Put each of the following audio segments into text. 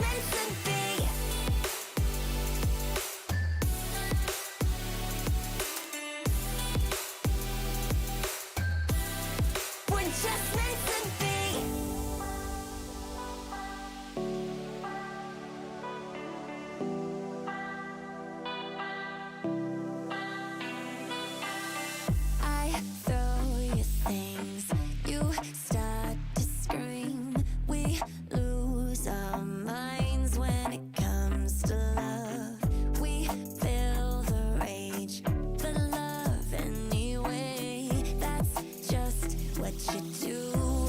meant to be. We're just meant to be. I throw you things, you start to scream. We lose our minds when it comes to love. We feel the rage, but love anyway. That's just what you do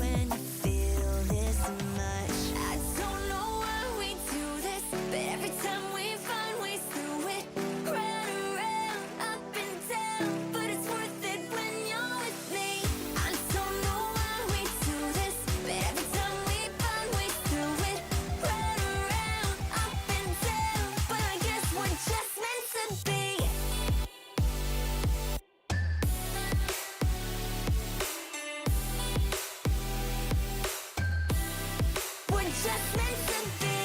when you feel this much. I don't know why we do this, but every time we find ways through it. Round and round, up and down, but it's worth it when you're with me. I don't know why we do this, but every time we find ways through it. Round and round, up and down, but I guess we're just meant to be. We're just meant to be.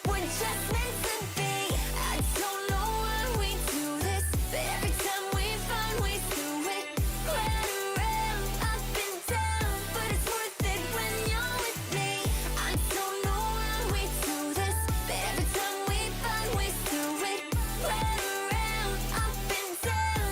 We're just meant to be. I don't know why we do this, but every time we find ways through it. Round and round, up and down, but it's worth it when you're with me. I don't know why we do this, but every time we find ways through it. Round and round, up and down,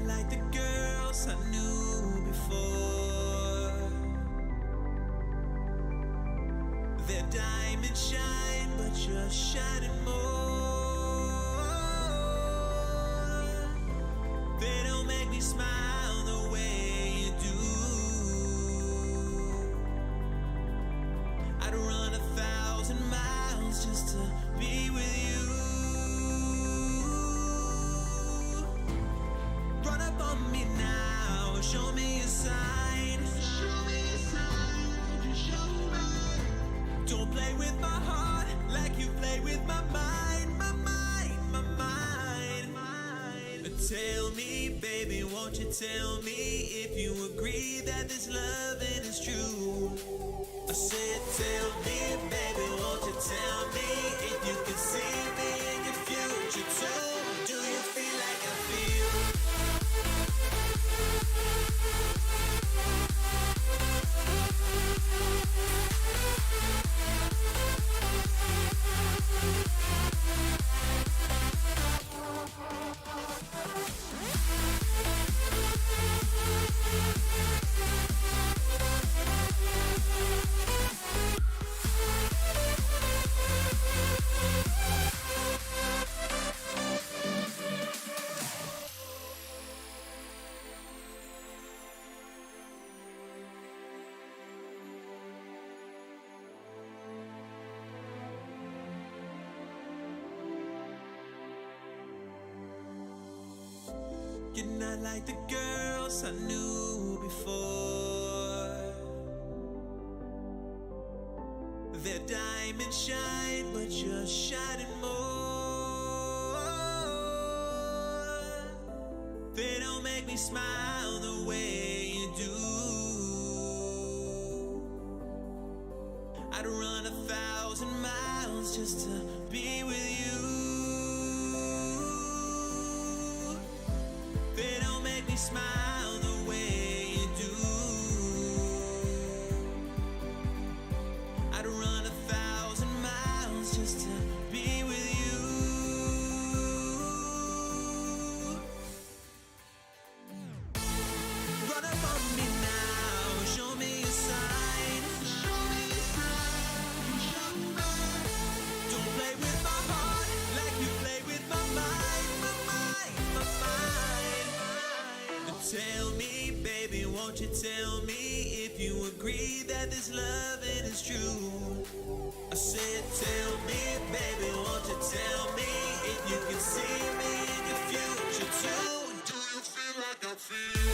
like the girls I knew before. Their diamonds shine, but you're shining more. They don't make me smile the way you do. I'd run 1,000 miles just to be with you. Run up on me now, show me a sign. Show me a sign, just show me. Don't play with my heart like you play with my mind, my mind, my mind. Tell me, baby, won't you tell me if you agree that this loving is true? I said, tell me, baby, won't you tell me if you can see me in your future too? Do you feel like I feel? You're not like the girls I knew before. Their diamonds shine, but you're shining more. They don't make me smile the way you do. I'd run 1,000 miles just to be with you. They don't make me smile the way you do. I'd run 1,000 miles just to be with you. Run up on me now, show me a sign. Show me a sign, show me. Don't play with my heart like you play with my mind, my mind, my mind. Tell me, baby, won't you tell me if you agree that this loving is true? I said, tell me, baby, won't you tell me if you can see me in your future too? Do you feel like I feel?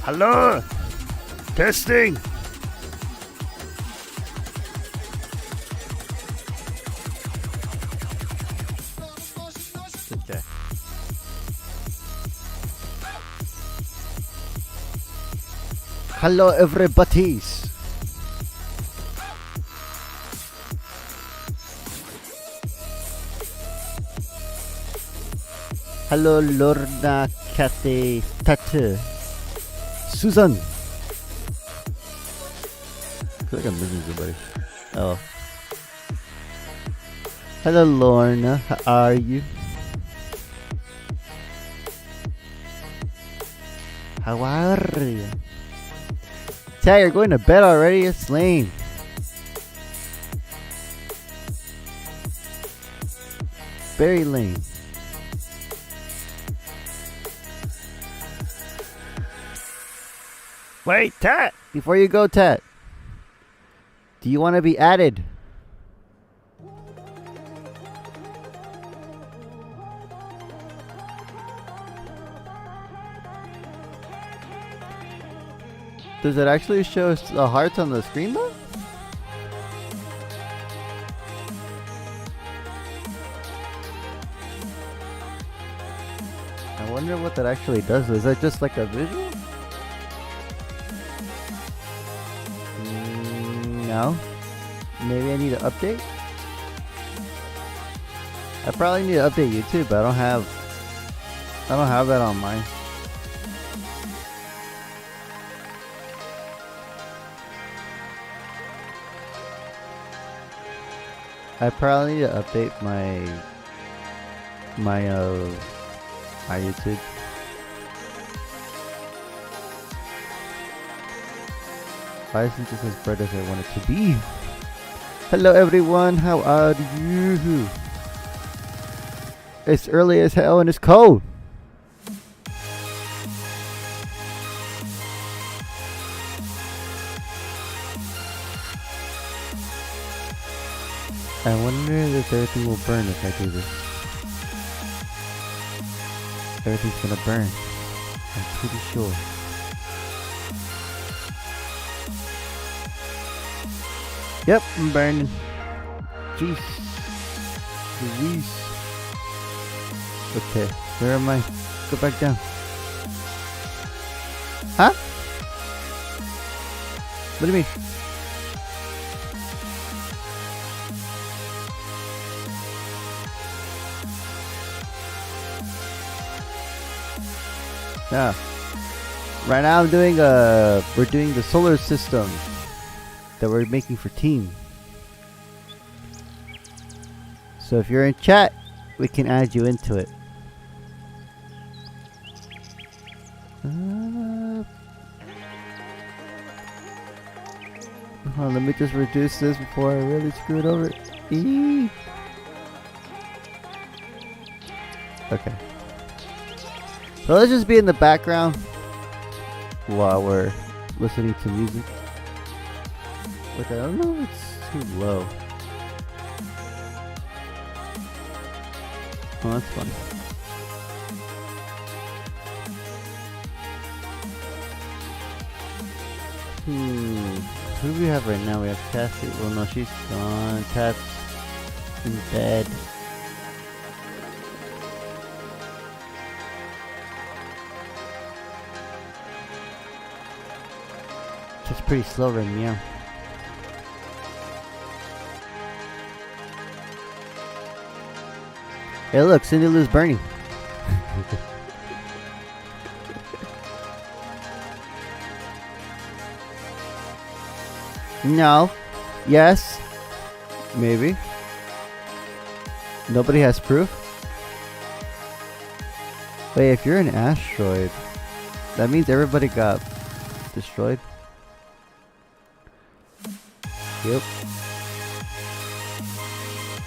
Hello? Testing? Okay. Hello everybody's. Hello Lorna Cathy Tattoo. Susan! I feel like I'm missing somebody. Oh. Hello Lorna, how are you? How are you? Tay, you're going to bed already? It's lame. Very lame. Wait, Tat! Before you go, Tat. Do you want to be added? Does it actually show the hearts on the screen though? I wonder what that actually does. Is that just like a visual? No. Maybe I need to update? I probably need to update YouTube, but I don't have that on mine. I probably need to update my YouTube. Why isn't this as bright as I want it to be? Hello everyone, how are you? It's early as hell and it's cold. I wonder if everything will burn if I do this. Everything's gonna burn. I'm pretty sure. Yep, I'm burning. Jeez. Louise. Okay, where am I? Go back down. Huh? What do you mean? Yeah. Right now I'm doing we're doing the solar system that we're making for team. So if you're in chat, we can add you into it. Hold on, let me just reduce this before I really screw it over. Eee. Okay. So let's just be in the background while we're listening to music. Which I don't know if it's too low. Oh, that's fun. Who do we have right now? We have Cassie. Well, no, she's gone. Tat's in bed. That's pretty slow right now. Hey, look, Cindy Lou's burning. No. Yes. Maybe. Nobody has proof. Wait, if you're an asteroid, that means everybody got destroyed. Yep.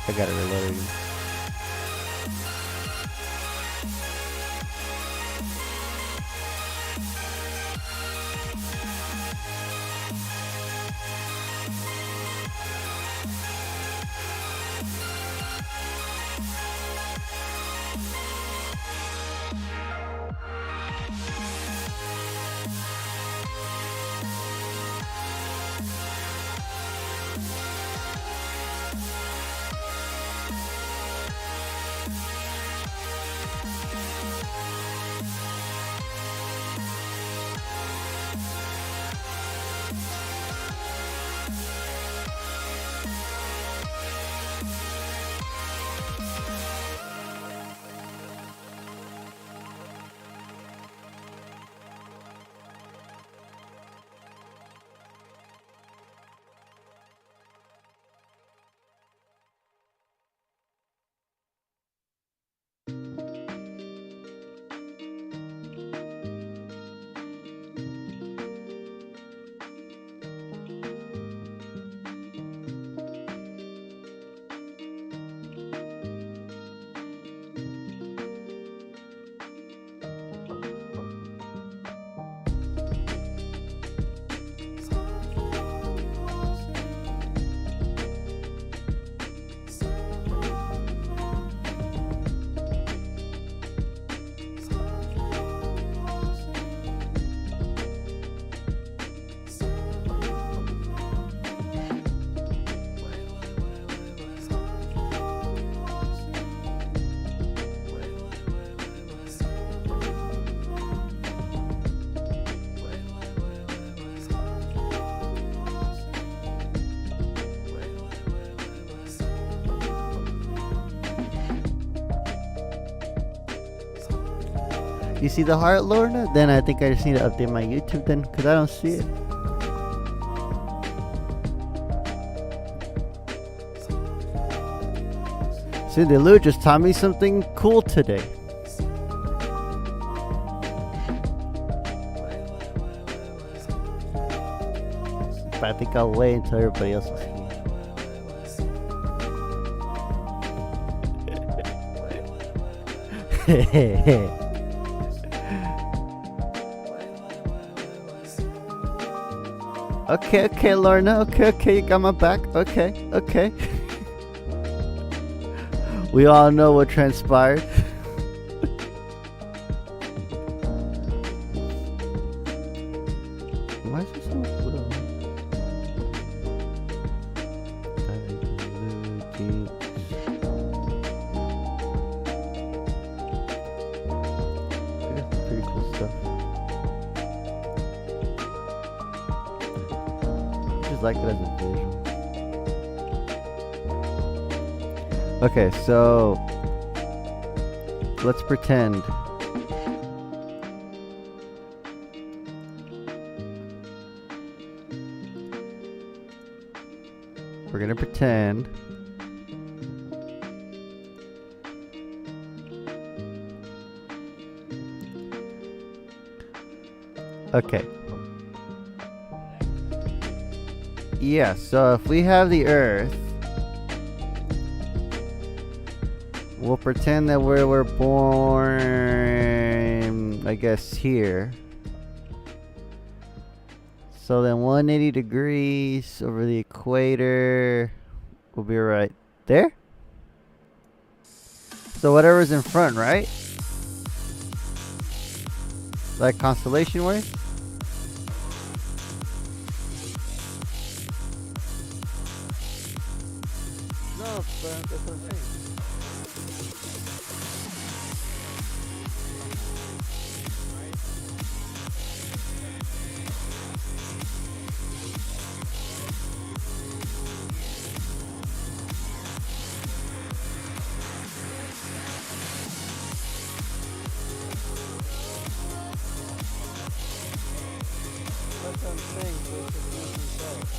I gotta reload again. You see the heart, Lorna? Then I think I just need to update my YouTube then, because I don't see it. Cindy Lou just taught me something cool today. But I think I'll wait until everybody else is here. Okay, Lorna. Okay, you got my back. Okay. We all know what transpired. Why is it so low? Pretty cool stuff. Like it as a visual. Okay, so let's pretend we're gonna pretend Okay. Yeah, so if we have the Earth, we'll pretend that we were born, I guess, here. So then 180 degrees over the equator will be right there. So whatever's in front, right? Like constellation way? No, but that's what I'm saying. That's what I'm saying. So it's just one themselves.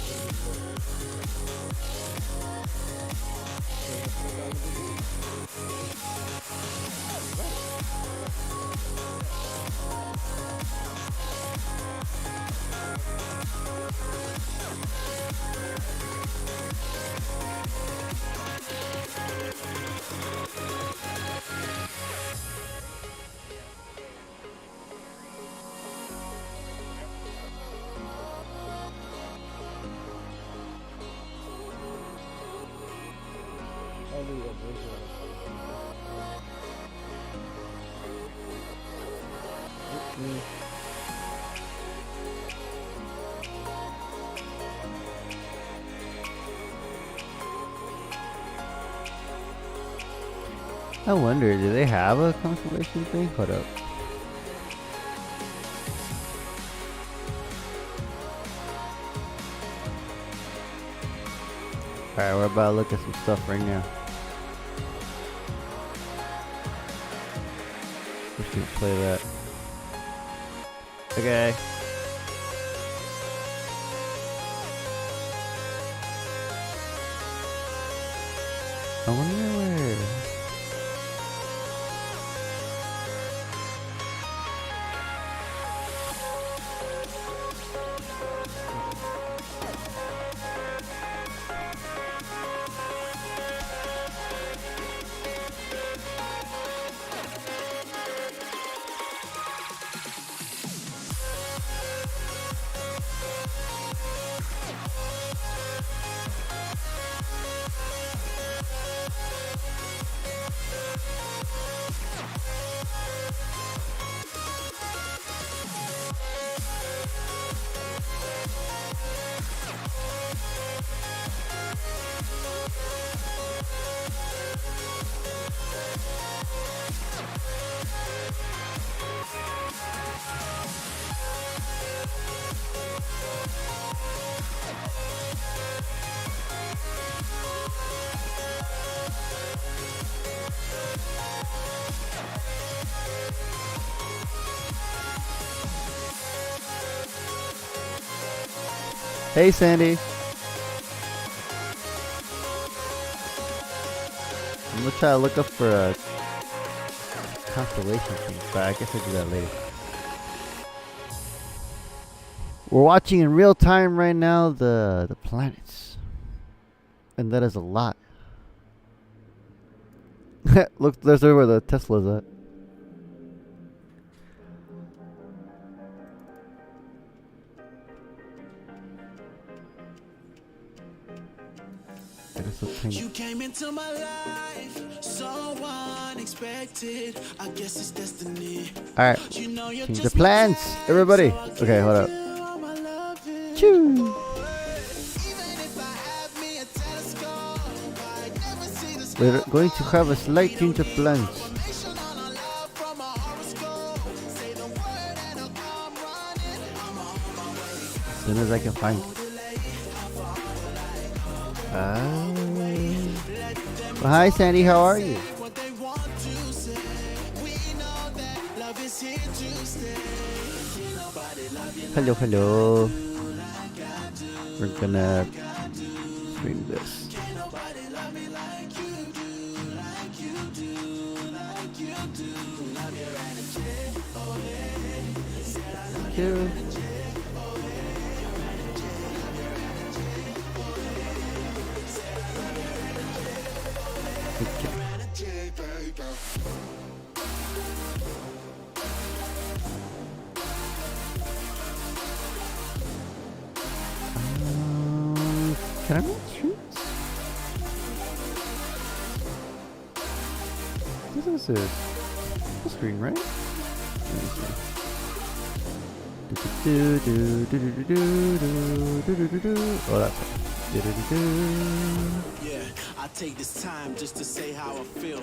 I wonder, do they have a constellation thing? Hold up. Alright, we're about to look at some stuff right now. We should play that. Okay. I wonder where. Hey, Sandy. I'm gonna try to look up for a constellation thing, but I guess I'll do that later. We're watching in real time right now the planets, and that is a lot. Look, there's where the Tesla's at. You came into my life so unexpected. I guess it's destiny. Alright, You know you're change the just plans, everybody. Okay, hold up. Choo. Even if I have me a telescope, I never see the We're going to have a slight change of plans. explanation on our love from a horoscope. Say the word and I'll come running. I'm on my way. As soon as I can find it. Well, hi, Sandy. How are you? What they want to say. We know that love is here to stay. Can't nobody love you Hello, hello. We're gonna stream this. Can't nobody love me like you do, like you do, like you do. Love your energy, oh yeah. Said I love too. Can I roll shoots? This is a full screen, right? Let me see. Oh, that's it. Yeah, I take this time just to say how I feel.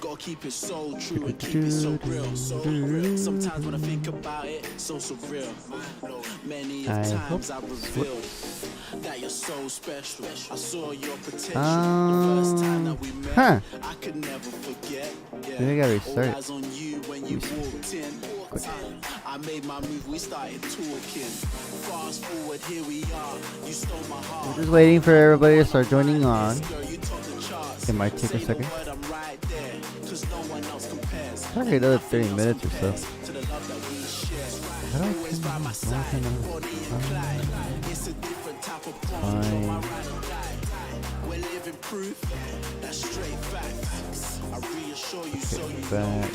Gotta keep it so true and keep it so real. Sometimes when I think about it, so surreal. Many of times I revealed that you're so special. I saw your potential the first time that we met. Huh. I could never forget. Yeah. Maybe I gotta restart All it. eyes on you when you walked in. I made my move, we started talking. Fast forward, here we are. You stole my heart. We're just waiting for everybody to start joining on. Girl, you topped the charts. It might take a Say the second. word, I'm right there, 'cause no one else compares. Probably another 30 minutes or so. To the love that we share. How do I Always turn by my this side, on? body inclined. It's a different type of bond. Fine. You're my ride or die. We're living proof. That's straight facts. I reassure you so you know Back.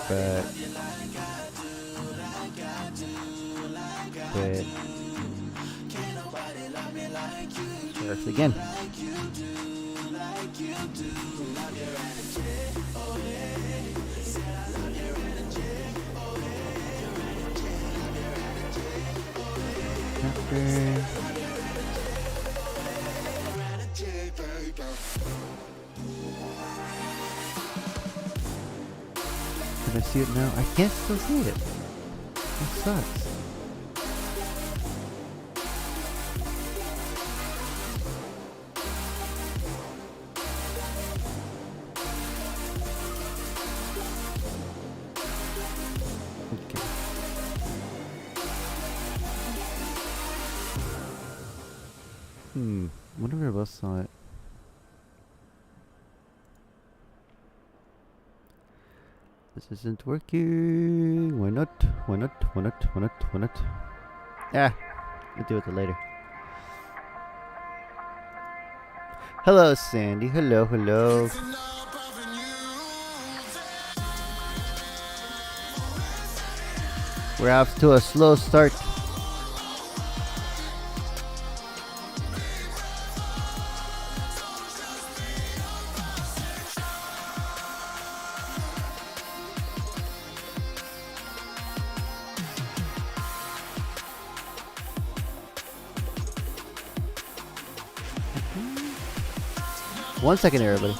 that. Back. Quit. Starts again. Chapter. Can I see it now? I can't still see it. That sucks. Okay. Wonder if we both saw it. This isn't working. Why not? Why not? Why not? Why not? Why not? Ah, we'll deal with it later. Hello, Sandy. Hello, hello. We're off to a slow start. One second, everybody.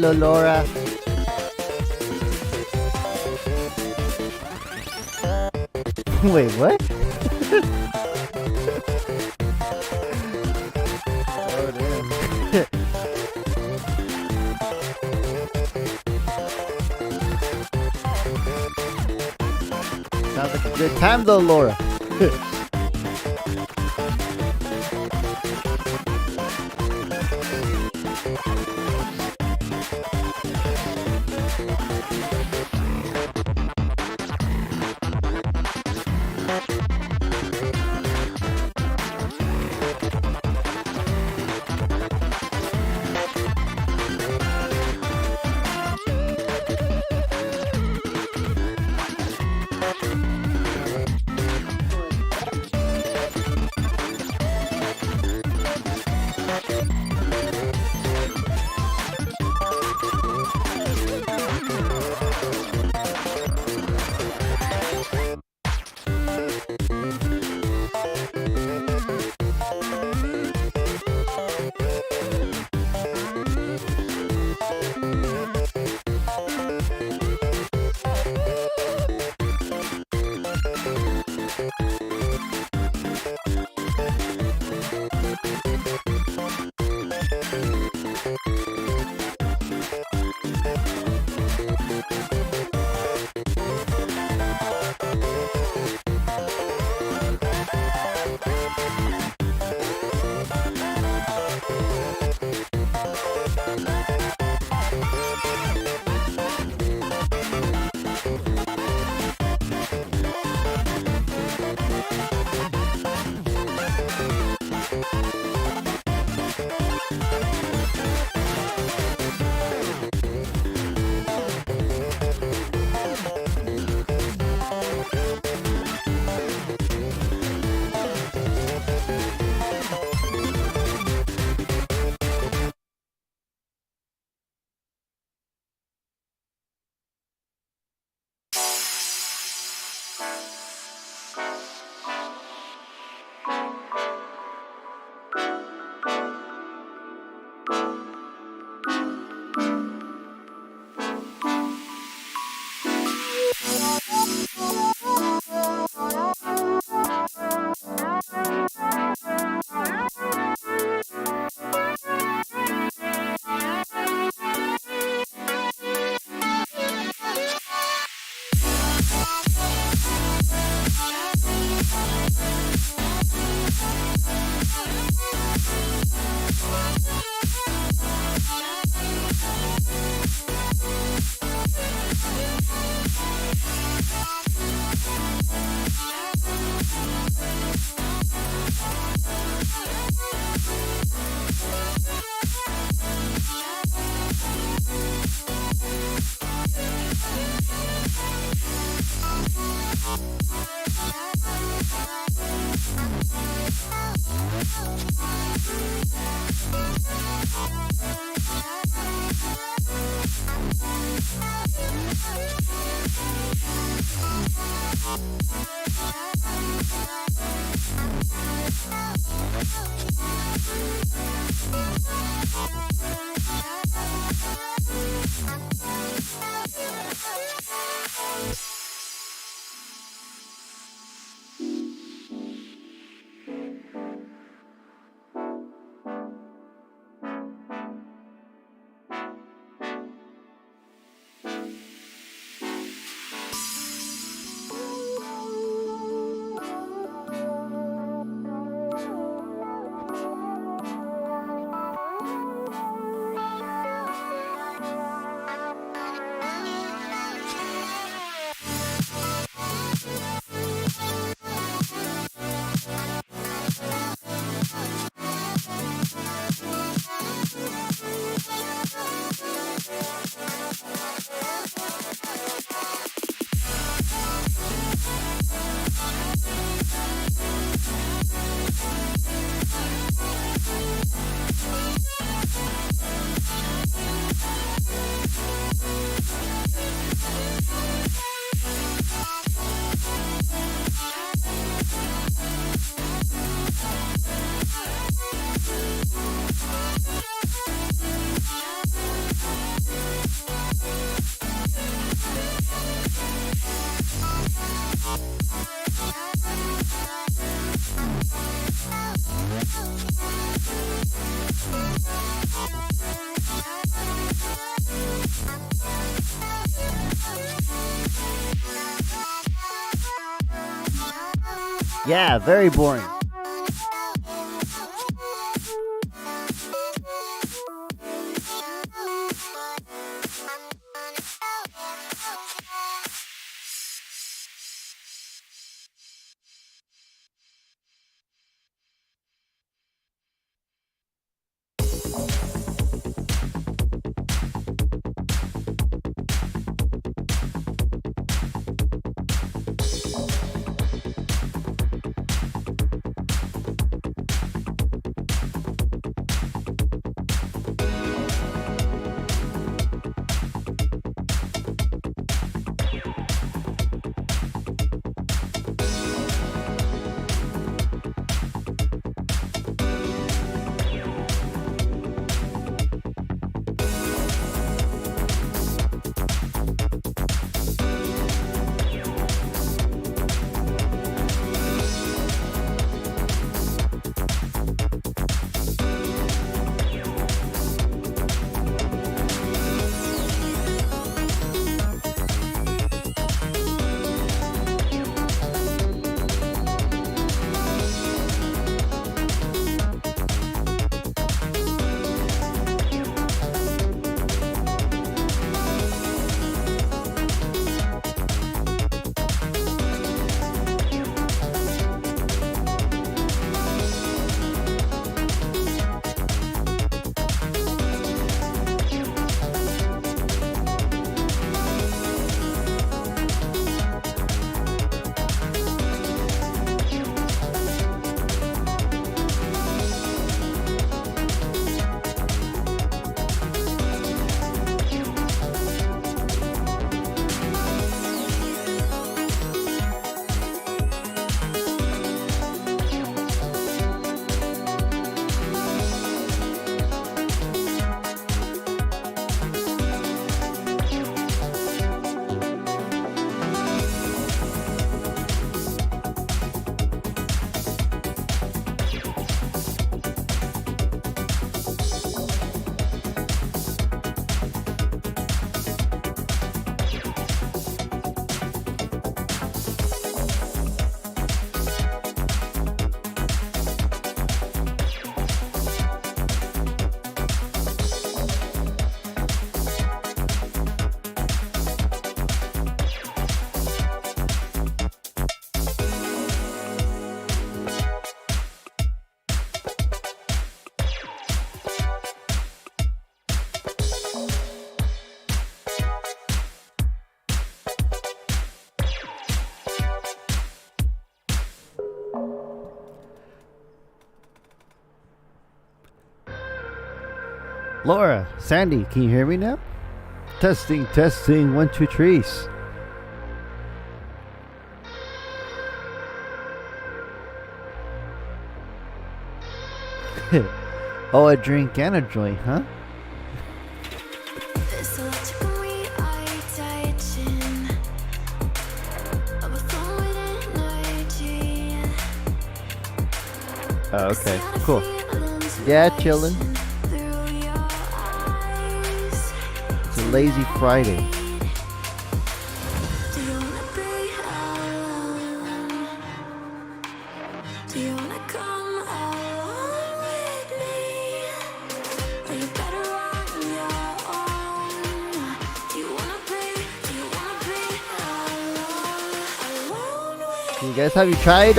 Hello, Laura. Wait, what? Oh, damn. Sounds like a good time though, Laura. Yeah, very boring. Laura, Sandy, can you hear me now? Testing, testing, 1, 2, 3. Oh, a drink and a joint, huh? This electrical reiteration of a phone with energy. Oh, okay, cool. Yeah, chillin'. It's a lazy Friday. Do you wanna be alone? Do you wanna come along with me? Are you better on your own? Do you wanna be alone with Have you tried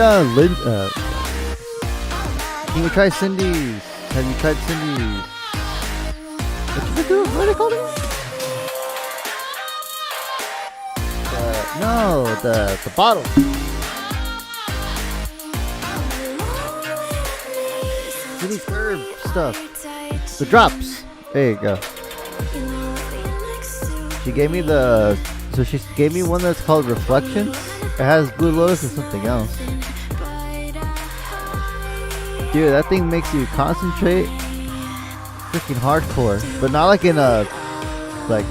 can you try Cindy's? Have you tried Cindy's? What are they called again? No, the bottle. Cindy's herb stuff. The drops. There you go. She gave me she gave me one that's called Reflections. It has Blue Lotus and something else. Dude, that thing makes you concentrate freaking hardcore, but not like in a like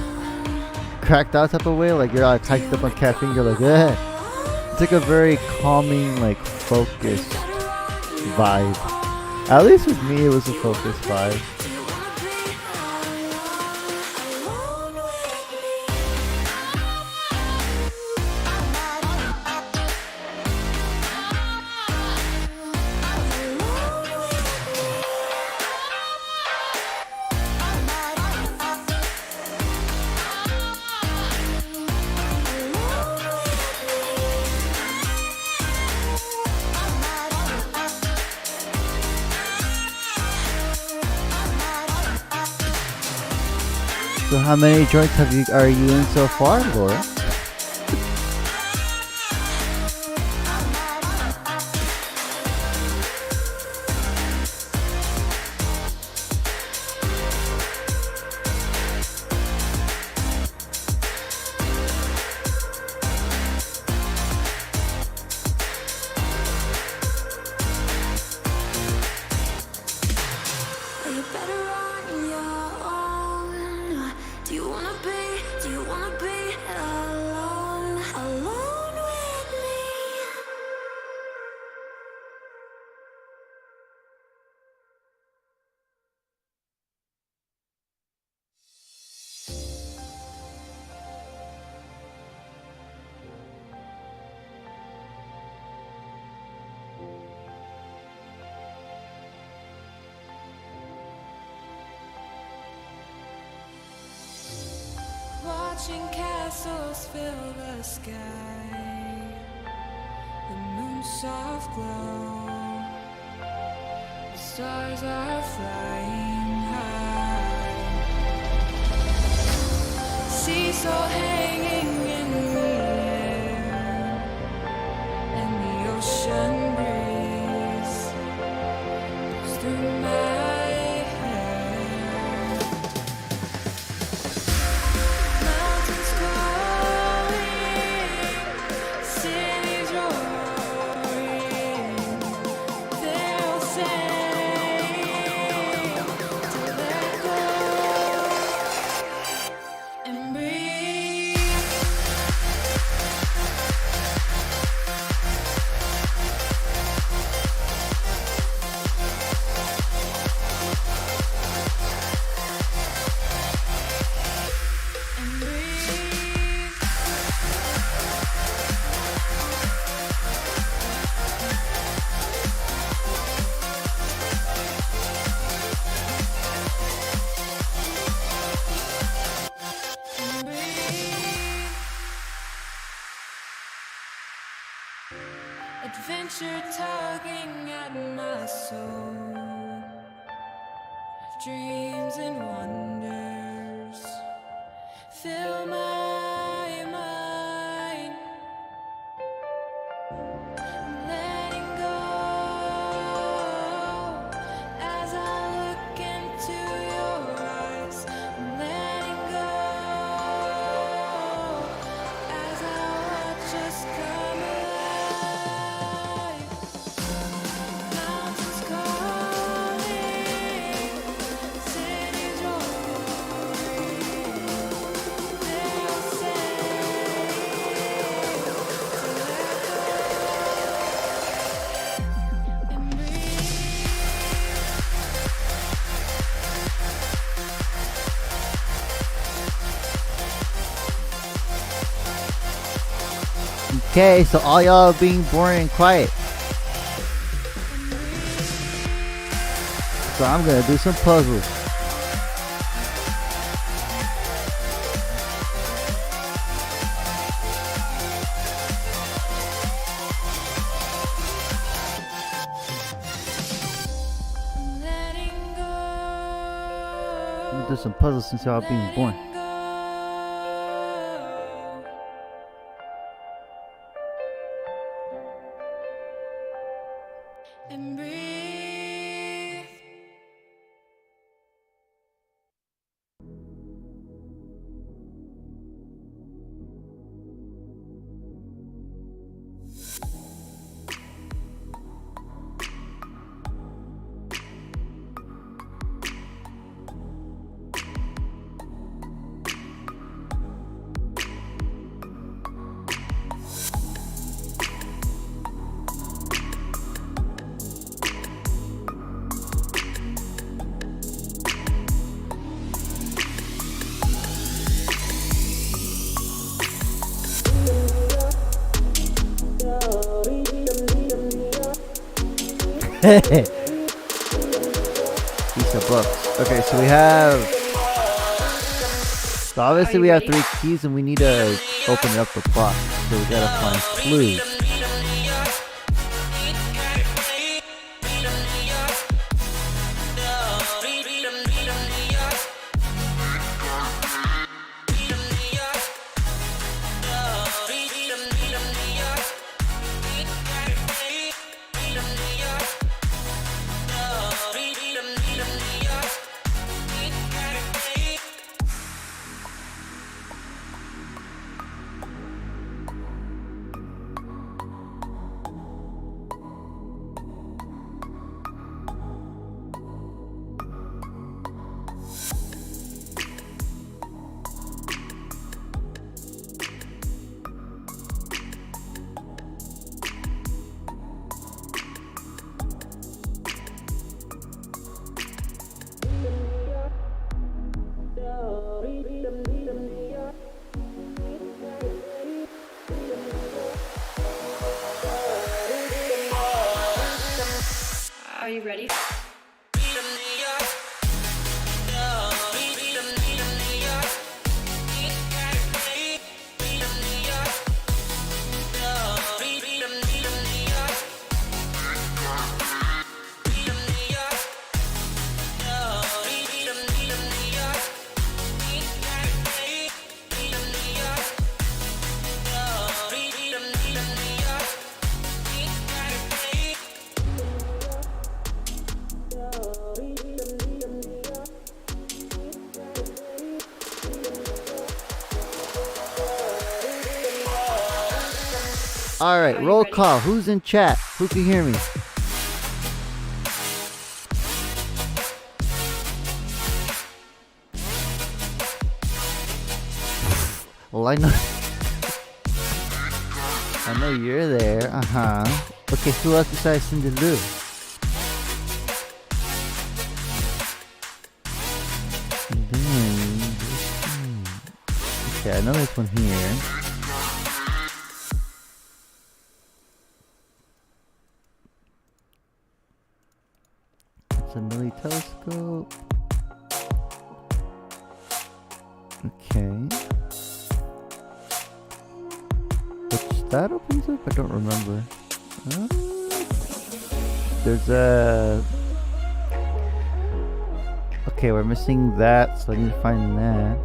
cracked out type of way, like you're like hyped up on caffeine, you're like, eh. It's like a very calming, like focused vibe. At least with me, it was a focused vibe. So how many joints are you in so far, Laura? Are you better on your own? Do you wanna be alone with me? Watching castles fill the sky, the moon's soft glow, the stars are flying high. Seesaw hanging in the air, and the ocean breeze goes through my hair. Mountains calling, cities roaring, they'll sing till they're gone and breathe. And breathe. And breathe. Adventure tugging at my soul, dreams and wonders fill my mind. I'm letting go as I look into your eyes. I'm letting go as I watch us come alive. Mountains calling, cities roaring, they'll sing till they're gone and breathe. Okay, so all y'all are being boring and quiet. So I'm gonna do some puzzles. I'm letting go. I'm gonna do some puzzles since y'all are being boring. Letting go. And breathe. Piece of books. Okay, so we have. So obviously we have 3 keys and we need to open up the box. So we gotta find clues. Are you ready? All right, Are you roll ready? call. Who's in chat? Who can hear me? Well, I know. I know you're there. Uh huh. Okay, who else besides Cinderloo? And then this one. Okay, I know this one here. It's a Millie telescope. Okay. Which that opens up? I don't remember. There's a. Okay, we're missing that, so I need to find that.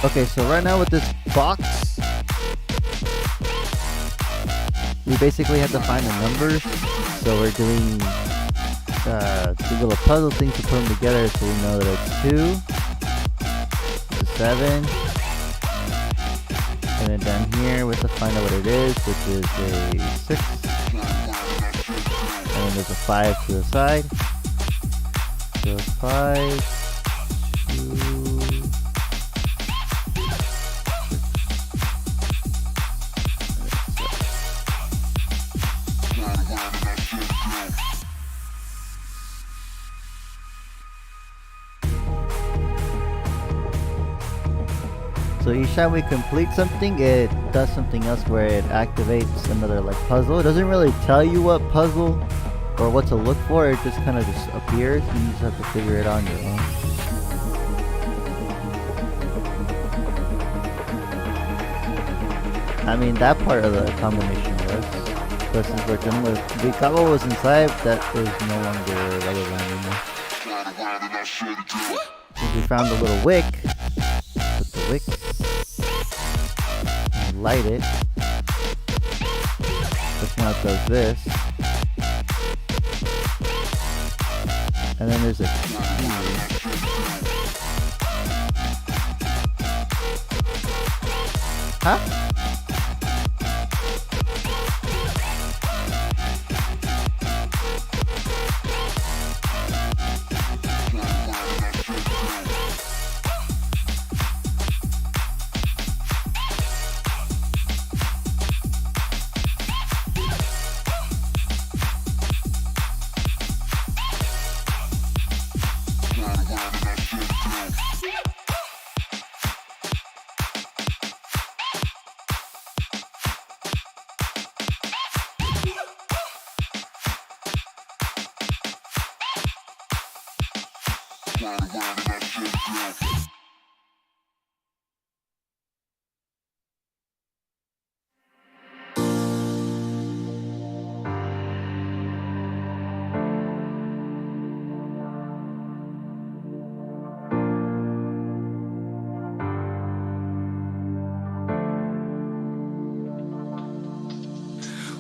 Okay, so right now with this box, we basically have to find the numbers. So we're doing the little puzzle thing to put them together, so we know that it's 2, it's 7, and then down here we have to find out what it is, which is a 6, and then there's a 5 to the side. So 5, 2. So each time we complete something, it does something else where it activates another like puzzle. It doesn't really tell you what puzzle or what to look for. It just kind of just appears, and you just have to figure it out on your own. I mean, that part of the combination was. But since we're done with the cabo was inside, that is no longer relevant anymore. Since we found the little wick, put the wick, and light it. Which now it does this. And then there's a key. Huh?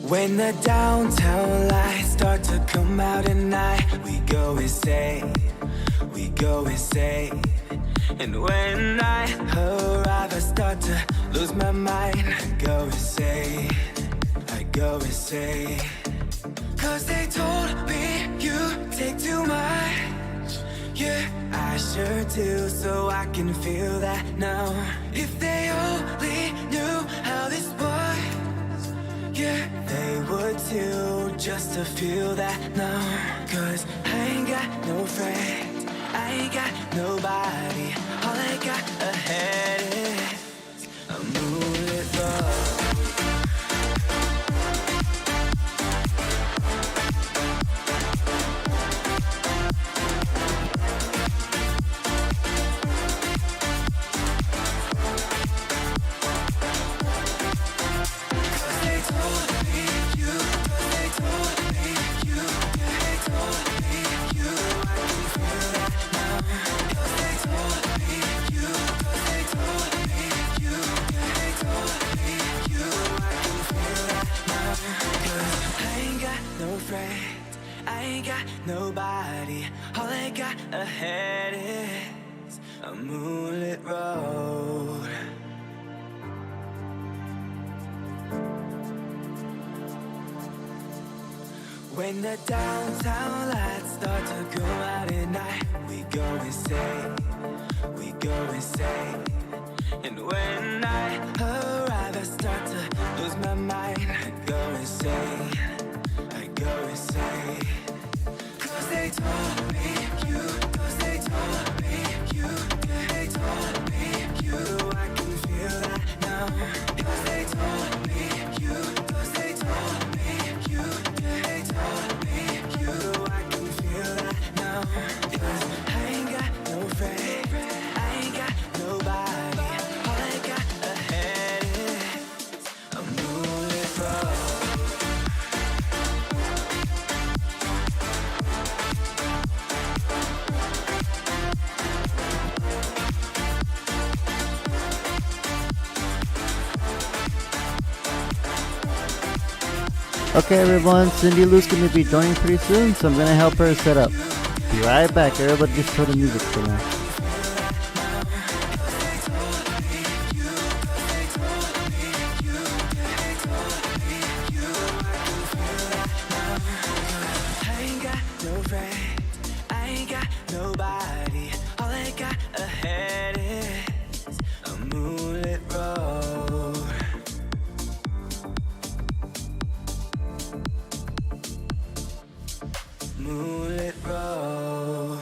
When the downtown lights start to come out at night, we go insane, we go insane. And when I arrive, I start to lose my mind. I go insane, I go insane. Cause they told me you take too much. Yeah, I sure do, so I can feel that now. If they only knew how this was, yeah, they would too, just to feel that now. Cause I ain't got no friends, I ain't got nobody. All I got ahead is a moonlit road. I ain't got nobody. All I got ahead is a moonlit road. When the downtown lights start to go out at night, we go insane, we go insane. And when I arrive, I start to lose my mind. I go insane, I go insane. 'Cause they told me you, 'cause they told me you, they told me you. I can feel that now. 'Cause they told me you, 'cause they told me you, they told me you. I can feel that now. 'Cause I ain't got no friend, I ain't got nobody. All I got ahead is a moonlit road. Okay, everyone, Cindy Lou's gonna be joining pretty soon, so I'm gonna help her set up. Be right back. Everybody just throw the music for now. I ain't got no friend, I ain't got nobody. All I got ahead is a moonlit road. Moonlit road.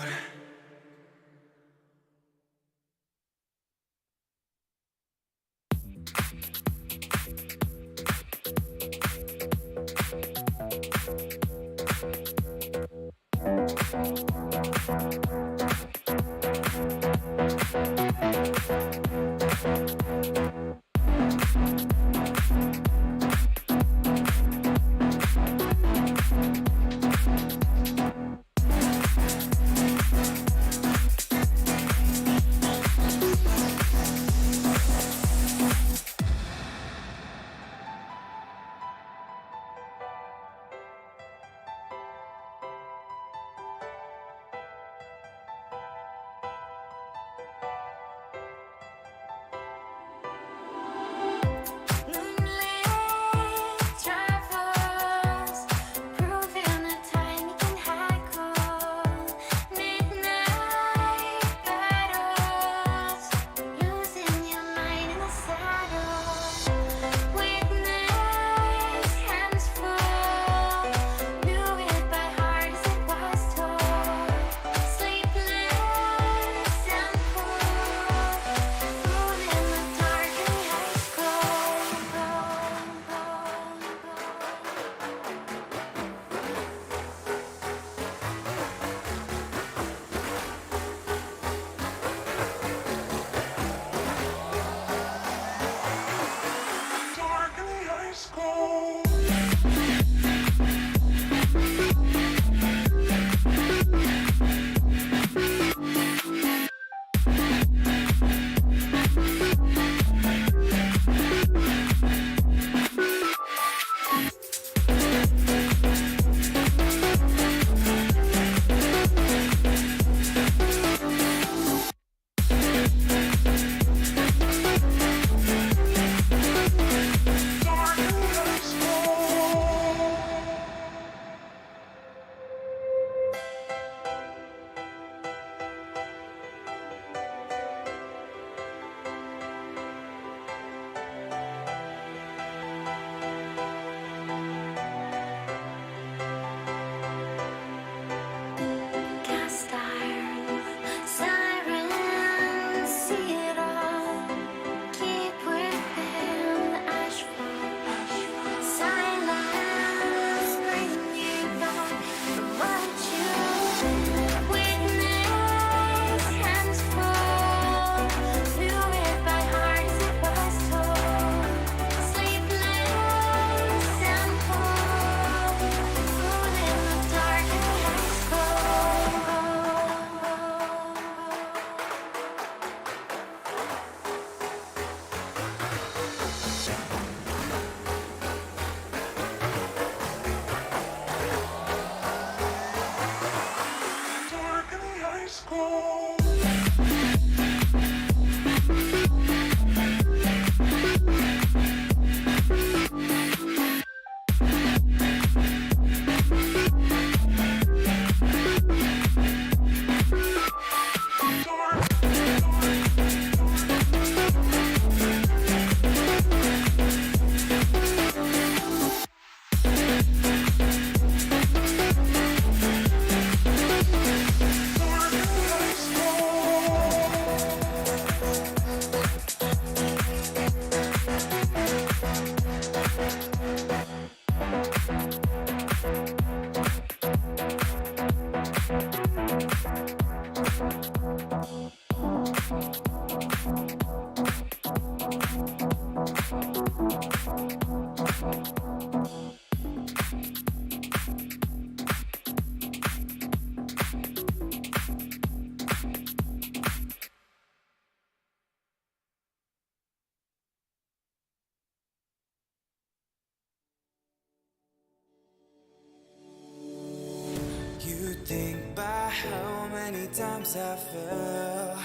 times I fell.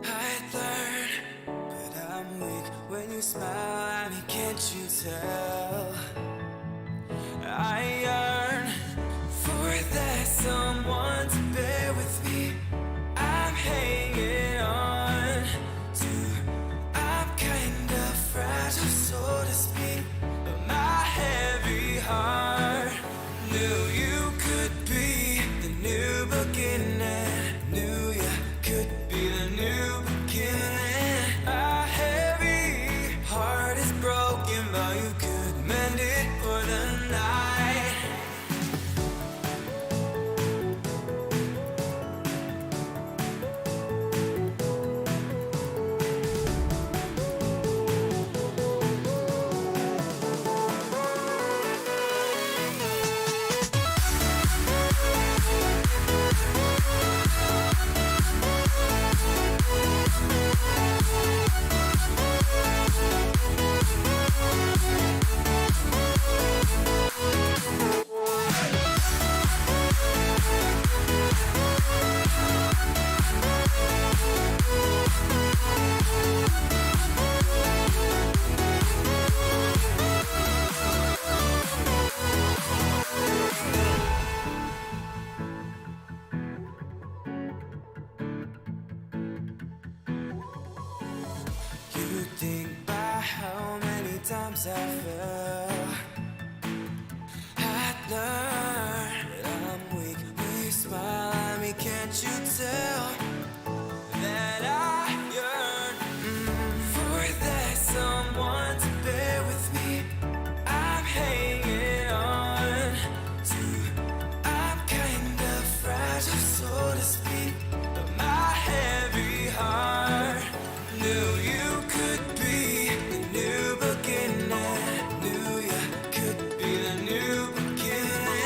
I'd learn, but I'm weak when you smile at me, can't you tell? I yearn for that someone to bear with me. I'm hanging on to, I'm kind of fragile, so to speak, but my heavy heart knew you could be the new beginning. Knew you could be the new beginning. A heavy heart is broken, but you could mend it for the night. You think about how many times I fell. I'd learned that I'm weak when you smile at me, can't you tell? That I yearn for that someone to bear with me. I'm hanging on to, I'm kind of fragile, so to speak, but my heavy heart knew you could be the new beginning. Knew you could be the new beginning.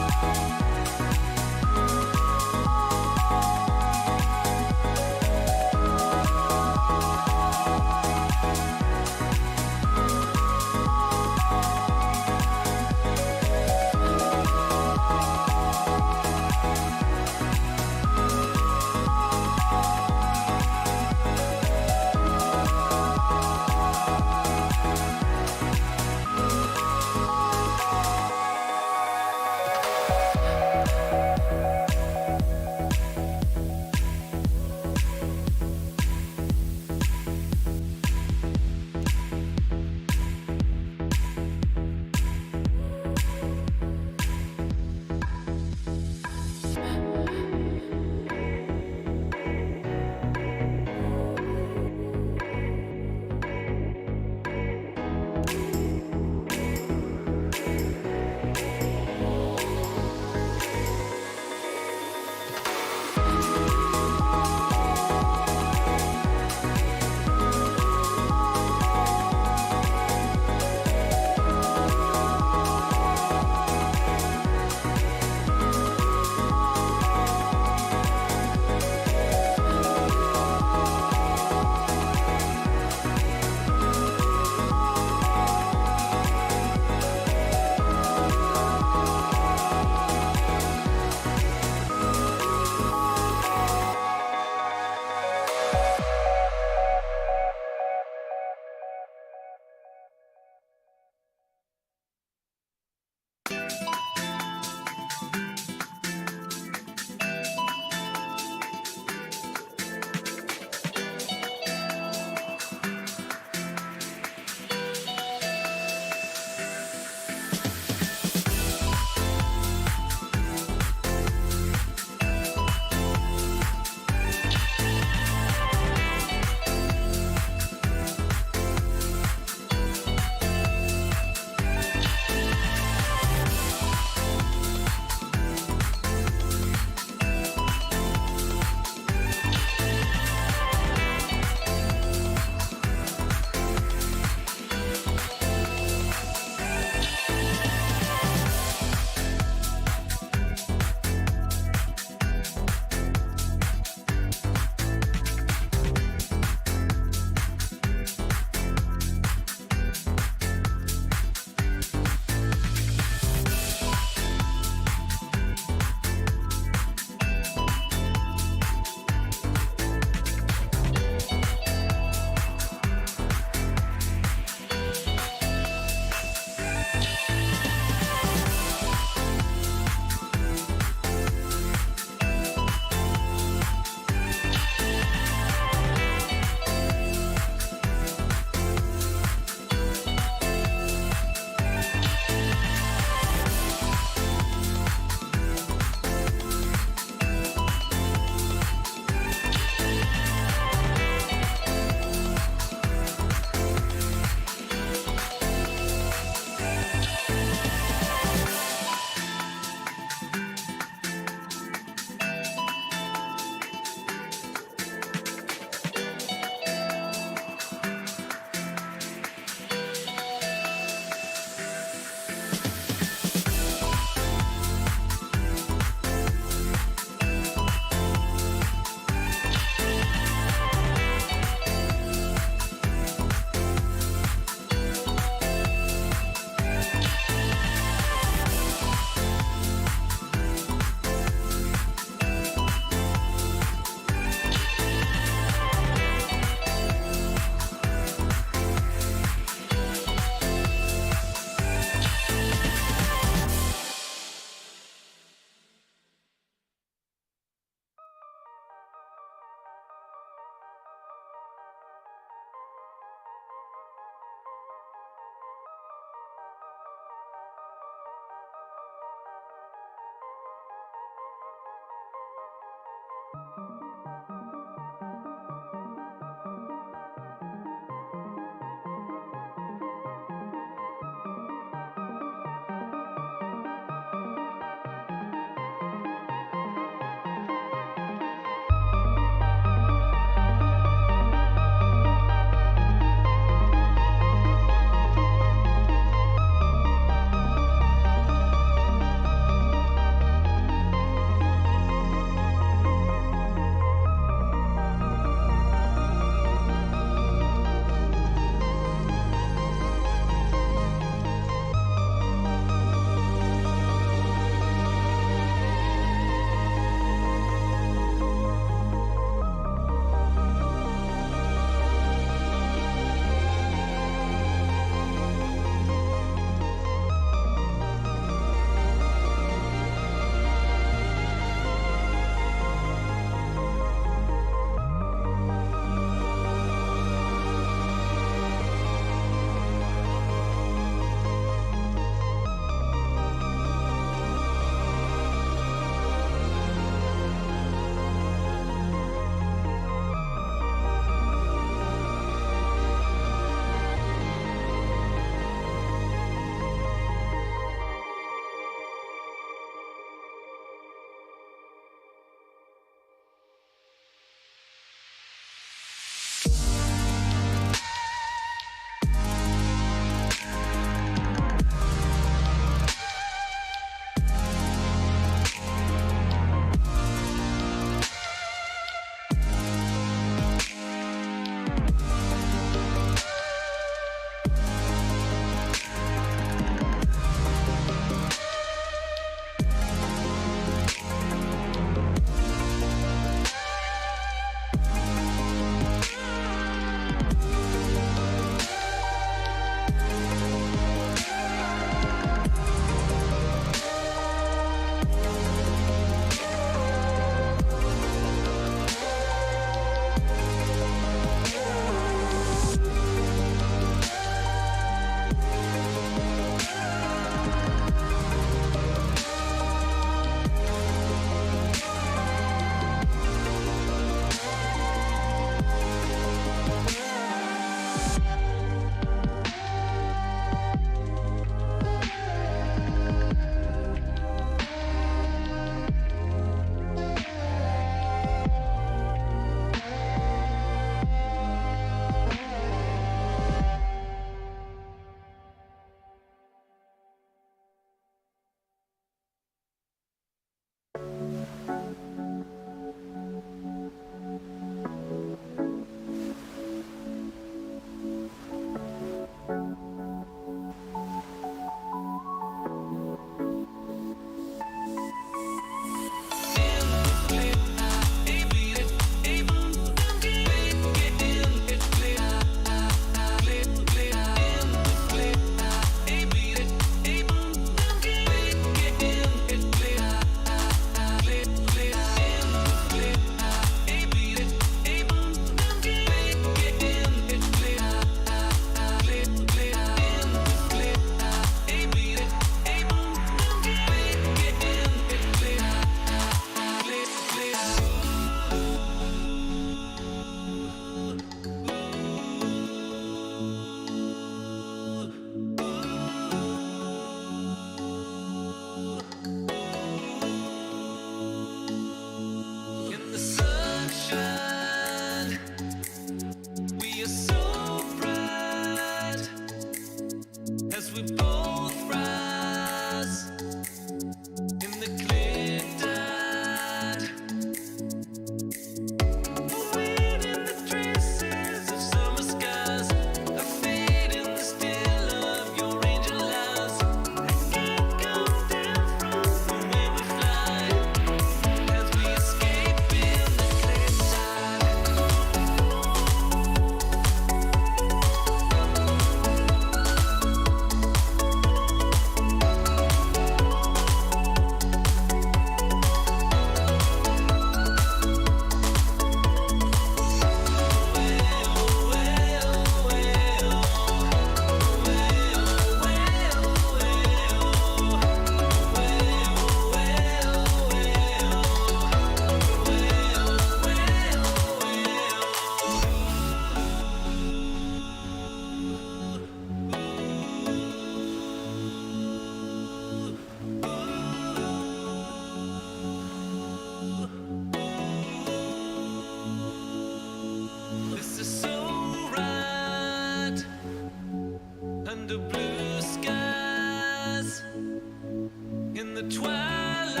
In the twilight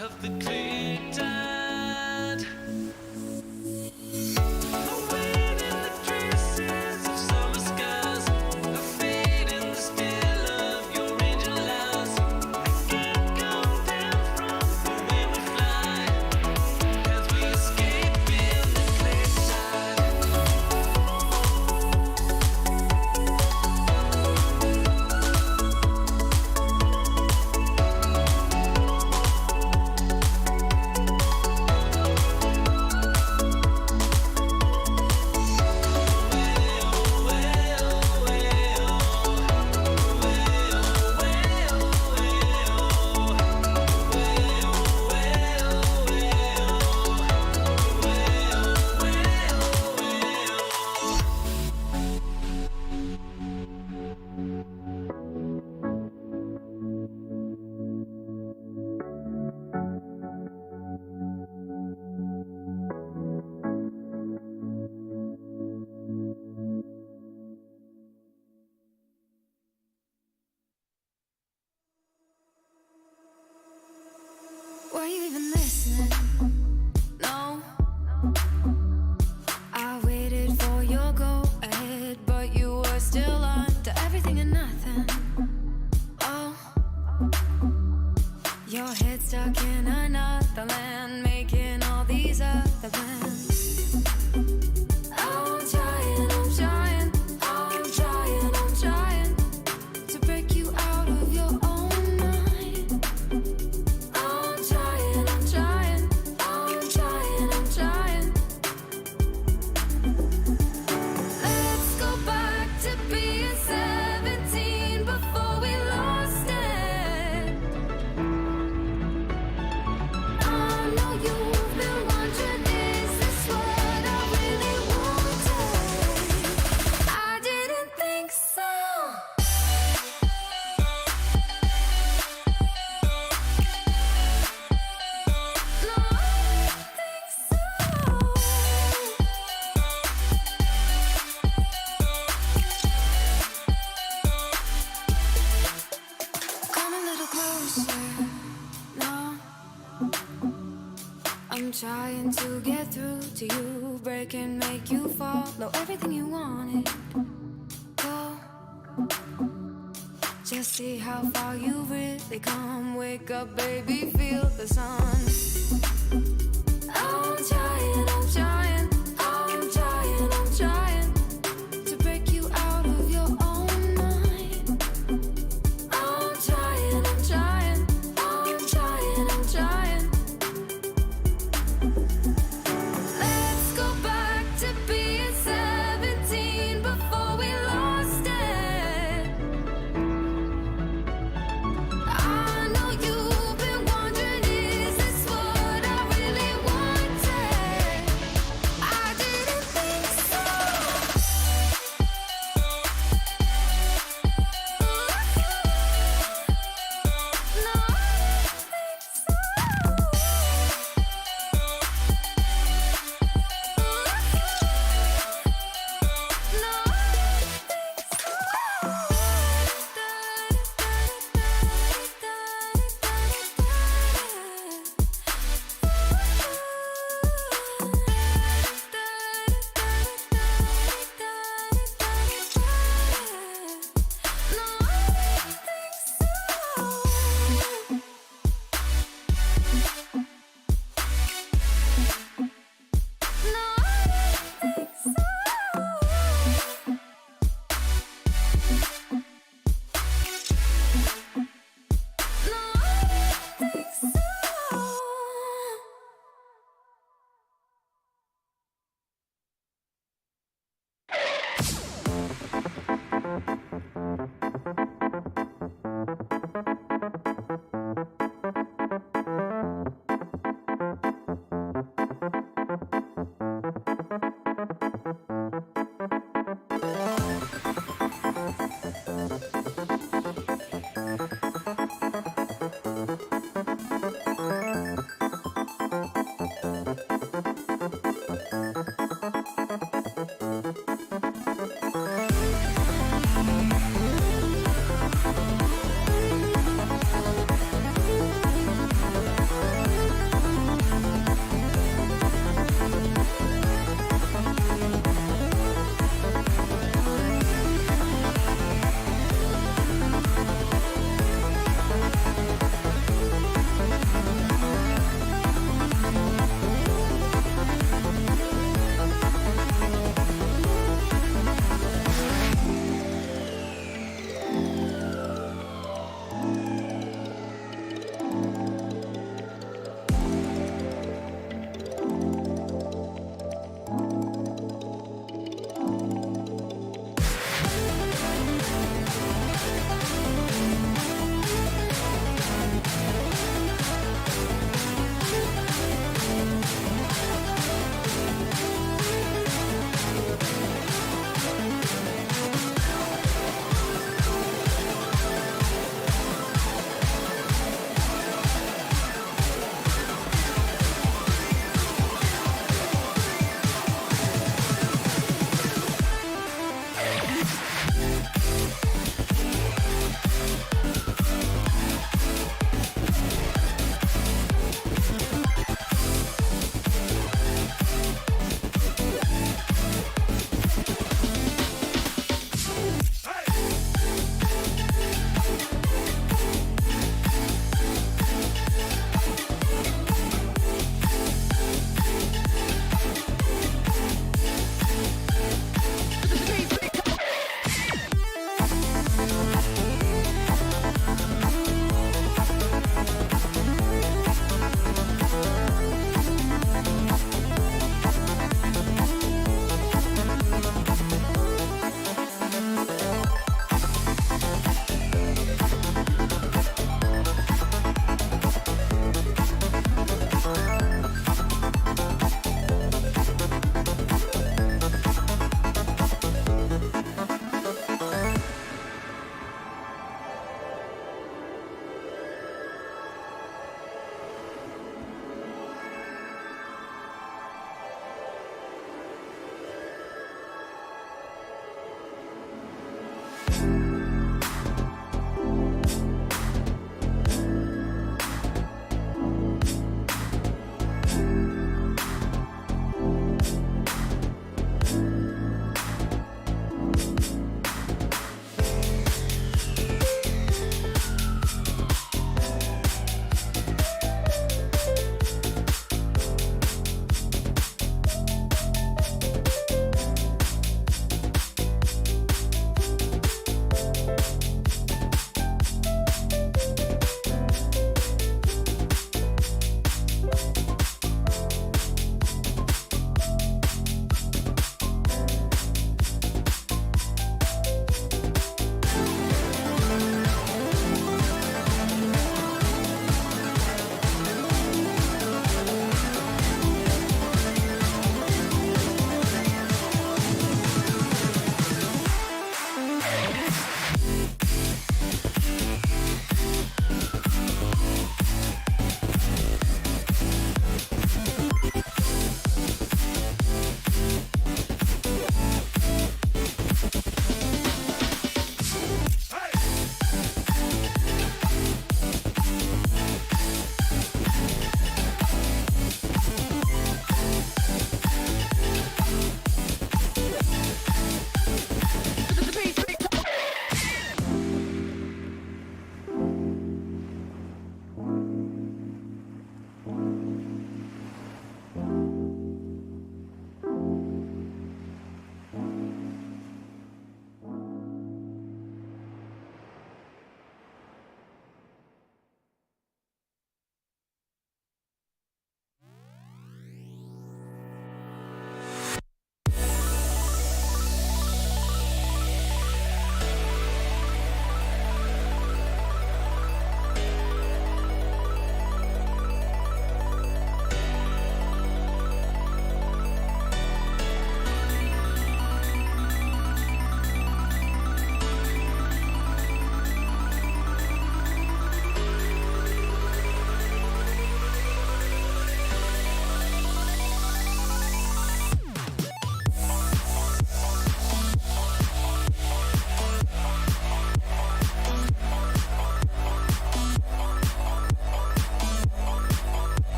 of the clear tide, away in the traces of summer skies, a fade in the still of your angel eyes. I can't come down from the way we fly as we escape in the clear tide. Were you even listening? No. I waited for your go ahead, but you were still on to everything and nothing. Oh, your head stuck in another land, making all these other plans. I'm trying, I'm trying, I'm trying, I'm trying to break you out of your own mind. I'm trying, I'm trying, I'm trying, I'm trying. Let's go back to being 17 before we lost it. I know you've been wondering, is this what I really wanted? I didn't think so. No, I didn't think so. Come a little closer. No, I'm trying to get through to you, break and make you follow everything you wanted. Go, just see how far you've really come. Wake up, baby, feel the sun. I'm trying, I'm trying, I'm trying, I'm trying to break you out of your own mind. I'm trying, I'm trying, I'm trying, I'm trying. Let's go back to being 17 before we lost it. I know you've been wondering, is this what I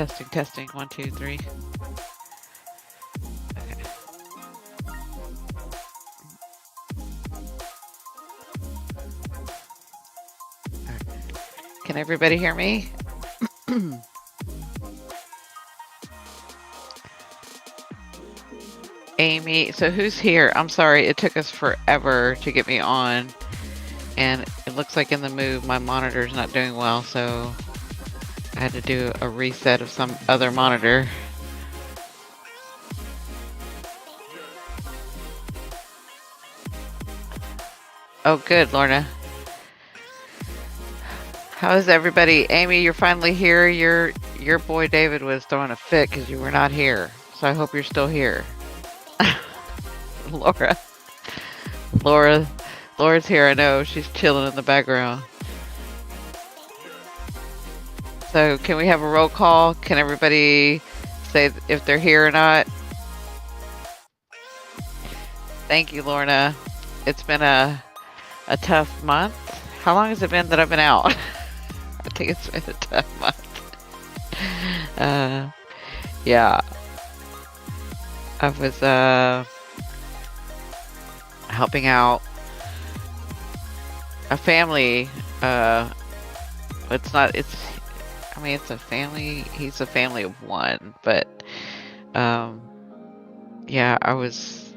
Testing, testing. 1, 2, 3. Okay. Alright. Can everybody hear me? Amy, so who's here? I'm sorry, it took us forever to get me on. And it looks like in the move, my monitor's not doing well, so I had to do a reset of some other monitor. Oh, good, Lorna. How is everybody? Amy, you're finally here. Your boy David was throwing a fit because you were not here. So I hope you're still here. Laura's here. I know she's chilling in the background. So can we have a roll call? Can everybody say if they're here or not? Thank you, Lorna. It's been a tough month. How long has it been that I've been out? I think it's been a tough month. Yeah. I was helping out a family. It's a family. He's a family of one, but yeah, I was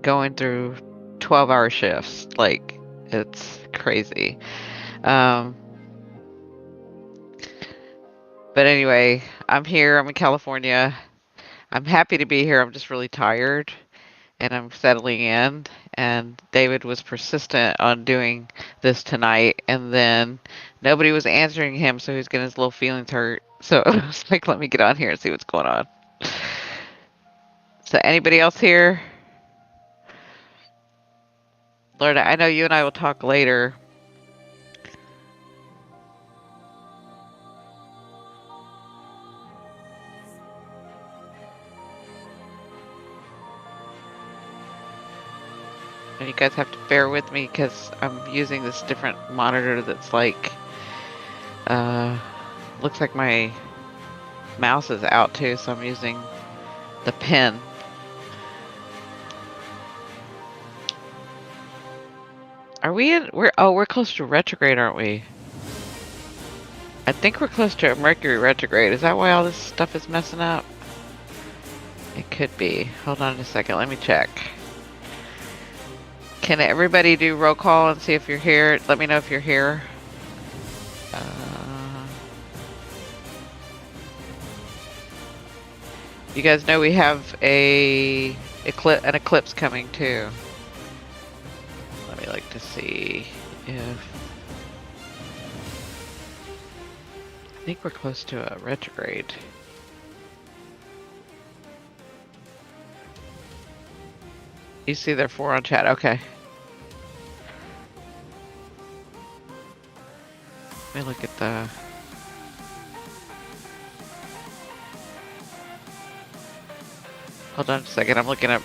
going through 12-hour shifts. Like, it's crazy. But anyway, I'm here. I'm in California. I'm happy to be here. I'm just really tired, and I'm settling in. And David was persistent on doing this tonight, and then nobody was answering him, so he was getting his little feelings hurt. So I was like, let me get on here and see what's going on. So anybody else here? Lorna, I know you and I will talk later. And you guys have to bear with me because I'm using this different monitor that's like, looks like my mouse is out too, so I'm using the pen. Are we in? We're close to retrograde, aren't we? I think we're close to a Mercury retrograde. Is that why all this stuff is messing up? It could be. Hold on a second. Let me check. Can everybody do roll call and see if you're here? Let me know if you're here. You guys know we have an eclipse coming too. Let me like to see if I think we're close to a retrograde. You see there 4 on chat. Okay. Let me look at the. Hold on a second. I'm looking up.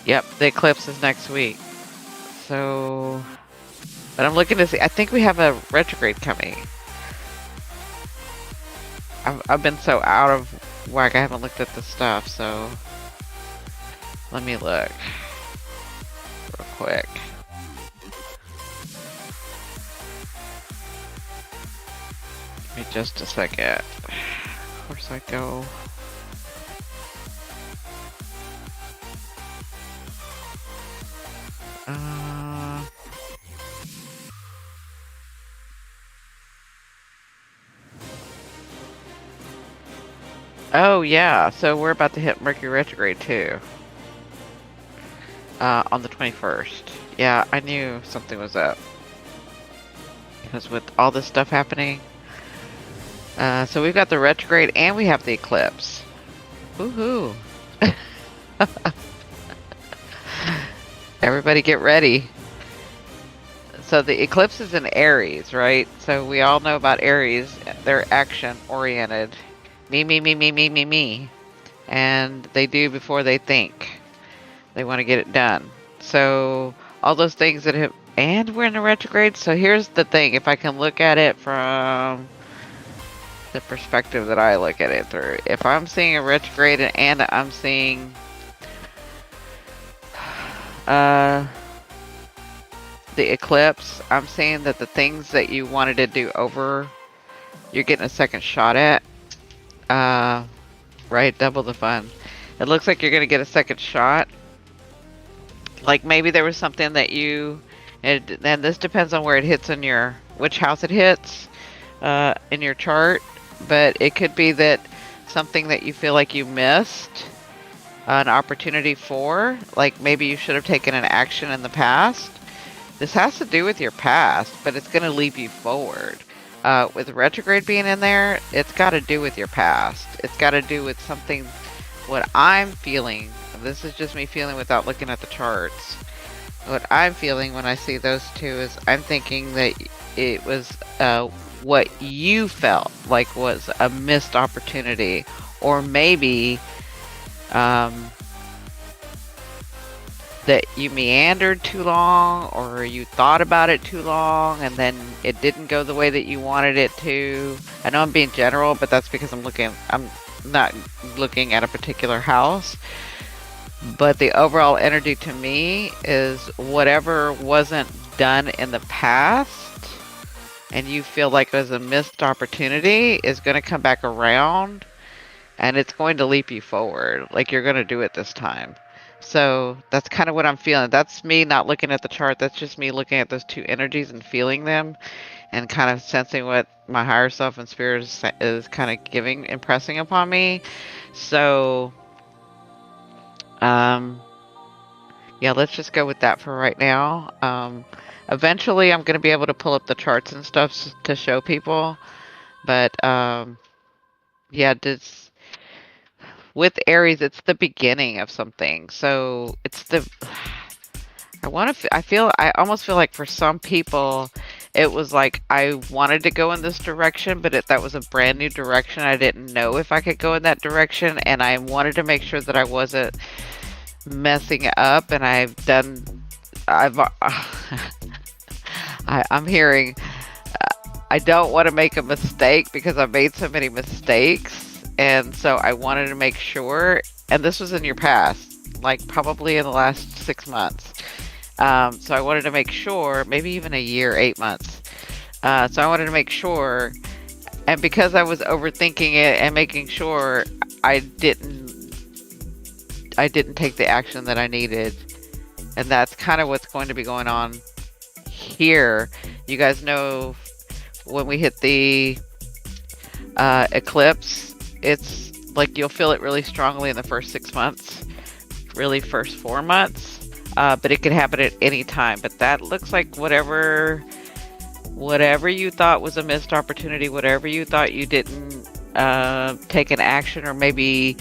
Yep, the eclipse is next week. So, but I'm looking to see. I think we have a retrograde coming. I've been so out of whack. I haven't looked at the stuff. So, let me look real quick. Give me just a second. Of course, I go. Oh yeah, so we're about to hit Mercury retrograde too. On the 21st. Yeah, I knew something was up. Because with all this stuff happening. So we've got the retrograde and we have the eclipse. Woohoo! Everybody get ready. So the eclipse is in Aries, right? So we all know about Aries. They're action oriented. Me. And they do before they think. They want to get it done. So all those things that have, and we're in a retrograde. So here's the thing. If I can look at it from the perspective that I look at it through. If I'm seeing a retrograde and I'm seeing uh, the eclipse, I'm seeing that the things that you wanted to do over, you're getting a second shot at. Right, double the fun. It looks like you're going to get a second shot. Like maybe there was something that and this depends on where it hits in which house it hits in your chart, but it could be that something that you feel like you missed an opportunity for, like maybe you should have taken an action in the past. This has to do with your past, but it's going to leap you forward. With retrograde being in there, it's got to do with your past. It's got to do with something, what I'm feeling. This is just me feeling without looking at the charts. What I'm feeling when I see those two is I'm thinking that it was what you felt like was a missed opportunity, or maybe that you meandered too long, or you thought about it too long and then it didn't go the way that you wanted it to. I know I'm being general, but that's because I'm not looking at a particular house. But the overall energy to me is whatever wasn't done in the past and you feel like it was a missed opportunity is going to come back around, and it's going to leap you forward. Like you're going to do it this time. So that's kind of what I'm feeling. That's me not looking at the chart. That's just me looking at those two energies and feeling them and kind of sensing what my higher self and spirit is kind of impressing upon me. So, yeah, let's just go with that for right now. Eventually I'm going to be able to pull up the charts and stuff to show people. But, yeah, with Aries, it's the beginning of something. So it's I almost feel like for some people, it was like I wanted to go in this direction, but that was a brand new direction. I didn't know if I could go in that direction, and I wanted to make sure that I wasn't messing up. And I'm hearing, I don't want to make a mistake because I've made so many mistakes. And so I wanted to make sure, and this was in your past, like probably in the last 6 months. So I wanted to make sure, maybe even a year, 8 months. So I wanted to make sure, and because I was overthinking it and making sure I didn't take the action that I needed. And that's kind of what's going to be going on here. You guys know when we hit the eclipse, it's like you'll feel it really strongly in the first 6 months, really first 4 months, but it could happen at any time. But that looks like whatever you thought was a missed opportunity, whatever you thought you didn't take an action, or maybe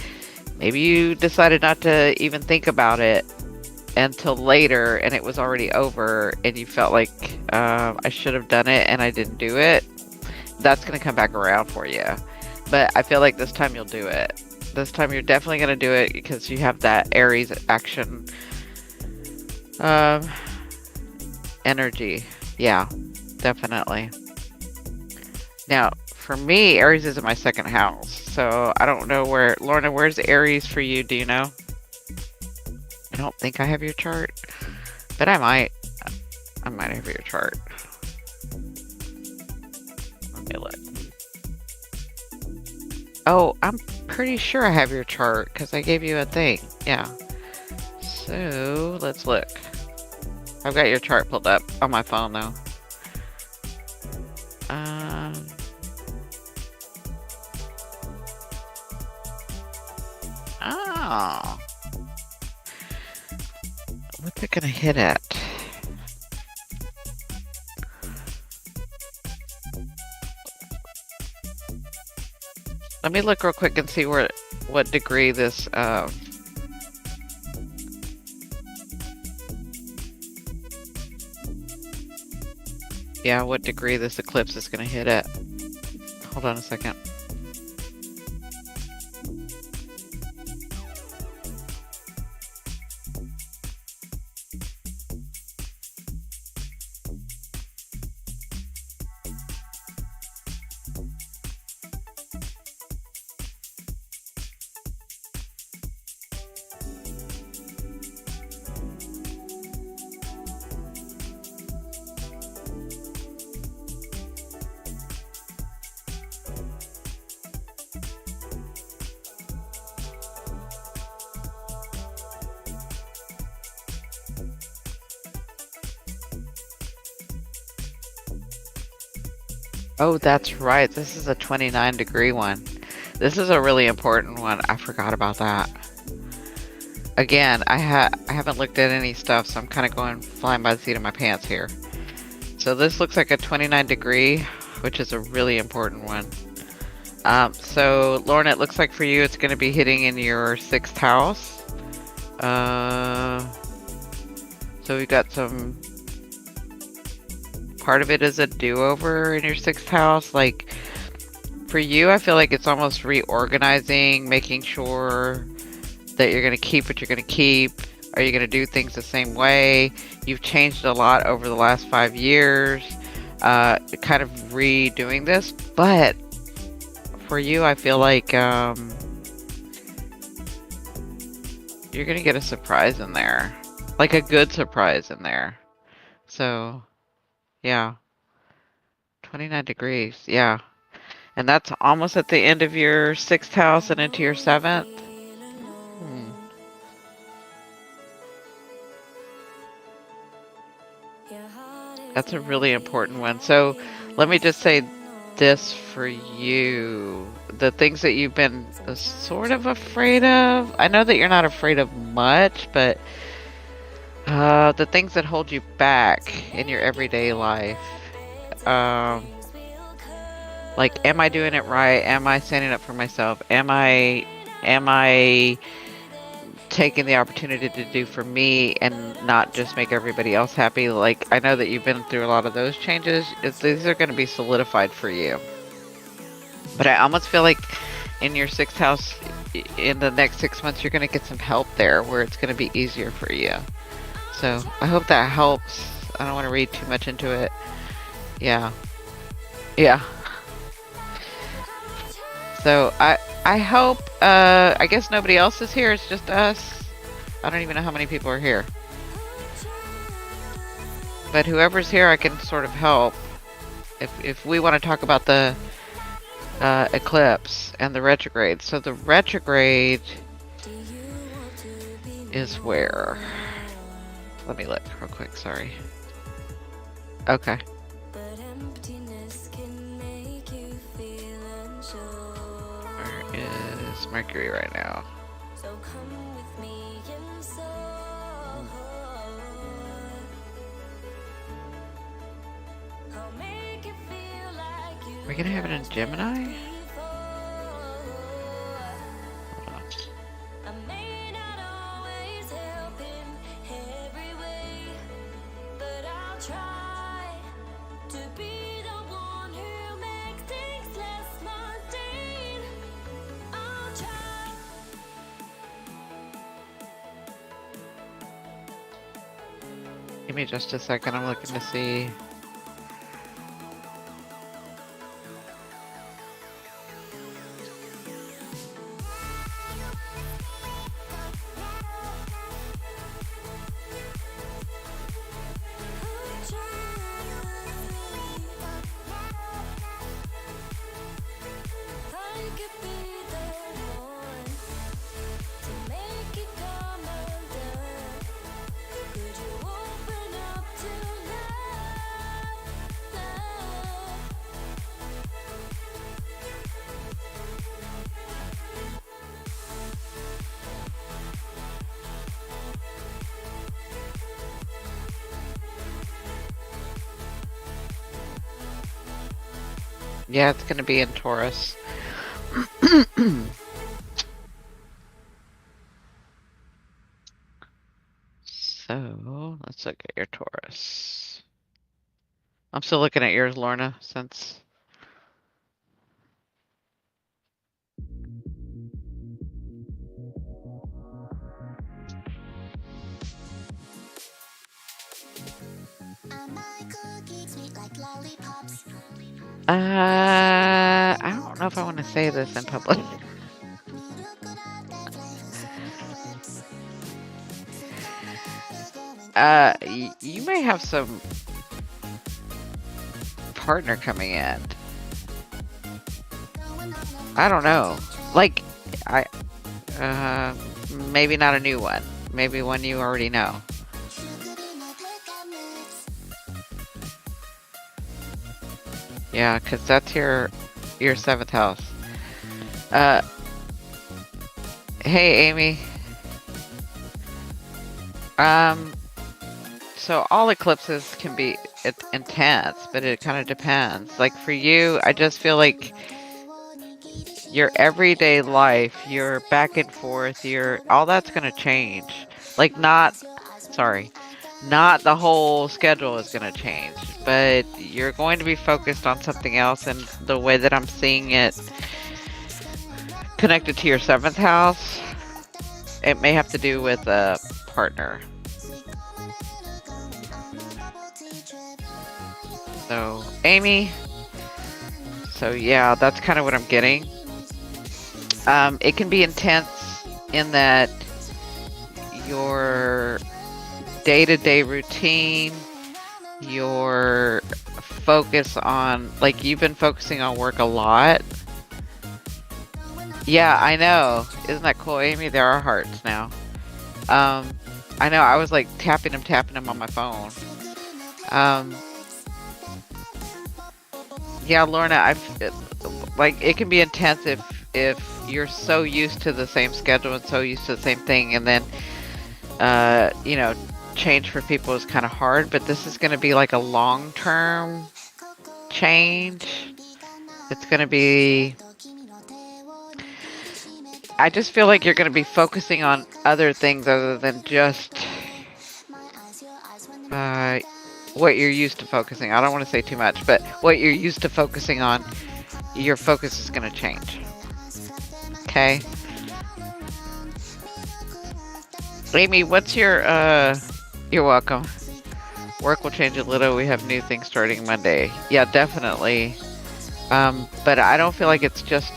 you decided not to even think about it until later and it was already over and you felt like I should have done it and I didn't do it. That's going to come back around for you. But I feel like this time you'll do it. This time you're definitely going to do it because you have that Aries action energy. Yeah, definitely. Now, for me, Aries is in my second house. So I don't know Lorna, where's Aries for you? Do you know? I don't think I have your chart, but I might have your chart. Let me look. Oh, I'm pretty sure I have your chart because I gave you a thing. Yeah. So let's look. I've got your chart pulled up on my phone though. Oh. What's it gonna hit at? Let me look real quick and see what degree this yeah, what degree this eclipse is gonna hit at. Hold on a second. Oh, that's right. This is a 29-degree one. This is a really important one. I forgot about that. Again, I haven't looked at any stuff, so I'm kind of going flying by the seat of my pants here. So this looks like a 29-degree, which is a really important one. So Lauren, it looks like for you it's going to be hitting in your 6th house. So we got some. Part of it is a do-over in your 6th house. Like for you, I feel like it's almost reorganizing, making sure that you're going to keep what you're going to keep. Are you going to do things the same way? You've changed a lot over the last 5 years, kind of redoing this. But for you, I feel like you're going to get a surprise in there, like a good surprise in there. So, yeah, 29 degrees, yeah. And that's almost at the end of your 6th house and into your 7th. That's a really important one. So let me just say this for you. The things that you've been sort of afraid of. I know that you're not afraid of much, but the things that hold you back in your everyday life. Like, am I doing it right? Am I standing up for myself? Am I taking the opportunity to do for me and not just make everybody else happy? Like, I know that you've been through a lot of those changes. These are going to be solidified for you. But I almost feel like in your 6th house, in the next 6 months, you're going to get some help there where it's going to be easier for you. So I hope that helps. I don't want to read too much into it. Yeah. Yeah. So I hope, I guess nobody else is here. It's just us. I don't even know how many people are here. But whoever's here, I can sort of help. If we want to talk about the eclipse and the retrograde. So the retrograde is where? Let me look real quick, sorry. Okay. Where is Mercury right now? Are we gonna have it in Gemini? Hold on. Give me just a second, I'm looking to see. Yeah, it's gonna be in Taurus. So, let's look at your Taurus. I'm still looking at yours, Lorna, since... I don't know if I want to say this in public. You may have some partner coming in. I don't know. Like, maybe not a new one. Maybe one you already know. Yeah, because that's your seventh house. Uh, hey, Amy. Um, so all eclipses can be intense, but it kind of depends. Like for you, I just feel like your everyday life, your back and forth, your all that's going to change. Like sorry, not the whole schedule is going to change, but you're going to be focused on something else. And the way that I'm seeing it connected to your seventh house, it may have to do with a partner. So, Amy, so yeah, that's kind of what I'm getting. It can be intense in that your day-to-day routine, your focus on, like you've been focusing on work a lot. Yeah, I know. Isn't that cool, Amy? There are hearts now. I know. I was like tapping them on my phone. Um, yeah, Lorna, like it can be intense if you're so used to the same schedule and so used to the same thing, and then change for people is kind of hard. But this is going to be like a long-term change. It's going to be. I just feel like you're going to be focusing on other things other than just what you're used to focusing. I don't want to say too much, but what you're used to focusing on, your focus is going to change. Okay. Amy, what's you're welcome. Work will change a little. We have new things starting Monday. Yeah, definitely. But I don't feel like it's just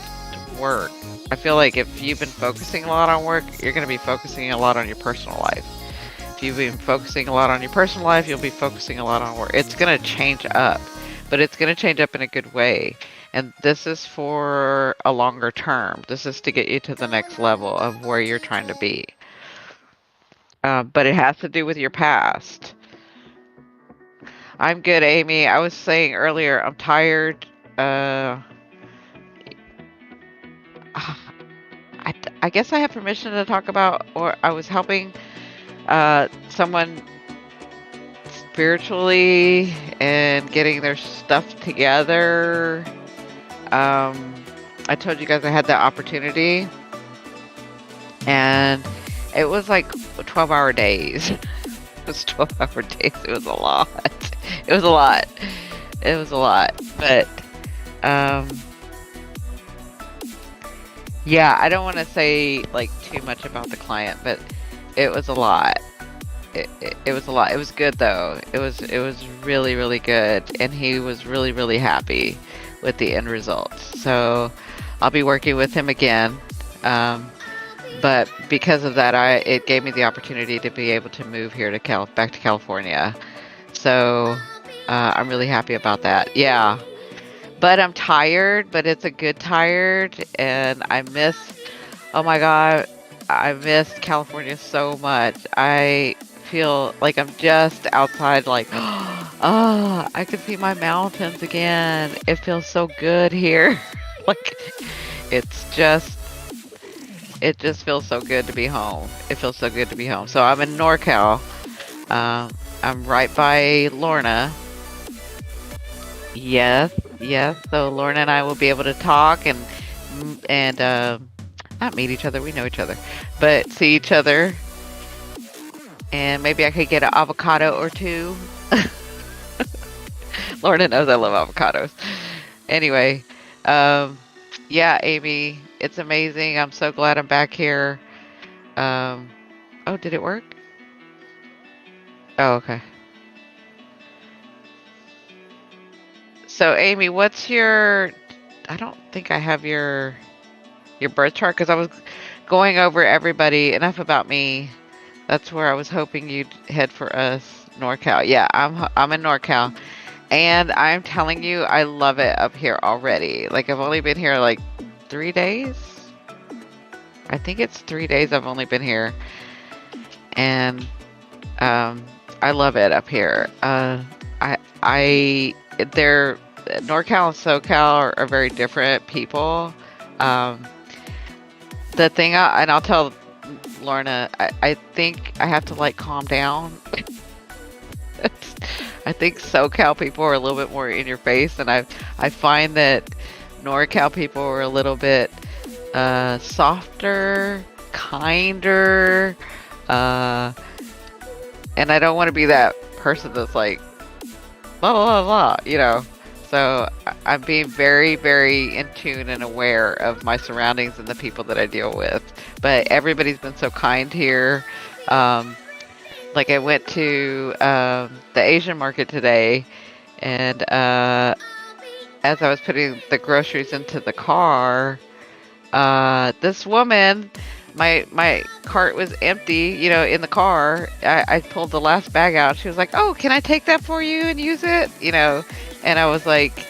work. I feel like if you've been focusing a lot on work, you're going to be focusing a lot on your personal life. If you've been focusing a lot on your personal life, you'll be focusing a lot on work. It's going to change up, but it's going to change up in a good way. And this is for a longer term. This is to get you to the next level of where you're trying to be. But it has to do with your past. I'm good, Amy. I was saying earlier, I'm tired. I guess I have permission to talk about, or I was helping someone spiritually and getting their stuff together. I told you guys I had that opportunity, and it was like 12-hour days. It was 12-hour days. It was a lot. It was a lot. It was a lot. But yeah, I don't want to say like too much about the client, but it was a lot. It was a lot. It was good though. It was really, really good, and he was really, really happy with the end results. So I'll be working with him again. But because of that, it gave me the opportunity to be able to move here to back to California. So I'm really happy about that. Yeah. But I'm tired, but it's a good tired, and oh my God, I miss California so much. I feel like I'm just outside, like, oh, I can see my mountains again. It feels so good here. Like, it just feels so good to be home. It feels so good to be home. So I'm in NorCal. I'm right by Lorna. Yes. So Lorna and I will be able to talk and not meet each other. We know each other, but see each other. And maybe I could get an avocado or two. Lorna knows I love avocados. Anyway, yeah, Amy, it's amazing. I'm so glad I'm back here. Oh, did it work? Oh, okay. So, Amy, I don't think I have your birth chart, because I was going over everybody. Enough about me. That's where I was hoping you'd head for us, NorCal. Yeah, I'm in NorCal, and I'm telling you, I love it up here already. Like, I've only been here like 3 days. I think it's 3 days I've only been here, and I love it up here. NorCal and SoCal are very different people. Um, the thing, and I'll tell Lorna, I think I have to like calm down. I think SoCal people are a little bit more in your face, and I find that NorCal people are a little bit softer, kinder, and I don't want to be that person that's like blah blah blah, So I'm being very, very in tune and aware of my surroundings and the people that I deal with. But everybody's been so kind here. Like I went to the Asian market today, and as I was putting the groceries into the car, this woman, my cart was empty, in the car. I pulled the last bag out. She was like, "Oh, can I take that for you and use it?" And I was like,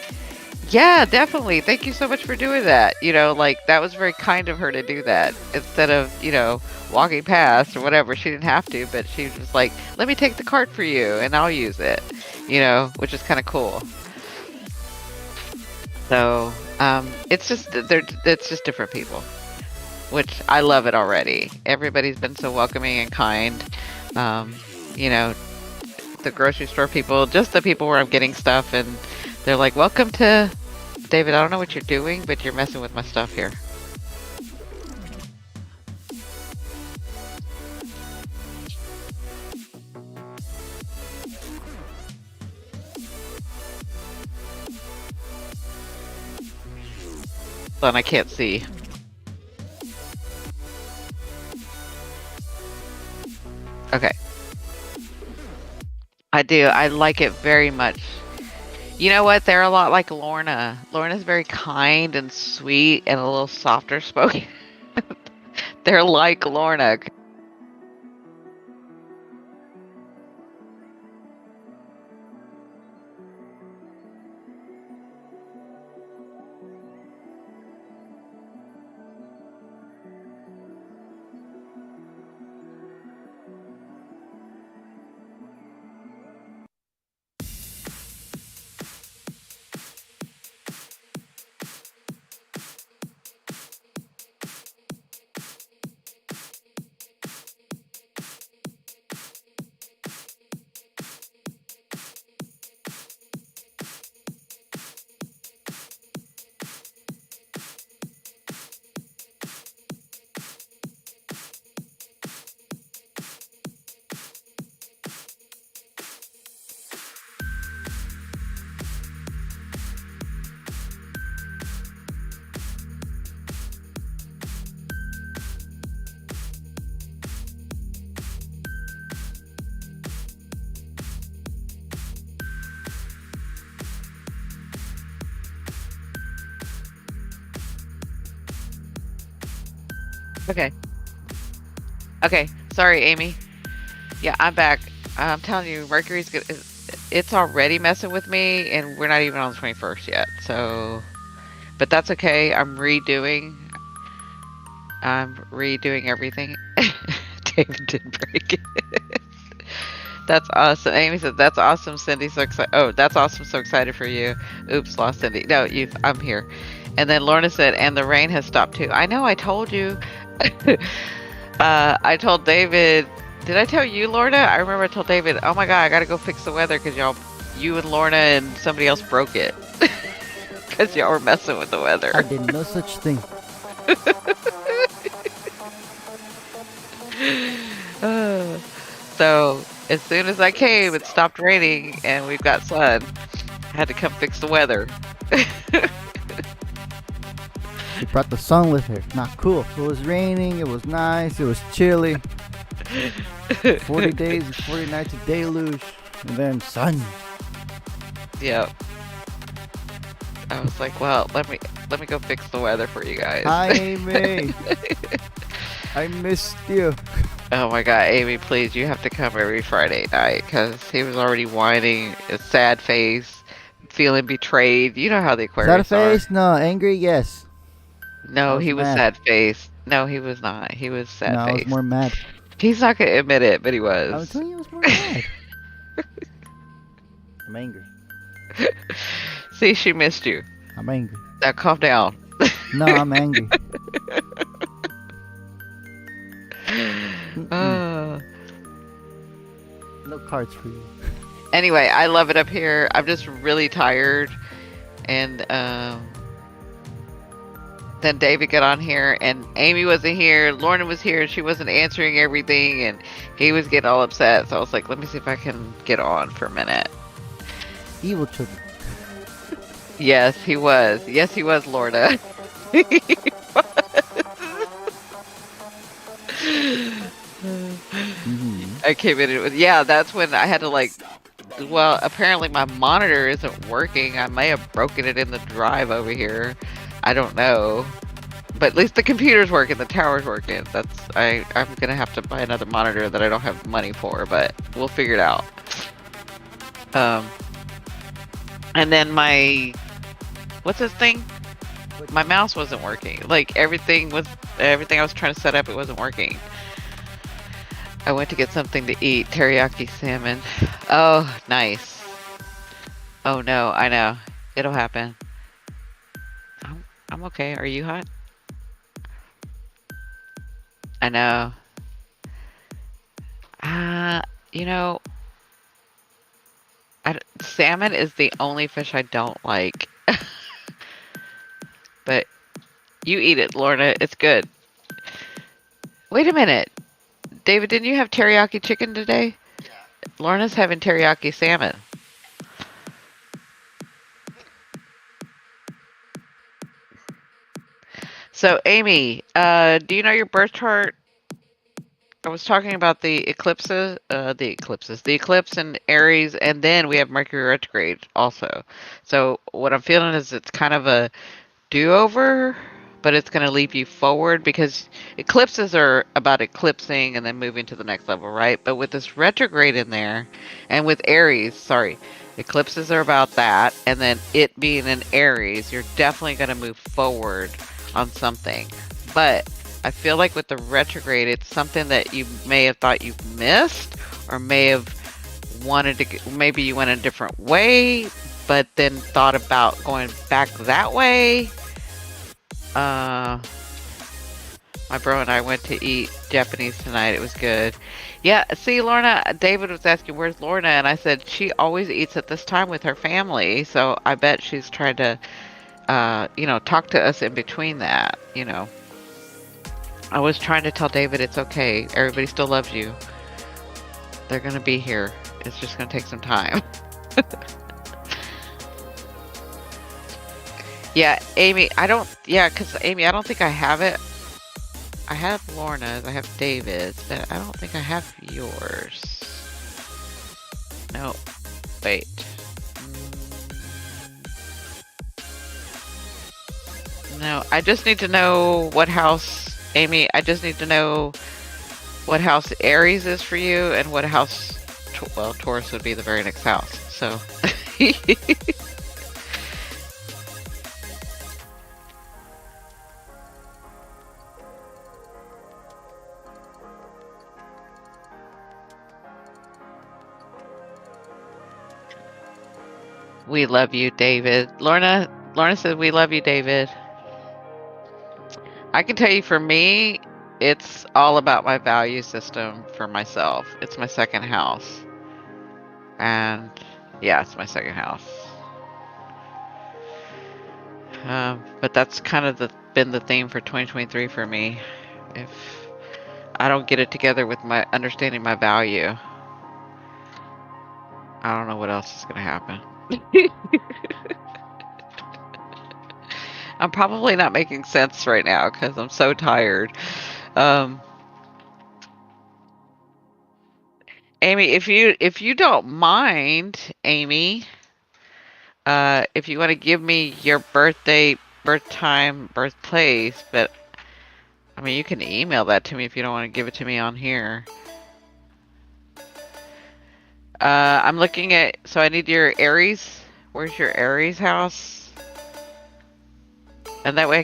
"Yeah, definitely. Thank you so much for doing that." Like that was very kind of her to do that instead of, walking past or whatever. She didn't have to, but she was like, "Let me take the cart for you and I'll use it," which is kind of cool. So, it's just different people, which I love it already. Everybody's been so welcoming and kind. The grocery store people, just the people where I'm getting stuff, and they're like, "Welcome to David. I don't know what you're doing, but you're messing with my stuff here." And I can't see. Okay. I do. I like it very much. You know what? They're a lot like Lorna. Lorna's very kind and sweet and a little softer spoken. They're like Lorna. Okay. Okay. Sorry, Amy. Yeah, I'm back. I'm telling you, Mercury's good. It's already messing with me, and we're not even on the 21st yet. So, but that's okay. I'm redoing everything. David did break it. That's awesome. Amy said, "That's awesome, Cindy. So excited. Oh, that's awesome. So excited for you." Oops, lost Cindy. No, I'm here. And then Lorna said, "And the rain has stopped too." I know. I told you. I told David. Did I tell you, Lorna? I remember I told David, "Oh my God, I gotta go fix the weather because you and Lorna and somebody else broke it because y'all were messing with the weather." I did no such thing. So as soon as I came, it stopped raining and we've got sun. I had to come fix the weather. She brought the sun with her. Not cool. It was raining. It was nice. It was chilly. 40 days and 40 nights of deluge, and then sun. Yep. I was like, well, let me go fix the weather for you guys. Hi, Amy. I missed you. Oh my God, Amy, please, you have to come every Friday night because he was already whining, a sad face, feeling betrayed. You know how the Aquarius Sad face? No. Angry? Yes. No, he was mad. sad face. No, he was not. He was sad No, face. I was more mad. He's not gonna admit it, but he I was. was telling you I was more mad. I'm angry. See, she missed you. I'm angry. Now calm down. No, I'm angry. Uh, No cards for you. anyway, I love it up here. I'm just really tired. And then David got on here, and Amy wasn't here. Lorna was here, and she wasn't answering everything, and he was getting all upset. So I was like, let me see if I can get on for a minute. Evil children. Yes, he was. Yes, he was, Lorna. I came in. It was, yeah, that's when I had to like. Well, apparently my monitor isn't working. I may have broken it in the drive over here. I don't know. But at least the computer's working, the tower's working. I'm gonna have to buy another monitor that I don't have money for, but we'll figure it out. And then what's this thing? My mouse wasn't working. Like everything I was trying to set up, it wasn't working. I went to get something to eat, teriyaki salmon. Oh, nice. Oh no, I know. It'll happen. I'm okay. Are you hot? I know. You know, salmon is the only fish I don't like. But you eat it, Lorna. It's good. Wait a minute. David, didn't you have teriyaki chicken today? Yeah. Lorna's having teriyaki salmon. So, Amy, do you know your birth chart? I was talking about the eclipse and Aries, and then we have Mercury retrograde also. So what I'm feeling is it's kind of a do-over, but it's going to leap you forward because eclipses are about eclipsing and then moving to the next level, right? But with this retrograde in there, and with Aries, eclipses are about that, and then it being in Aries, you're definitely going to move forward on something. But I feel like with the retrograde, it's something that you may have thought you missed, or may have wanted to, maybe you went a different way, but then thought about going back that way. My bro and I went to eat Japanese tonight. It was good. Yeah, see, Lorna, David was asking, where's Lorna? And I said, she always eats at this time with her family. So I bet she's trying to, talk to us in between that, I was trying to tell David it's okay. Everybody still loves you. They're going to be here. It's just going to take some time. Yeah, Amy, because Amy, I don't think I have it. I have Lorna's, I have David's, but I don't think I have yours. No, wait. No, I just need to know what house, Amy, I just need to know what house Aries is for you and what house, well, Taurus would be the very next house, so. We love you, David. Lorna said we love you, David. I can tell you for me, it's all about my value system for myself. It's my second house. And yeah, it's my second house. But that's kind of been the theme for 2023 for me. If I don't get it together with my understanding my value, I don't know what else is going to happen. I'm probably not making sense right now because I'm so tired. Amy, if you don't mind, Amy, if you want to give me your birthday, birth time, birthplace, but I mean you can email that to me if you don't want to give it to me on here. I'm looking at, so I need your Aries. Where's your Aries house? And that way I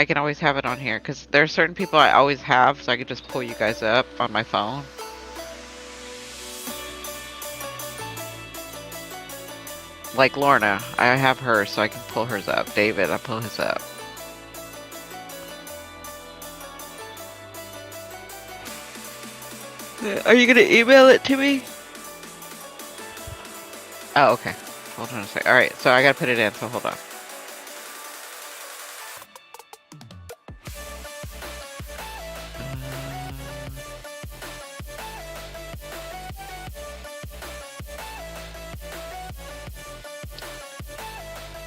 can always have it on here because there are certain people I always have, so I can just pull you guys up on my phone. Like Lorna, I have her, so I can pull hers up. David, I pull his up. Are you gonna email it to me? Oh, okay. Hold on a sec. Alright, so I gotta put it in, so hold on.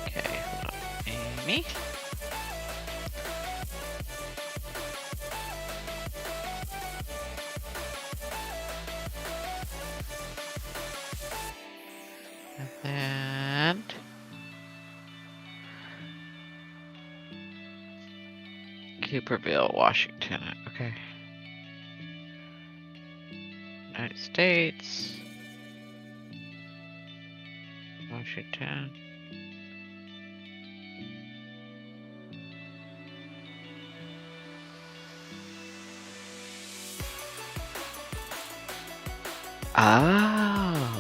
Okay, hold on. Amy? And Cooperville, Washington. Okay. United States. Washington. Oh.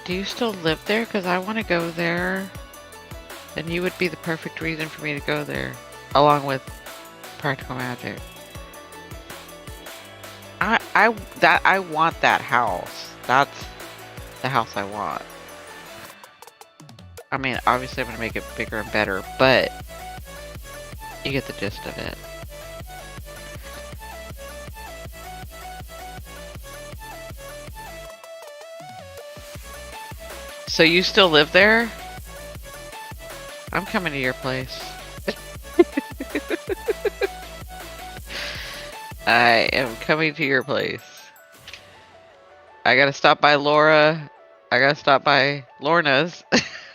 Do you still live there? Because I want to go there. And you would be the perfect reason for me to go there. Along with Practical Magic. I want that house. That's the house I want. I mean, obviously I'm going to make it bigger and better, but you get the gist of it. So you still live there? I'm coming to your place. I am coming to your place. I gotta stop by Laura. I gotta stop by Lorna's.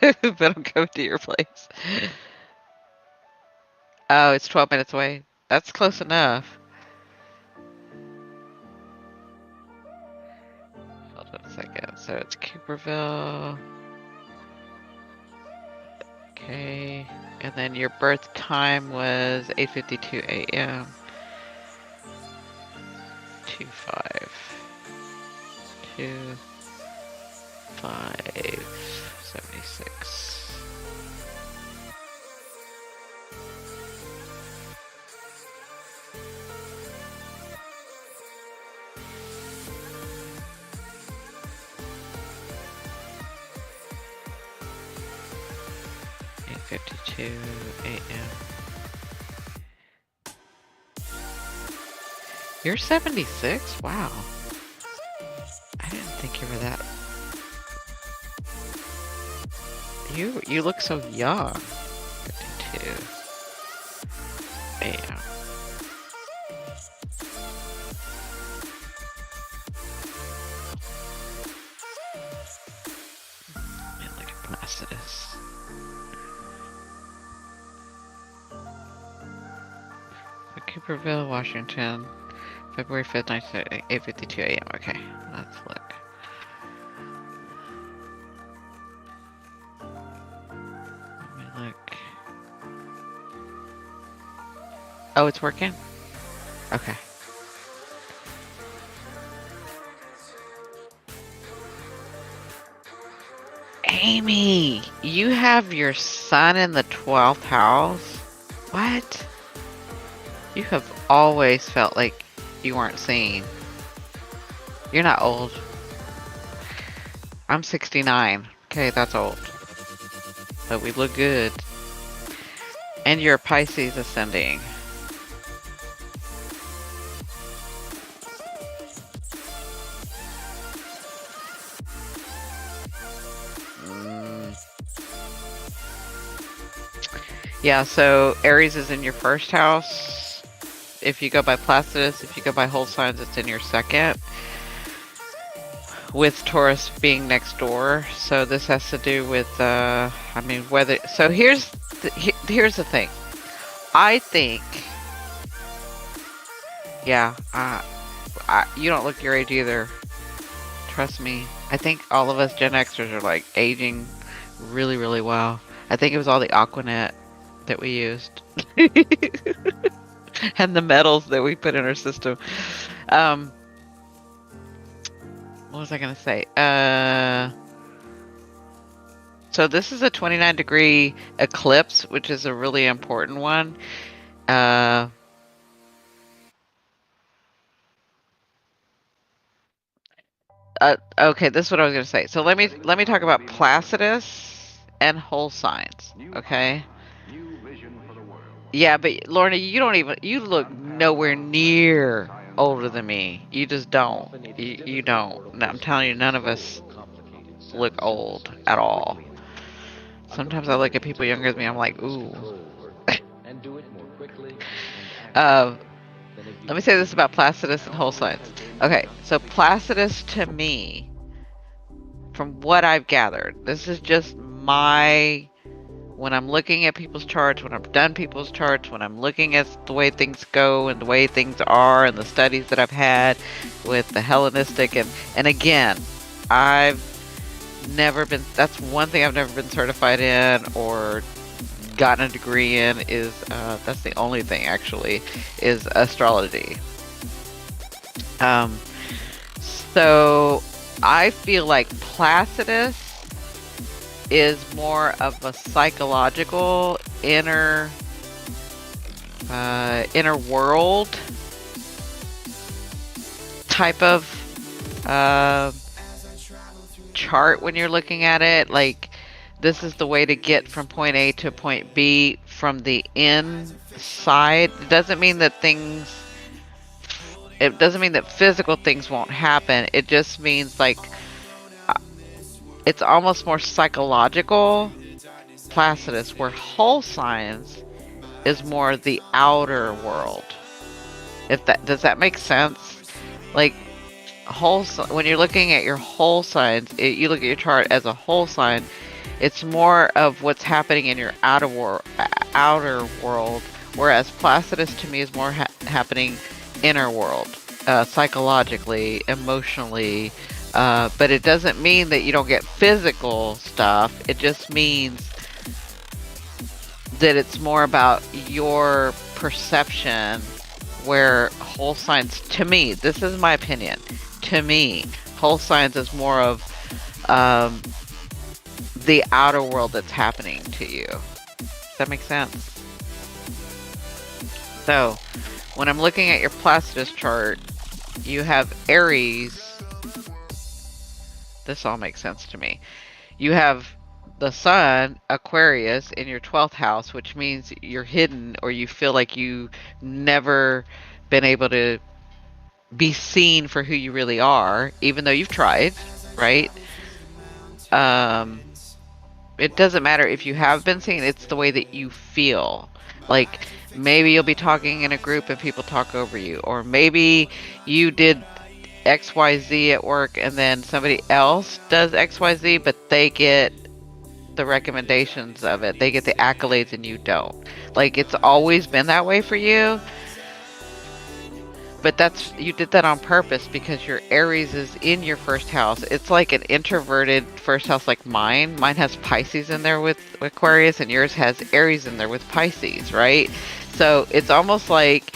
Then I'm coming to your place. Oh, it's 12 minutes away. That's close enough. Hold on a second. So it's Cooperville. Okay. And then your birth time was 8:52 a.m. 76. $8:52 a.m. You're 76? Wow. I didn't think you were that. You look so young. 52 a.m. Man, look at Placidus. So Cooperville, Washington, February 5th, 8:52 a.m. Okay, let's look. Let me look. Oh, it's working? Okay. Amy, you have your son in the 12th house? What? You have always felt like you weren't seen. You're not old. I'm 69. Okay, that's old. But we look good. And you're a Pisces ascending. Yeah, so Aries is in your first house. If you go by Placidus, if you go by whole signs, it's in your second. With Taurus being next door. So this has to do with, I mean, whether... So here's the thing. I think... Yeah, you don't look your age either. Trust me. I think all of us Gen Xers are like aging really, really well. I think it was all the Aquanet that we used. And the metals that we put in our system. What was I going to say? So this is a 29-degree eclipse, which is a really important one. Uh, okay, this is what I was going to say. So let me talk about Placidus and whole signs. Okay. Yeah, but Lorna, you look nowhere near older than me. You just don't. You don't. No, I'm telling you, none of us look old at all. Sometimes I look at people younger than me, I'm like, ooh. uh, Let me say this about Placidus and whole signs. Okay, so Placidus to me, from what I've gathered, this is just my, when I'm looking at people's charts, when I've done people's charts, when I'm looking at the way things go and the way things are and the studies that I've had with the Hellenistic, and again, I've never been, that's one thing I've never been certified in or gotten a degree in, is that's the only thing actually, is astrology. Um, so I feel like Placidus is more of a psychological inner world type of chart when you're looking at it. Like, this is the way to get from point A to point B from the inside. It doesn't mean that physical things won't happen. It just means like it's almost more psychological, Placidus, where whole signs is more the outer world. If that does that make sense? Like when you're looking at your whole signs, you look at your chart as a whole sign. It's more of what's happening in your outer world, whereas Placidus to me is more happening inner world, psychologically, emotionally. But it doesn't mean that you don't get physical stuff. It just means that it's more about your perception, where whole signs, to me, this is my opinion, to me, whole signs is more of the outer world that's happening to you. Does that make sense? So, when I'm looking at your Placidus chart, you have Aries. This all makes sense to me. You have the sun, Aquarius, in your 12th house, which means you're hidden, or you feel like you never been able to be seen for who you really are, even though you've tried, right? It doesn't matter if you have been seen, it's the way that you feel. Like, maybe you'll be talking in a group and people talk over you, or maybe you did XYZ at work and then somebody else does XYZ, but they get the recommendations of it. They get the accolades and you don't. Like, it's always been that way for you. But you did that on purpose because your Aries is in your first house. It's like an introverted first house like mine. Mine has Pisces in there with Aquarius, and yours has Aries in there with Pisces, right? So it's almost like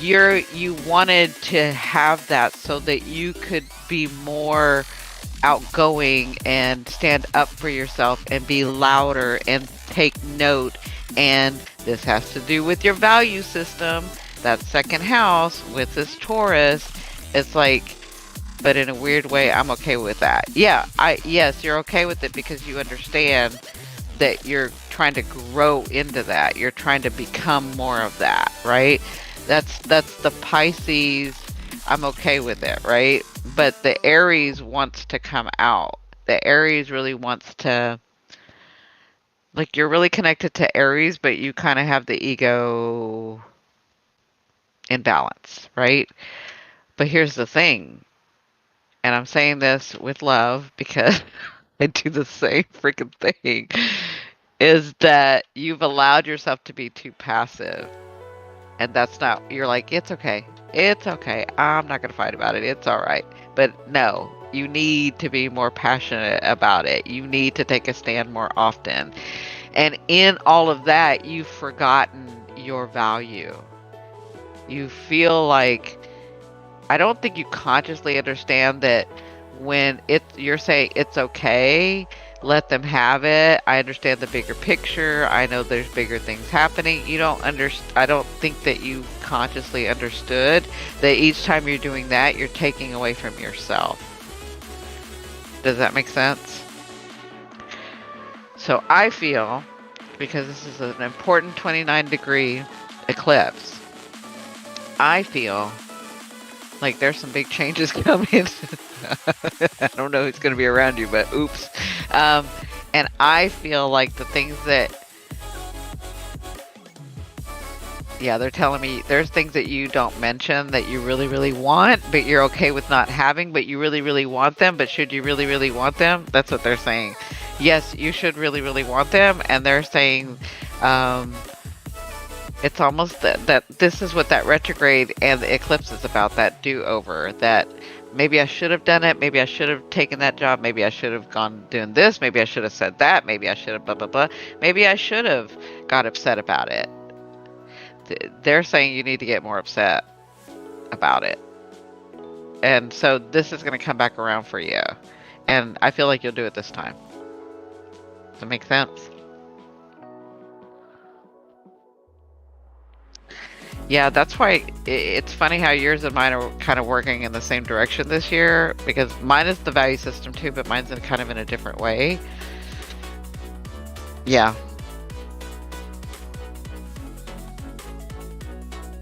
you wanted to have that so that you could be more outgoing and stand up for yourself and be louder and take note. And this has to do with your value system. That second house with this Taurus, it's like, but in a weird way, I'm okay with that. Yes, you're okay with it because you understand that you're trying to grow into that. You're trying to become more of that, right? That's the Pisces. I'm okay with it, right? But the Aries wants to come out. The Aries really wants to, like, you're really connected to Aries, but you kind of have the ego imbalance, right? But here's the thing, and I'm saying this with love because I do the same freaking thing, is that you've allowed yourself to be too passive. And that's not, you're like, it's okay. It's okay. I'm not going to fight about it. It's all right. But no, you need to be more passionate about it. You need to take a stand more often. And in all of that, you've forgotten your value. You feel like, I don't think you consciously understand that when you're saying it's okay, let them have it. I understand the bigger picture. I know there's bigger things happening. You don't I don't think that you consciously understood that each time you're doing that, you're taking away from yourself. Does that make sense? So I feel, because this is an important 29-degree eclipse, I feel like there's some big changes coming. I don't know who's going to be around you, but oops. And I feel like the things that, yeah, they're telling me there's things that you don't mention that you really, really want, but you're okay with not having, but you really, really want them. But should you really, really want them? That's what they're saying. Yes, you should really, really want them. And they're saying, it's almost that this is what that retrograde and the eclipse is about, that do-over, that maybe I should have done it, maybe I should have taken that job, maybe I should have gone doing this, maybe I should have said that, maybe I should have blah, blah, blah, maybe I should have got upset about it. They're saying you need to get more upset about it. And so this is going to come back around for you. And I feel like you'll do it this time. Does that make sense? Yeah, that's why it's funny how yours and mine are kind of working in the same direction this year, because mine is the value system too, but mine's in kind of in a different way. Yeah.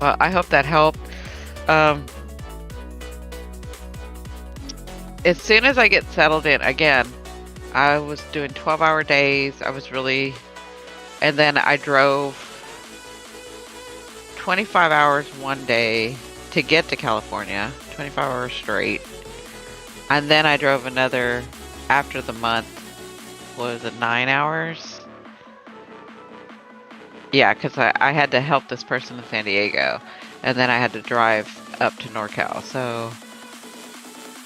Well, I hope that helped. As soon as I get settled in, again, I was doing 12-hour days. I was really, and then I drove 25 hours one day to get to California, 25 hours straight. And then I drove another, after the month, what was it, 9 hours? Yeah, because I had to help this person in San Diego. And then I had to drive up to NorCal. So,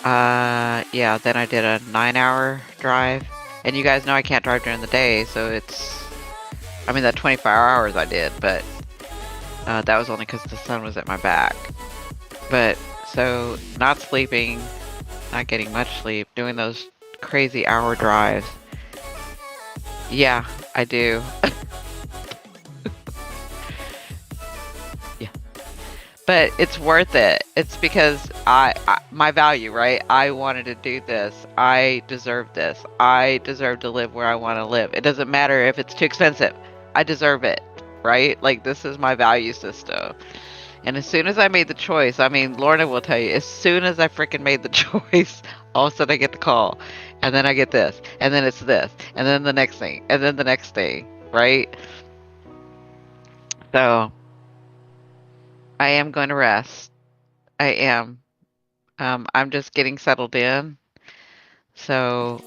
yeah, then I did a 9-hour drive. And you guys know I can't drive during the day, so it's, I mean, that 25 hours I did, but that was only because the sun was at my back. But, so, not sleeping, not getting much sleep, doing those crazy hour drives. Yeah, I do. Yeah. But it's worth it. It's because my value, right? I wanted to do this. I deserve this. I deserve to live where I want to live. It doesn't matter if it's too expensive. I deserve it. Right? Like, this is my value system. And as soon as I made the choice, I mean, Lorna will tell you, as soon as I freaking made the choice, all of a sudden I get the call. And then I get this. And then it's this. And then the next thing. And then the next thing. Right? So, I am going to rest. I am. I'm just getting settled in. So,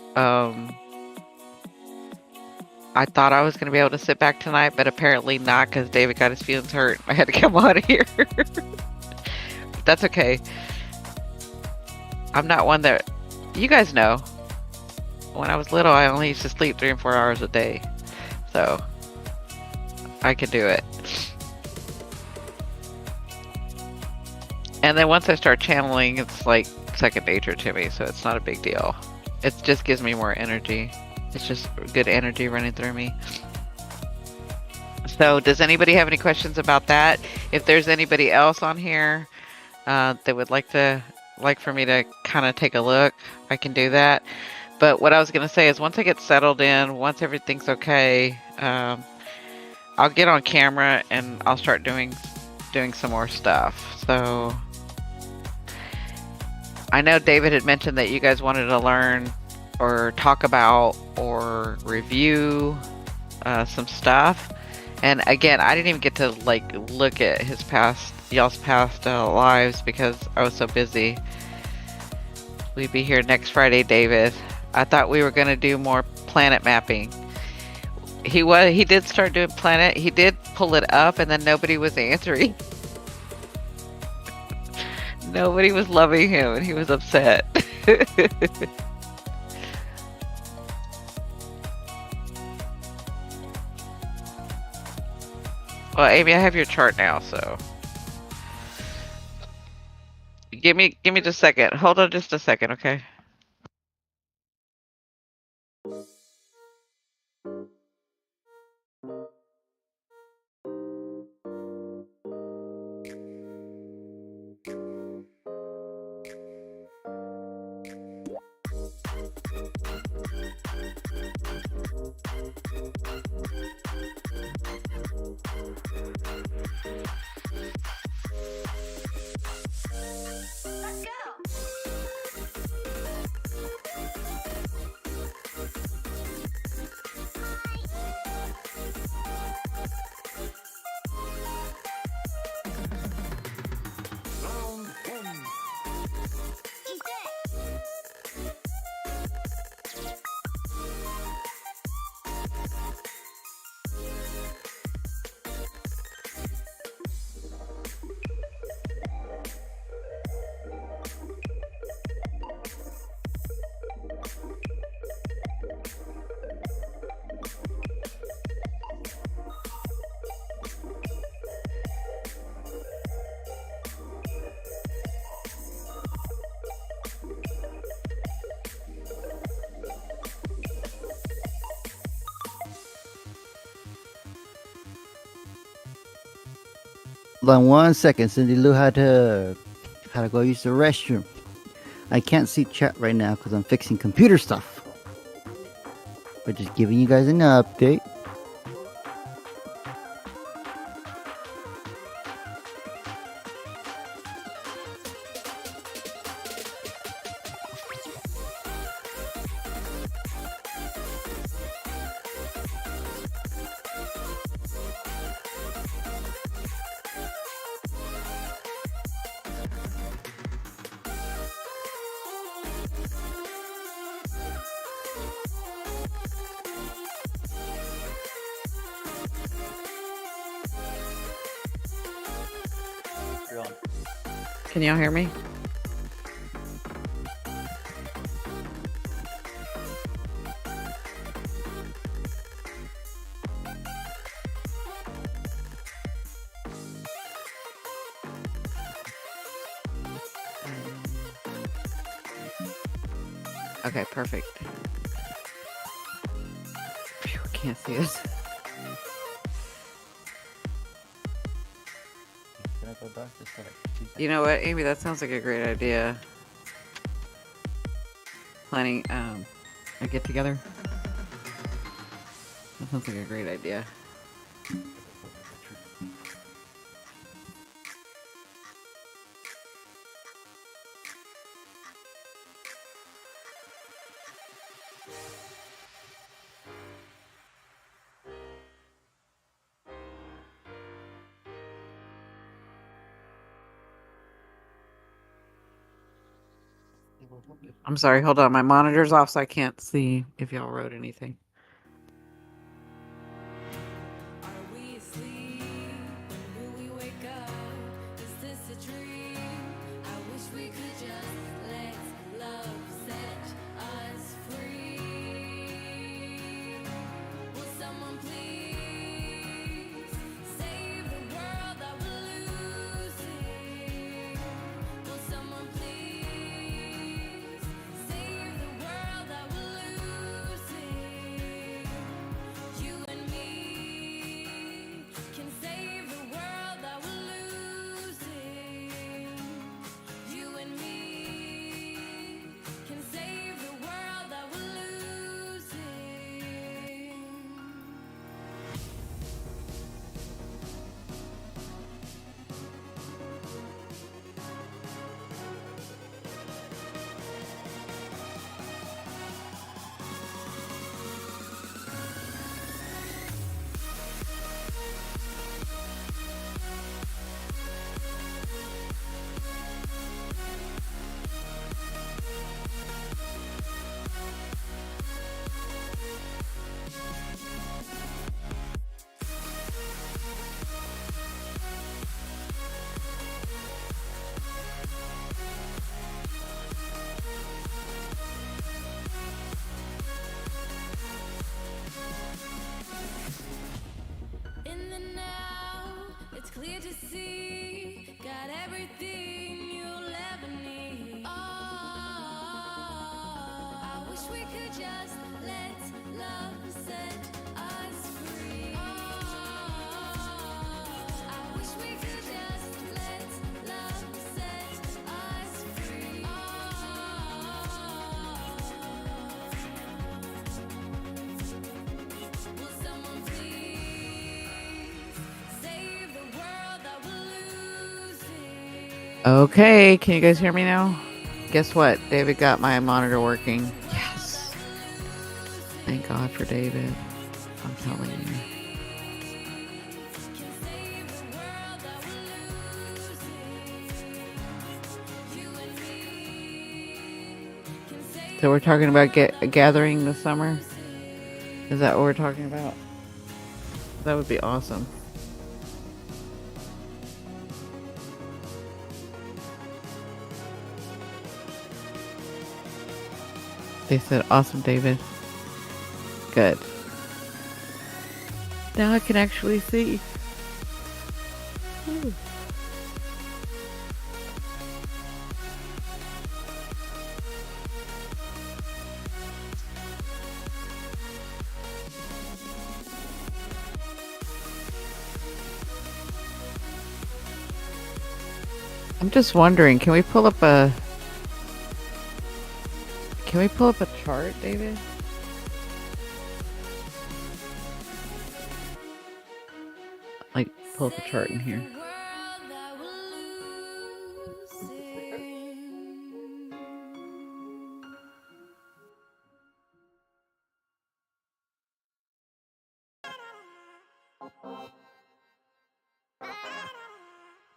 I thought I was going to be able to sit back tonight, but apparently not, because David got his feelings hurt. I had to come out of here. That's okay. I'm not one that, you guys know, when I was little, I only used to sleep 3 and 4 hours a day. So, I can do it. And then once I start channeling, it's like second nature to me, so it's not a big deal. It just gives me more energy. It's just good energy running through me. So does anybody have any questions about that? If there's anybody else on here that would like for me to kind of take a look, I can do that. But what I was going to say is, once I get settled in, once everything's okay, I'll get on camera and I'll start doing some more stuff. So I know David had mentioned that you guys wanted to learn or talk about or review some stuff. And again, I didn't even get to like look at y'all's past lives because I was so busy. We'd be here next Friday, David. I thought we were going to do more planet mapping. He did start doing planet. He did pull it up, and then nobody was answering. Nobody was loving him, and he was upset. Well, Amy, I have your chart now, so give me just a second. Hold on just a second, okay? Hold on 1 second. Cindy Lou had to go use the restroom. I can't see chat right now because I'm fixing computer stuff. But just giving you guys an update. Can y'all hear me? Okay, perfect. Phew, can't see this. You know what, Amy? That sounds like a great idea. Planning a get together. That sounds like a great idea. I'm sorry, hold on. My monitor's off, so I can't see if y'all wrote anything. Are we asleep? When will we wake up? Is this a dream? I wish we could just let love set us free. Will someone please save the world that we're losing? Will someone please save the world that we're losing? Okay, can you guys hear me now? Guess what? David got my monitor working. Yes. Thank God for David. I'm telling you. So we're talking about gathering this summer? Is that what we're talking about? That would be awesome. They said, awesome, David. Good. Now I can actually see. Ooh. I'm just wondering, can we pull up a chart, David? Like, pull up a chart in here.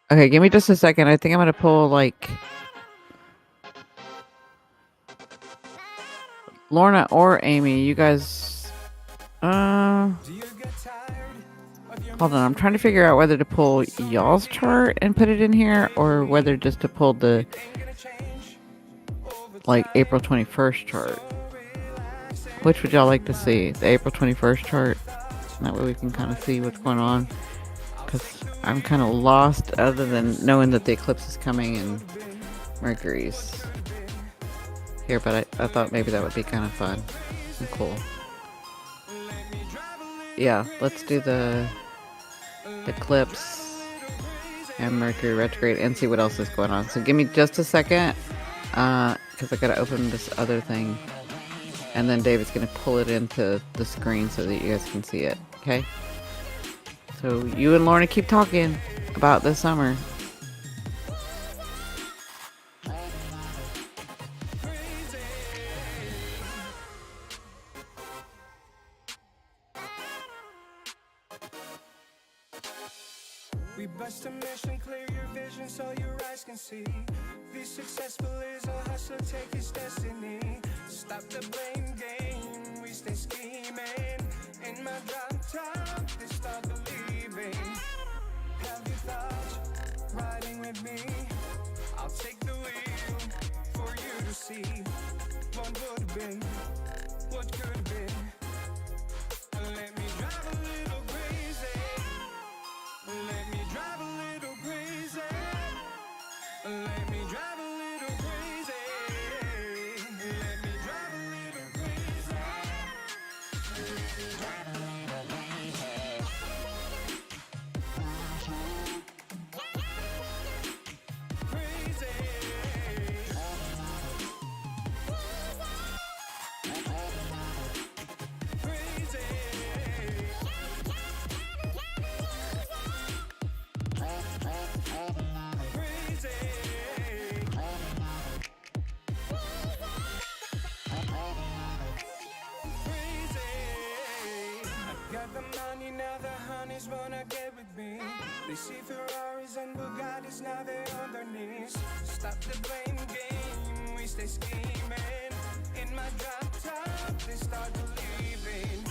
Okay, give me just a second. I think I'm gonna pull, like, Lorna or Amy. You guys, hold on. I'm trying to figure out whether to pull y'all's chart and put it in here, or whether just to pull the, like, April 21st chart. Which would y'all like to see? The April 21st chart? That way we can kind of see what's going on. Because I'm kind of lost other than knowing that the eclipse is coming and Mercury's here. But I thought maybe that would be kind of fun and cool. Yeah, let's do the eclipse and Mercury retrograde and see what else is going on. So give me just a second, because I gotta open this other thing, and then David's gonna pull it into the screen so that you guys can see it. Okay. So you and Lorna keep talking about this summer. We bust a mission, clear your vision so your eyes can see. Be successful is a hustler, take his destiny. Stop the blame game, we stay scheming. In my drop top, they start believing. Have you thought, riding with me? I'll take the wheel for you to see. What would have been, what could have been. Let me drive a little crazy. Let me drive a little crazy. Let me drive a little crazy. Let me drive a little crazy. Let me drive a little crazy. Crazy. Got the money, now the honeys wanna get with me. They see Ferraris and Bugattis, now they're on their knees. Stop the blame game, we stay scheming. In my drop top, they start believing.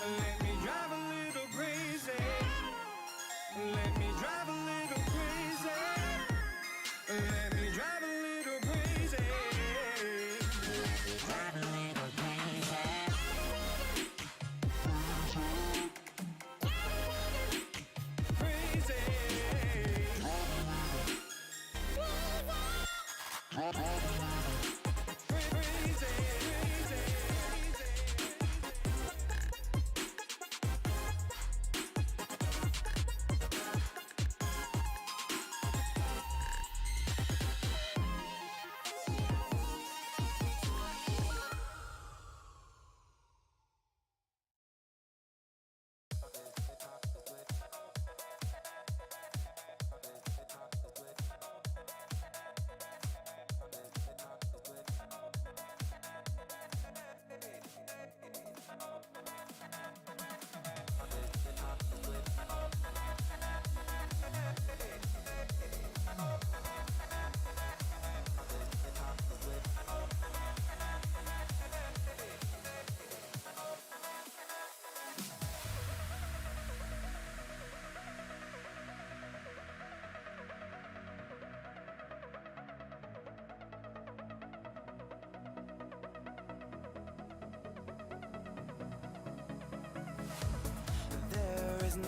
Let me drive a little crazy. Let me drive a little crazy. Let me drive a little crazy. Let me drive a little crazy.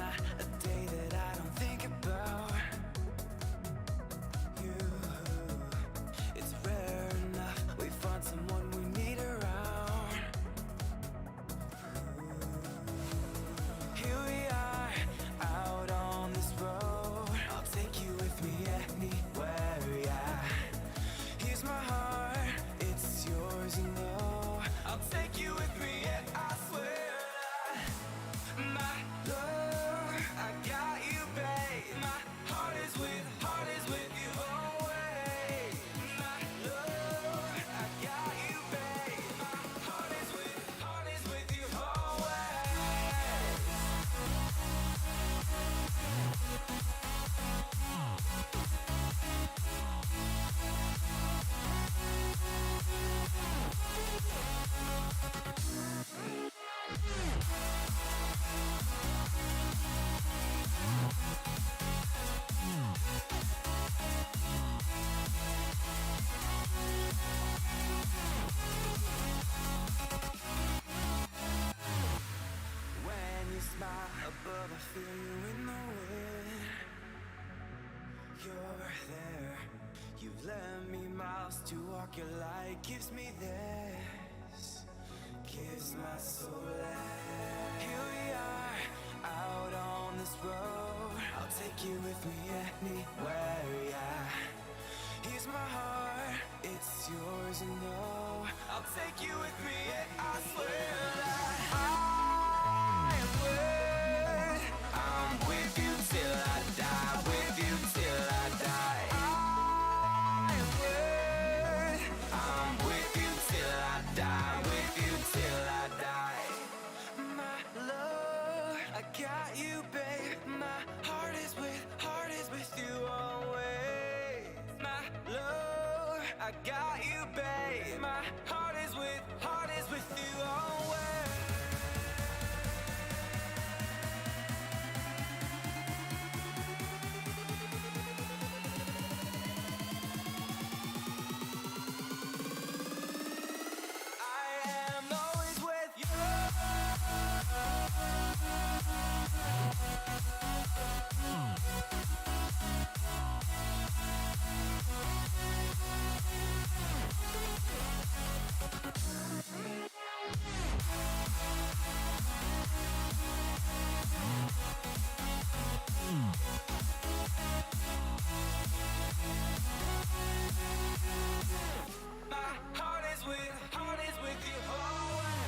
not a day that I don't think about you. It's rare enough we find someone we need around. Here we are, out on this road. I'll take you with me anywhere, yeah. Here's my heart, it's yours, you know. I'll take you with me, yeah, I swear. My love, I got you, babe. My heart is with you always. My love, I got you, babe. My heart is with you always. When you smile above, I feel you in the wind. You're there. You've led me miles to walk. Your light gives me this, gives my soul life. Here we are, out on this road. I'll take you with me anywhere, yeah. Here's my heart, it's yours, you know. I'll take you with me, yeah, I swear that I'm with you till I die, with you till I die. I'm with you till I die, with you till I die. My love, I got you, babe. My heart is with you always. My love, I got you, babe. My heart is with you always. I am always with my heart is with you always.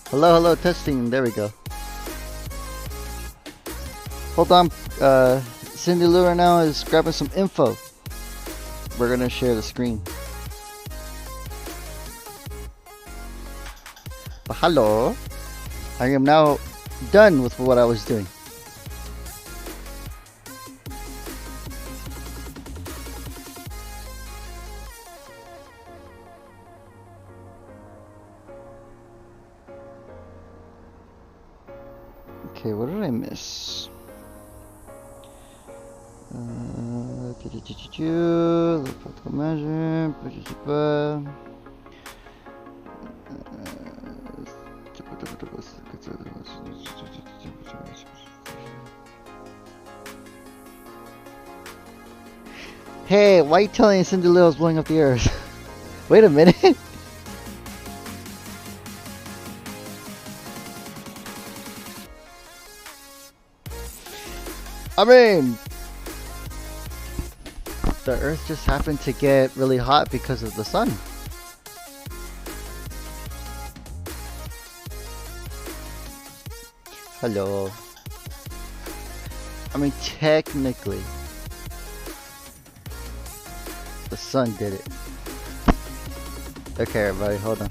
Hello, hello, testing. There we go. Hold on. Cindy Lou right now is grabbing some info. We're gonna share the screen. But hello. I am now done with what I was doing. Okay, what did I miss? Practical measure. Hey, why are you telling Cindy Lil is blowing up the earth? Wait a minute. I mean, the earth just happened to get really hot because of the sun. Hello. I mean, technically, the sun did it. Okay, everybody, hold on.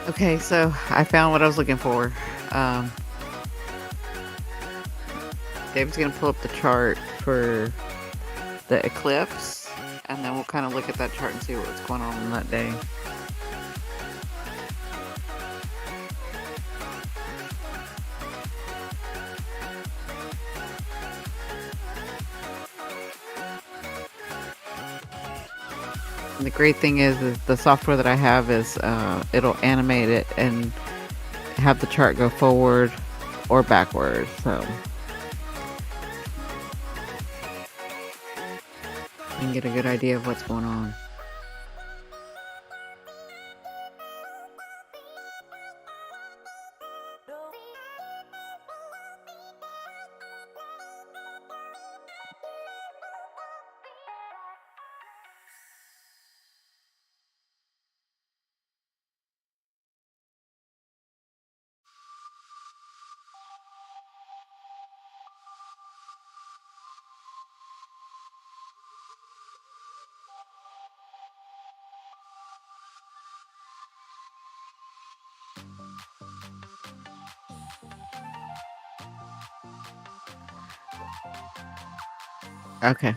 Okay, so I found what I was looking for. David's gonna pull up the chart for the eclipse, and then we'll kind of look at that chart and see what's going on that day. And the great thing is the software that I have is it'll animate it and have the chart go forward or backward. So you can get a good idea of what's going on. Okay.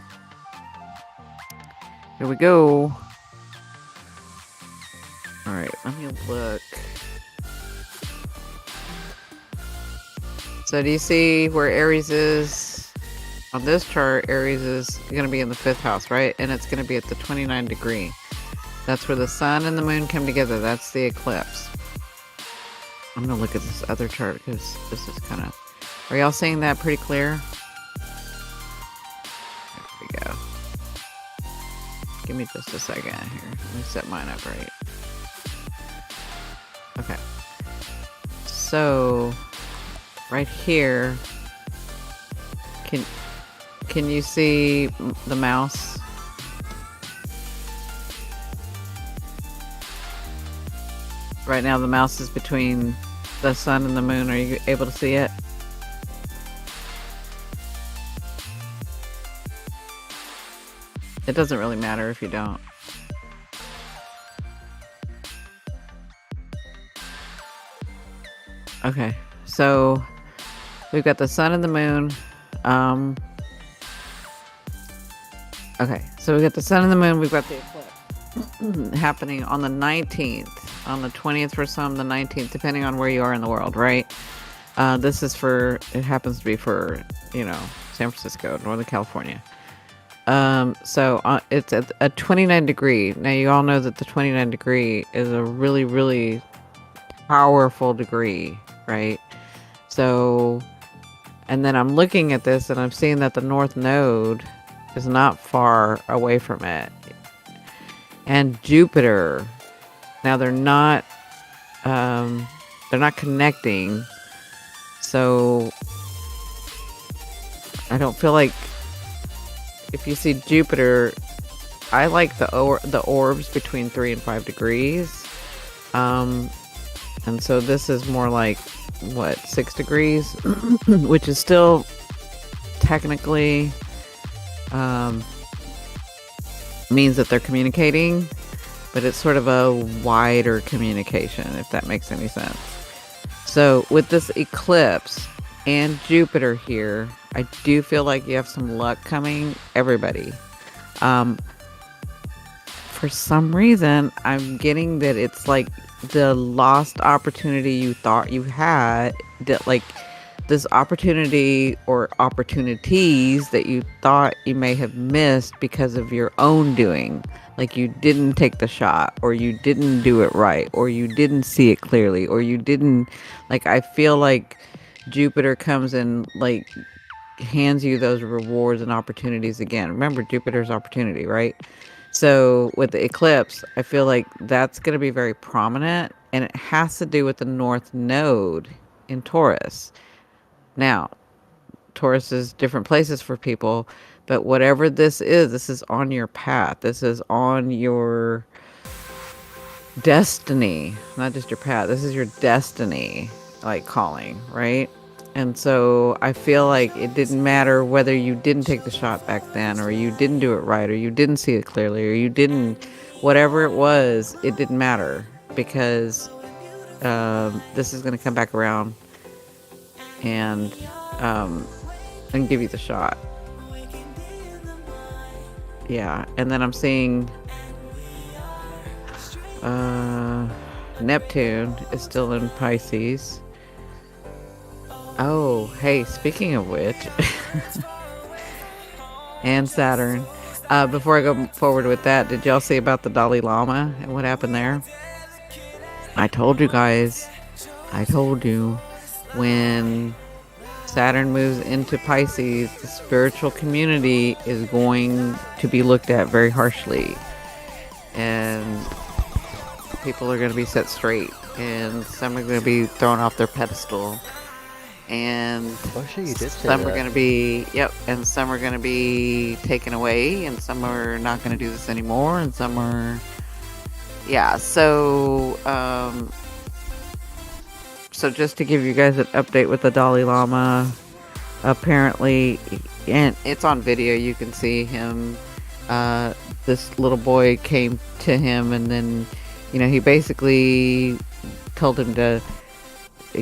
Here we go. All right, let me look. So do you see where Aries is? On this chart, Aries is going to be in the 5th house, right? And it's going to be at the 29 degree. That's where the sun and the moon come together. That's the eclipse. I'm going to look at this other chart because this is kind of... Are y'all seeing that pretty clear? There we go. Give me just a second here. Let me set mine up right. Okay. So, right here, can you see the mouse? Right now the mouse is between the sun and the moon. Are you able to see it? It doesn't really matter if you don't. Okay, so we've got the sun and the moon. Okay, so we've got the sun and the moon. We've got the eclipse happening on the 19th, on the 20th for some, the 19th, depending on where you are in the world, right? This is for, it happens to be for, San Francisco, Northern California. So it's at a 29 degree. Now you all know that the 29 degree is a really, really powerful degree, right? So, and then I'm looking at this and I'm seeing that the North Node is not far away from it. And Jupiter, now they're not connecting. So I don't feel like, if you see Jupiter, I like the orbs between 3 and 5 degrees. And so this is more like, what, 6 degrees? Which is still technically means that they're communicating, but it's sort of a wider communication, if that makes any sense. So with this eclipse and Jupiter here, I do feel like you have some luck coming, everybody. For some reason, I'm getting that it's like the lost opportunity you thought you had, that like this opportunity or opportunities that you thought you may have missed because of your own doing. Like you didn't take the shot, or you didn't do it right, or you didn't see it clearly, or you didn't, like, I feel like Jupiter comes and like hands you those rewards and opportunities again. Remember, Jupiter's opportunity, right? So with the eclipse, I feel like that's going to be very prominent, and it has to do with the North Node in Taurus. Now, Taurus is different places for people, but whatever this is on your path. This is on your destiny, not just your path. This is your destiny, like calling, right? And so I feel like it didn't matter whether you didn't take the shot back then, or you didn't do it right, or you didn't see it clearly, or you didn't, whatever it was, it didn't matter, because this is going to come back around and give you the shot. Yeah, and then I'm seeing Neptune is still in Pisces. Oh, hey, speaking of which, and Saturn. Before I go forward with that, did y'all see about the Dalai Lama and what happened there? I told you guys. I told you. When Saturn moves into Pisces, the spiritual community is going to be looked at very harshly. And people are going to be set straight. And some are going to be thrown off their pedestal. And Oh shit, you did say some that. are going to be, and some are going to be taken away. And some are not going to do this anymore. And some are, so... So just to give you guys an update with the Dalai Lama, apparently, and it's on video, you can see him, this little boy came to him, and then, he basically told him to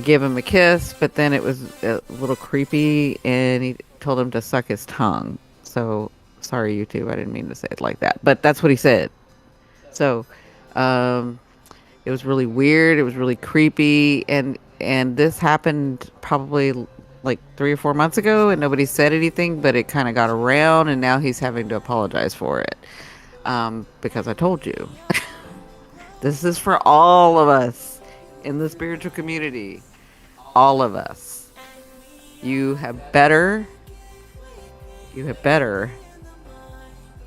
give him a kiss, but then it was a little creepy, and he told him to suck his tongue. So sorry, YouTube. I didn't mean to say it like that, but that's what he said. So, um, it was really weird. It was really creepy, and this happened probably like 3 or 4 months ago, and nobody said anything. But it kind of got around, and now he's having to apologize for it, because I told you. This is for all of us in the spiritual community. All of us. You have better. You had better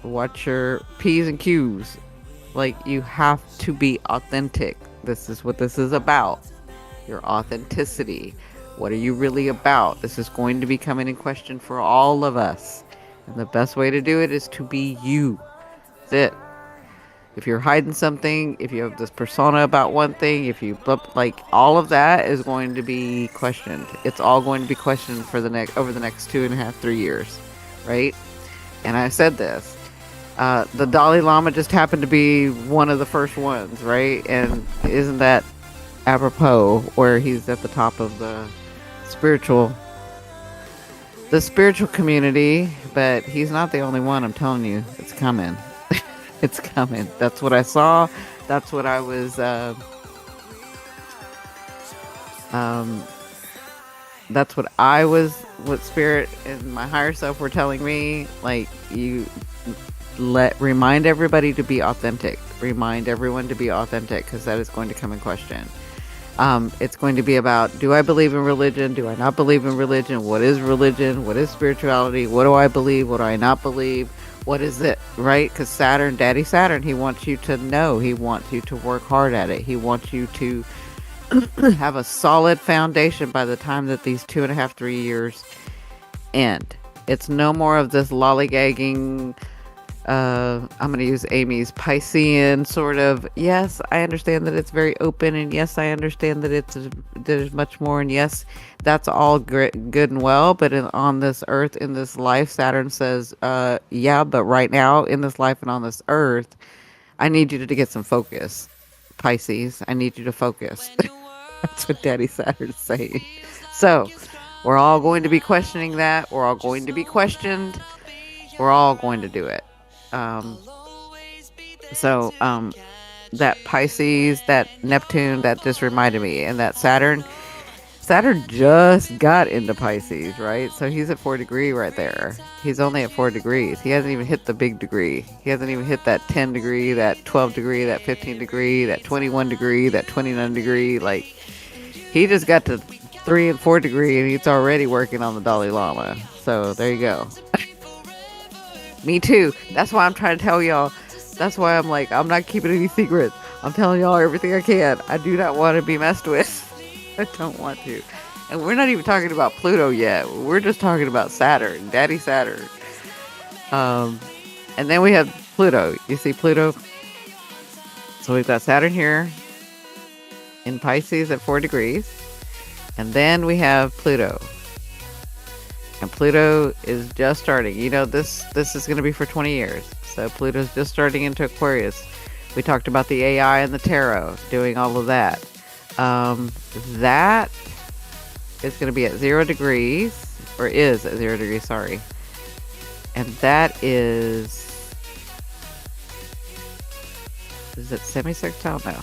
watch your P's and Q's. Like, you have to be authentic. This is what this is about. Your authenticity. What are you really about? This is going to be coming in question for all of us. And the best way to do it is to be you. That's it. If you're hiding something, if you have this persona about one thing, if you like, all of that is going to be questioned. It's all going to be questioned for over the next 2.5, 3 years, right? And I said this. The Dalai Lama just happened to be one of the first ones, right? And isn't that apropos, where he's at the top of the spiritual community? But he's not the only one. I'm telling you, it's coming. It's coming. That's what I saw. That's what I was. That's what I was. What spirit and my higher self were telling me. Like, you remind everybody to be authentic. Remind everyone to be authentic, because that is going to come in question. It's going to be about, do I believe in religion? Do I not believe in religion? What is religion? What is spirituality? What do I believe? What do I not believe? What is it, right? Because Saturn, Daddy Saturn, he wants you to know. He wants you to work hard at it. He wants you to have a solid foundation by the time that these 2.5, 3 years end. It's no more of this lollygagging, I'm going to use Amy's Piscean sort of, yes, I understand that it's very open, and yes, I understand that there's much more, and yes, that's all good and well, but on this earth, in this life, Saturn says, yeah, but right now, in this life and on this earth, I need you to get some focus, Pisces. I need you to focus. That's what Daddy Saturn's saying. So, we're all going to be questioning that. We're all going to be questioned. We're all going to do it. That Pisces, that Neptune, that just reminded me, and that Saturn just got into Pisces, right? So he's at 4 degree right there. He's only at 4 degrees. He hasn't even hit the big degree. He hasn't even hit that 10 degree, that 12 degree, that 15 degree, that 21 degree, that 29 degree. Like, he just got to 3 and 4 degree, and he's already working on the Dalai Lama. So there you go. Me too. That's why I'm trying to tell y'all. That's why I'm like, I'm not keeping any secrets. I'm telling y'all everything I can. I do not want to be messed with. I don't want to. And we're not even talking about Pluto yet. We're just talking about Saturn, Daddy Saturn. And then we have Pluto. You see Pluto? So we've got Saturn here in Pisces at 4 degrees. And then we have Pluto. And Pluto is just starting. You know, this is going to be for 20 years. So Pluto's just starting into Aquarius. We talked about the AI and the tarot, doing all of that. That is going to be at 0 degrees, or is at 0 degrees, sorry. And that is it semi-sextile? No.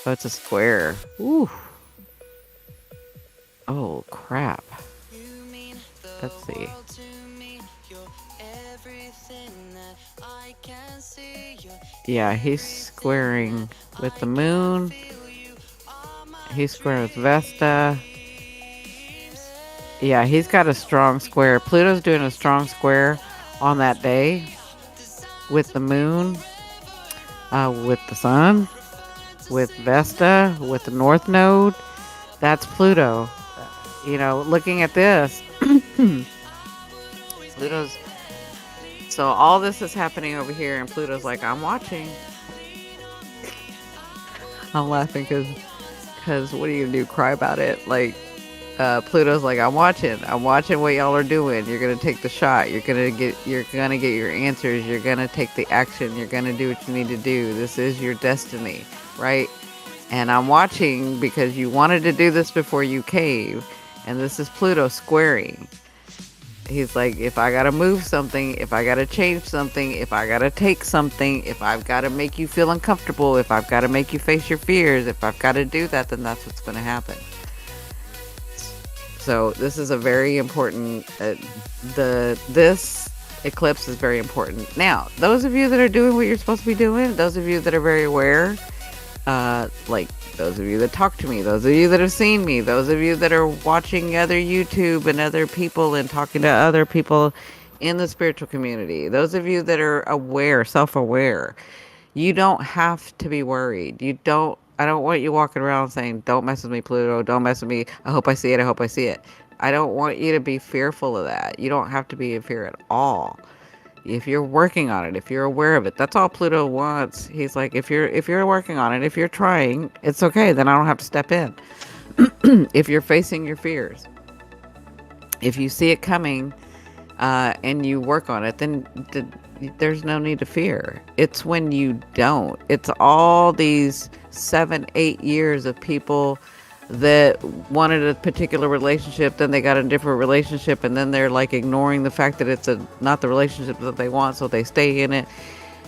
Oh, it's a square. Ooh. Oh, crap. Let's see. Yeah, he's squaring with the moon. He's squaring with Vesta. Yeah, he's got a strong square. Pluto's doing a strong square on that day with the moon, with the sun, with Vesta, with the North Node. That's Pluto. You know, looking at this, Pluto's, so all this is happening over here, and Pluto's like, I'm watching. I'm laughing because what are you gonna do, cry about it? Like, Pluto's like, I'm watching what y'all are doing. You're gonna take the shot. You're gonna get your answers. You're gonna take the action. You're gonna do what you need to do. This is your destiny, right? And I'm watching because you wanted to do this before you cave. And this is Pluto squaring. He's like, if I gotta move something, if I gotta change something, if I gotta take something, if I've gotta make you feel uncomfortable, if I've gotta make you face your fears, if I've gotta do that, then that's what's gonna happen. So this is a very important, this eclipse is very important. Now, those of you that are doing what you're supposed to be doing, those of you that are very aware, like those of you that talk to me, those of you that have seen me, those of you that are watching other YouTube and other people and talking to other people in the spiritual community, those of you that are aware, self-aware, you don't have to be worried. I don't want you walking around saying, don't mess with me, Pluto, don't mess with me, I hope I see it, I hope I see it. I don't want you to be fearful of that. You don't have to be in fear at all. If you're working on it, if you're aware of it, that's all Pluto wants. He's like, if you're working on it, if you're trying, it's okay. Then I don't have to step in. If you're facing your fears, if you see it coming, and you work on it, then there's no need to fear. It's when you don't. It's all these 7-8 years of people that wanted a particular relationship, then they got a different relationship, and then they're like ignoring the fact that it's not the relationship that they want, so they stay in it.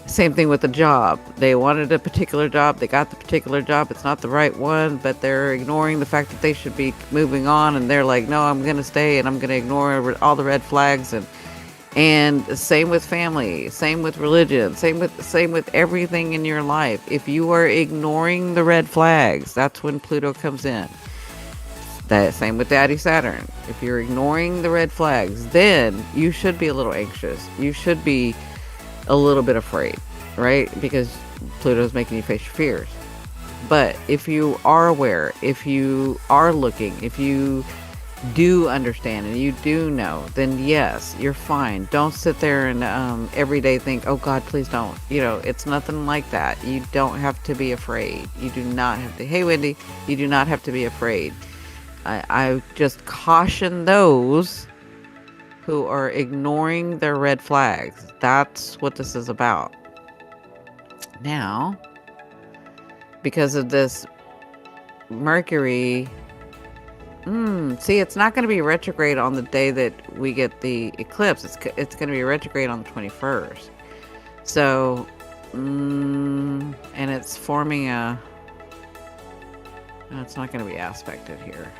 Same thing with the job. They wanted a particular job, they got the particular job, it's not the right one, but they're ignoring the fact that they should be moving on, and they're like, no, I'm gonna stay and I'm gonna ignore all the red flags. And same with family, same with religion, same with everything in your life. If you are ignoring the red flags, that's when Pluto comes in. That same with Daddy Saturn. If you're ignoring the red flags, then you should be a little anxious. You should be a little bit afraid, right? Because Pluto's making you face your fears. But if you are aware, if you are looking, if you do understand and you do know, then yes, you're fine. Don't sit there and every day think, oh God, please don't. It's nothing like that. You don't have to be afraid. You do not have to. Hey, Wendy, you do not have to be afraid. I just caution those who are ignoring their red flags. That's what this is about. Now, because of this Mercury, see, it's not going to be retrograde on the day that we get the eclipse. It's going to be retrograde on the 21st. So, and it's forming no, it's not going to be aspected here.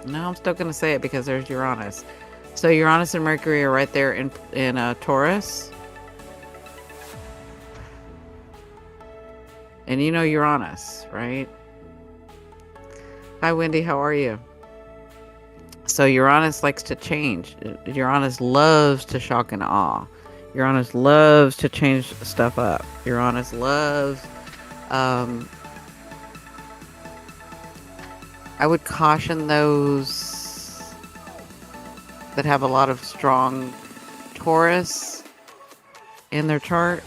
No, I'm still going to say it because there's Uranus. So Uranus and Mercury are right there in Taurus. And you know Uranus, right? Hi, Wendy. How are you? So Uranus likes to change. Uranus loves to shock and awe. Uranus loves to change stuff up. Uranus loves... I would caution those that have a lot of strong Taurus in their chart.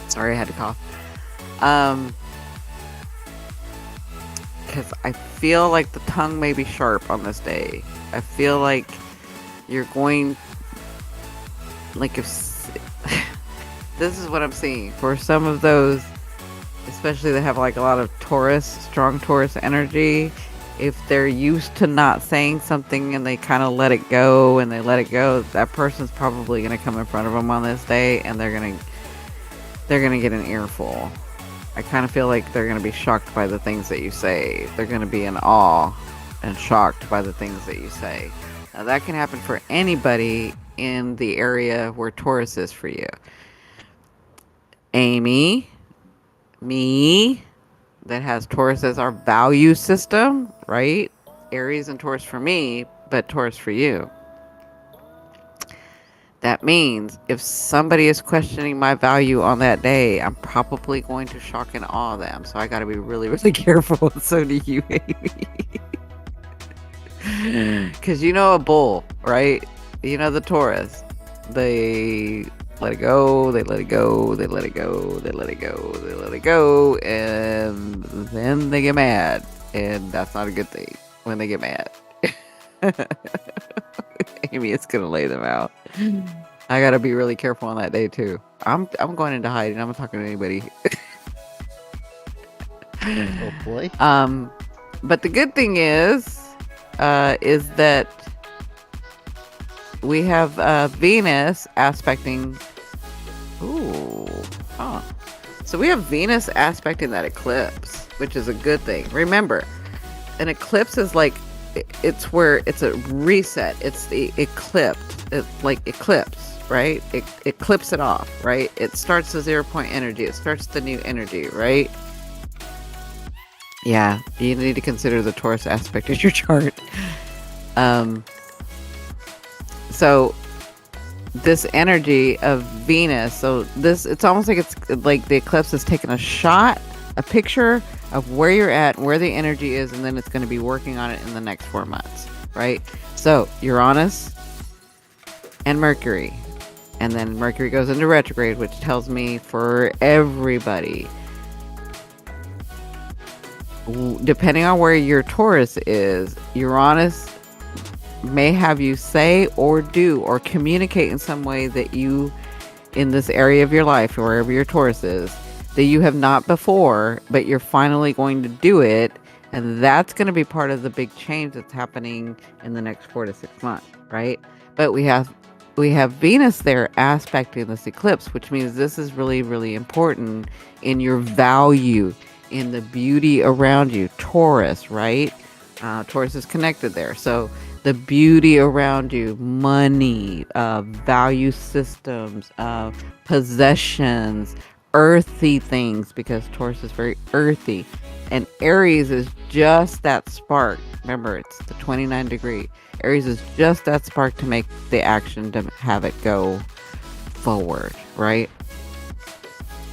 Sorry, I had to cough. Because I feel like the tongue may be sharp on this day. I feel like you're going... Like if... This is what I'm seeing. For some of those, especially that have like a lot of Taurus, strong Taurus energy, if they're used to not saying something and they kind of let it go and they let it go, that person's probably going to come in front of them on this day and they're going to get an earful. I kind of feel like they're going to be shocked by the things that you say. They're going to be in awe and shocked by the things that you say. Now that can happen for anybody in the area where Taurus is for you. Amy, me, that has Taurus as our value system, right? Aries and Taurus for me, but Taurus for you. That means if somebody is questioning my value on that day, I'm probably going to shock and awe them. So I got to be really, really careful. So do you, Amy. Because you know a bull, right? You know the Taurus. They let it go, they let it go, they let it go, they let it go, they let it go, and then they get mad. And that's not a good thing when they get mad. Amy is gonna lay them out. I gotta be really careful on that day too. I'm going into hiding. I'm not talking to anybody. Oh boy. But the good thing is that we have Venus aspecting. Ooh, huh. So we have Venus aspecting that eclipse, which is a good thing. Remember, an eclipse is like, it's where it's a reset. It's the eclipse. It's like eclipse, right? It clips it off, right? It starts the 0 point energy. It starts the new energy, right? Yeah, you need to consider the Taurus aspect of your chart. So this energy of Venus, so this, it's almost like it's like the eclipse is taking a shot, a picture of where you're at, where the energy is, and then it's going to be working on it in the next 4 months, right? So Uranus and Mercury, and then Mercury goes into retrograde, which tells me for everybody, depending on where your Taurus is, Uranus may have you say or do or communicate in some way that you, in this area of your life, or wherever your Taurus is, that you have not before, but you're finally going to do it. And that's going to be part of the big change that's happening in the next 4 to 6 months, right? But we have Venus there aspecting this eclipse, which means this is really, really important in your value, in the beauty around you. Taurus, right? Taurus is connected there. So the beauty around you, money, value systems, possessions, earthy things, because Taurus is very earthy. And Aries is just that spark. Remember, it's the 29 degree. Aries is just that spark to make the action, to have it go forward, right?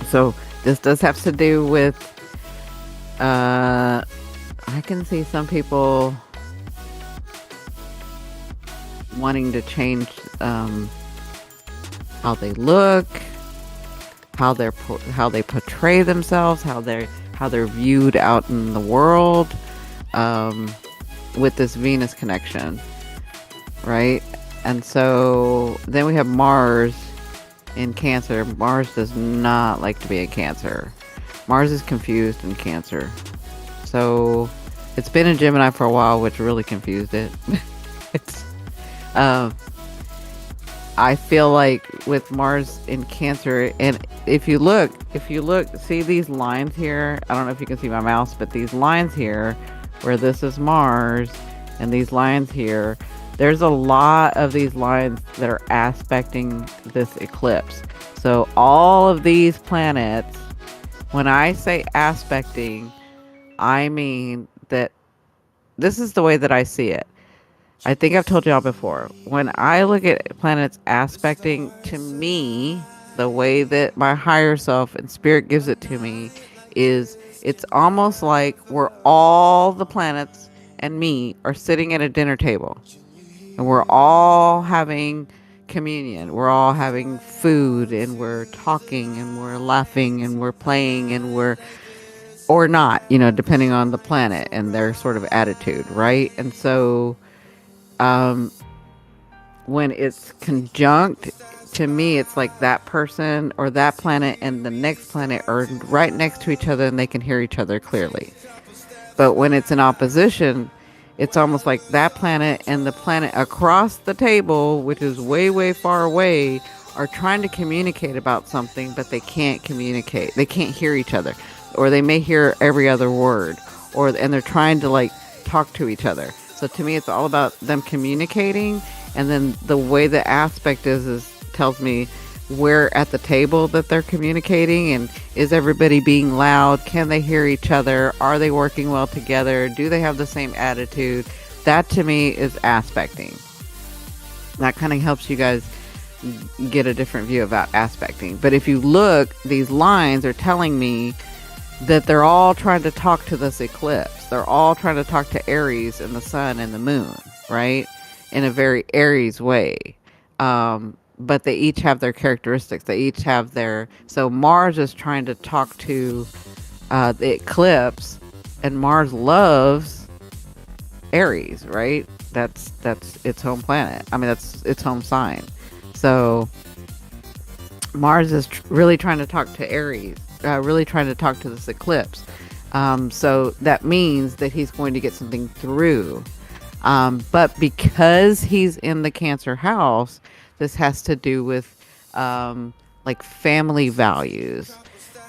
So this does have to do with, I can see some people wanting to change how they look, how they portray themselves, how they're viewed out in the world, with this Venus connection, right? And so then we have Mars in Cancer. Mars does not like to be in Cancer. Mars is confused in Cancer. So it's been in Gemini for a while, which really confused it. It's I feel like with Mars in Cancer, and if you look, see these lines here? I don't know if you can see my mouse, but these lines here, where this is Mars, and these lines here, there's a lot of these lines that are aspecting this eclipse. So all of these planets, when I say aspecting, I mean that this is the way that I see it. I think I've told y'all before, when I look at planets aspecting, to me, the way that my higher self and spirit gives it to me is, it's almost like we're all the planets and me are sitting at a dinner table, and we're all having communion. We're all having food, and we're talking, and we're laughing, and we're playing, and we're, or not, depending on the planet and their sort of attitude, right? And so when it's conjunct, to me, it's like that person or that planet and the next planet are right next to each other, and they can hear each other clearly. But when it's in opposition, it's almost like that planet and the planet across the table, which is way, way far away, are trying to communicate about something, but they can't communicate. They can't hear each other, or they may hear every other word, and they're trying to talk to each other. So to me, it's all about them communicating, and then the way the aspect is tells me where at the table that they're communicating, and is everybody being loud? Can they hear each other? Are they working well together? Do they have the same attitude? That to me is aspecting. That kind of helps you guys get a different view about aspecting. But if you look, these lines are telling me that they're all trying to talk to this eclipse. They're all trying to talk to Aries and the sun and the moon, right? In a very Aries way. But they each have their characteristics. They each have their... So Mars is trying to talk to the eclipse, and Mars loves Aries, right? That's its home planet. I mean, that's its home sign. So Mars is really trying to talk to Aries, really trying to talk to this eclipse. So that means that he's going to get something through. But because he's in the Cancer house, this has to do with like family values.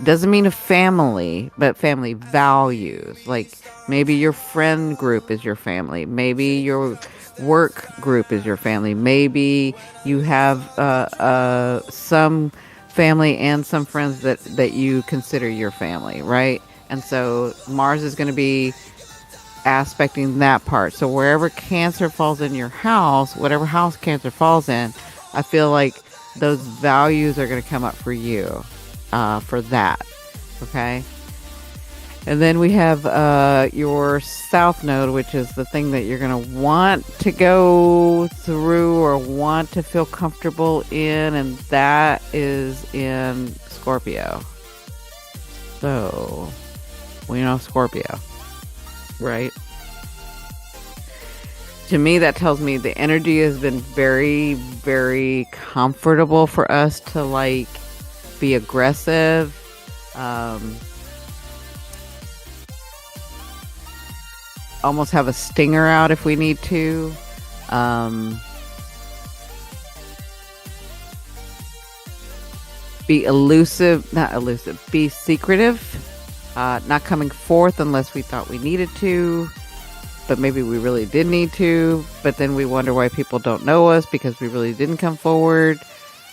Doesn't mean a family, but family values. Like maybe your friend group is your family. Maybe your work group is your family. Maybe you have some family and some friends that you consider your family, right? And so Mars is going to be aspecting that part. So wherever Cancer falls in your house, whatever house Cancer falls in, I feel like those values are going to come up for you for that. Okay. And then we have your South Node, which is the thing that you're going to want to go through or want to feel comfortable in. And that is in Scorpio. So we know Scorpio, right? To me, that tells me the energy has been very, very comfortable for us to like be aggressive. Almost have a stinger out if we need to. Be elusive, not elusive, be secretive. Not coming forth unless we thought we needed to, but maybe we really did need to, but then we wonder why people don't know us because we really didn't come forward.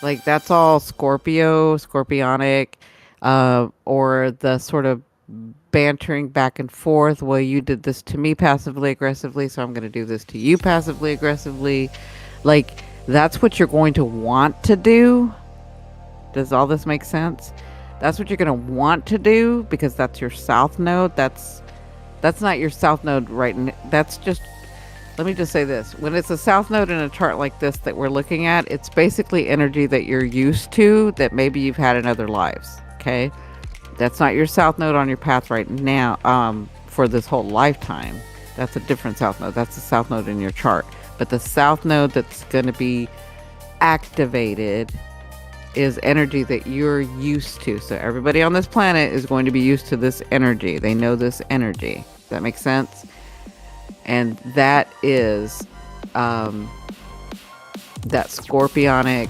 Like that's all Scorpio, Scorpionic, or the sort of bantering back and forth. Well, you did this to me passively aggressively, so I'm going to do this to you passively aggressively. Like that's what you're going to want to do. Does all this make sense? That's what you're going to want to do because that's your South Node. That's not your South Node right now. That's just, let me just say this. When it's a South Node in a chart like this that we're looking at, it's basically energy that you're used to that maybe you've had in other lives. Okay. That's not your South Node on your path right now for this whole lifetime. That's a different South Node. That's the South Node in your chart. But the South Node that's going to be activated is energy that you're used to. So everybody on this planet is going to be used to this energy. They know this energy. Does that make sense? And that is that scorpionic,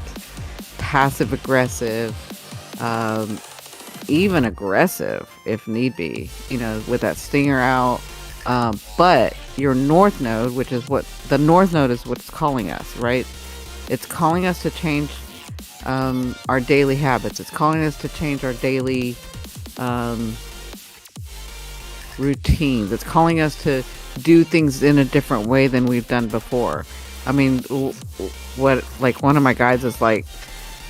passive aggressive, even aggressive if need be, you know, with that stinger out. But your North Node, which is what the North Node is, what's calling us, right? It's calling us to change our daily habits. It's calling us to change our daily routines. It's calling us to do things in a different way than we've done before. I mean, what, like one of my guides is like,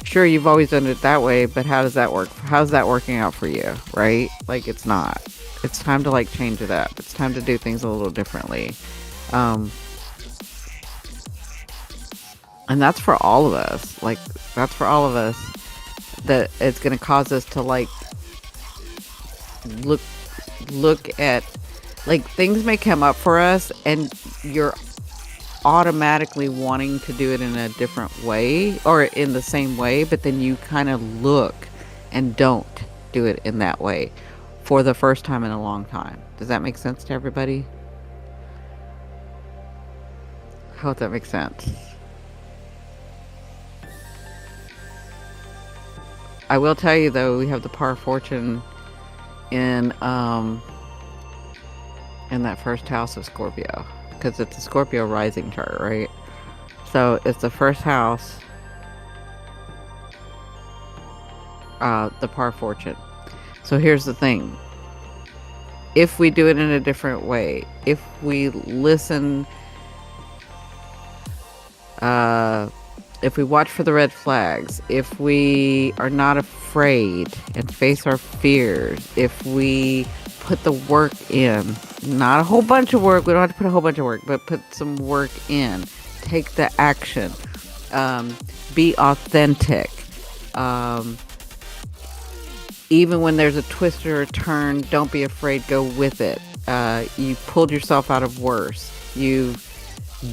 sure, you've always done it that way, but how does that work? How's that working out for you? Right? Like it's not. It's time to like change it up. It's time to do things a little differently. And that's for all of us. Like, that's for all of us. That it's going to cause us to, like, look at, like, things may come up for us, and you're automatically wanting to do it in a different way, or in the same way, but then you kind of look and don't do it in that way for the first time in a long time. Does that make sense to everybody? I hope that makes sense. I will tell you though, we have the Power of Fortune in that first house of Scorpio, because it's a Scorpio rising chart, right? So it's the first house, the Power of Fortune. So here's the thing: if we do it in a different way, if we listen, if we watch for the red flags, if we are not afraid and face our fears, if we put the work in, not a whole bunch of work, we don't have to put a whole bunch of work, but put some work in, take the action, be authentic, even when there's a twist or a turn, don't be afraid, go with it. You pulled yourself out of worse. You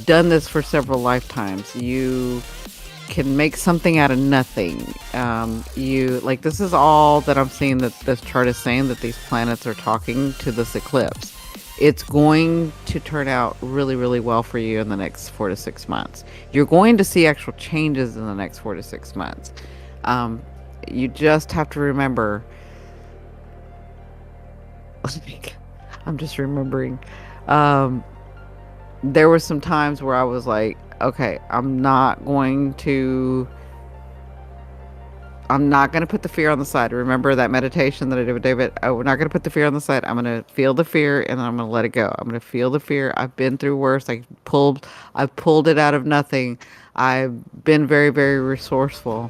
done this for several lifetimes. You can make something out of nothing. You like this is all that I'm seeing that this chart is saying that these planets are talking to this eclipse. It's going to turn out really, really well for you in the next 4 to 6 months. You're going to see actual changes in the next 4 to 6 months. Um, you just have to remember. I'm just remembering. Um, there were some times where I was like, okay, I'm not going to put the fear on the side. Remember that meditation that I did with David? Oh, we're not going to put the fear on the side. I'm going to feel the fear and then I'm going to let it go. I'm going to feel the fear. I've been through worse. I've pulled it out of nothing. I've been very, very resourceful.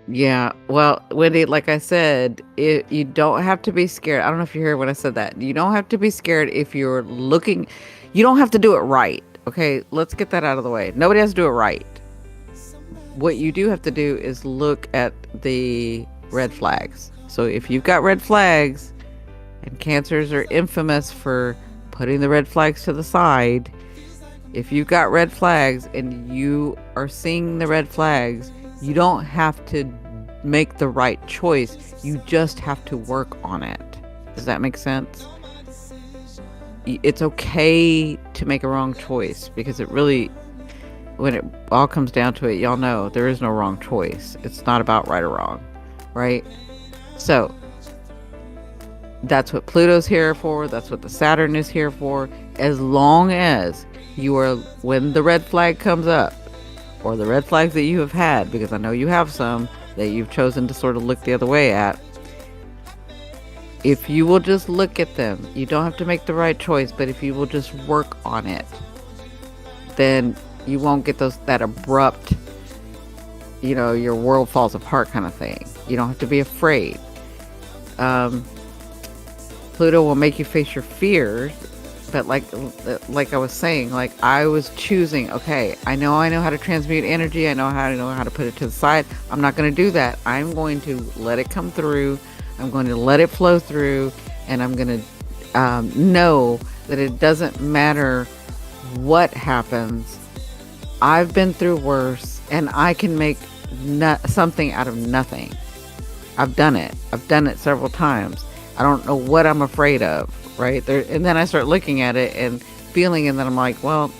Yeah. Well, Wendy, like I said, you don't have to be scared. I don't know if you heard when I said that. You don't have to be scared if you're looking, you don't have to do it right. Okay. Let's get that out of the way. Nobody has to do it right. What you do have to do is look at the red flags. So if you've got red flags, and cancers are infamous for putting the red flags to the side, if you've got red flags and you are seeing the red flags, you don't have to make the right choice. You just have to work on it. Does that make sense? It's okay to make a wrong choice because it really, when it all comes down to it, y'all know there is no wrong choice. It's not about right or wrong, right? So that's what Pluto's here for. That's what the Saturn is here for. As long as you are, when the red flag comes up, or the red flags that you have had, because I know you have some that you've chosen to sort of look the other way at, if you will just look at them, you don't have to make the right choice, but if you will just work on it, then you won't get that abrupt, your world falls apart kind of thing. You don't have to be afraid. Pluto will make you face your fears, but like I was saying, like I was choosing, okay, I know how to transmute energy. I know how to put it to the side. I'm not going to do that. I'm going to let it come through. I'm going to let it flow through, and I'm going to know that it doesn't matter what happens. I've been through worse, and I can make something out of nothing. I've done it. I've done it several times. I don't know what I'm afraid of, right? And then I start looking at it and feeling, and then I'm like, well,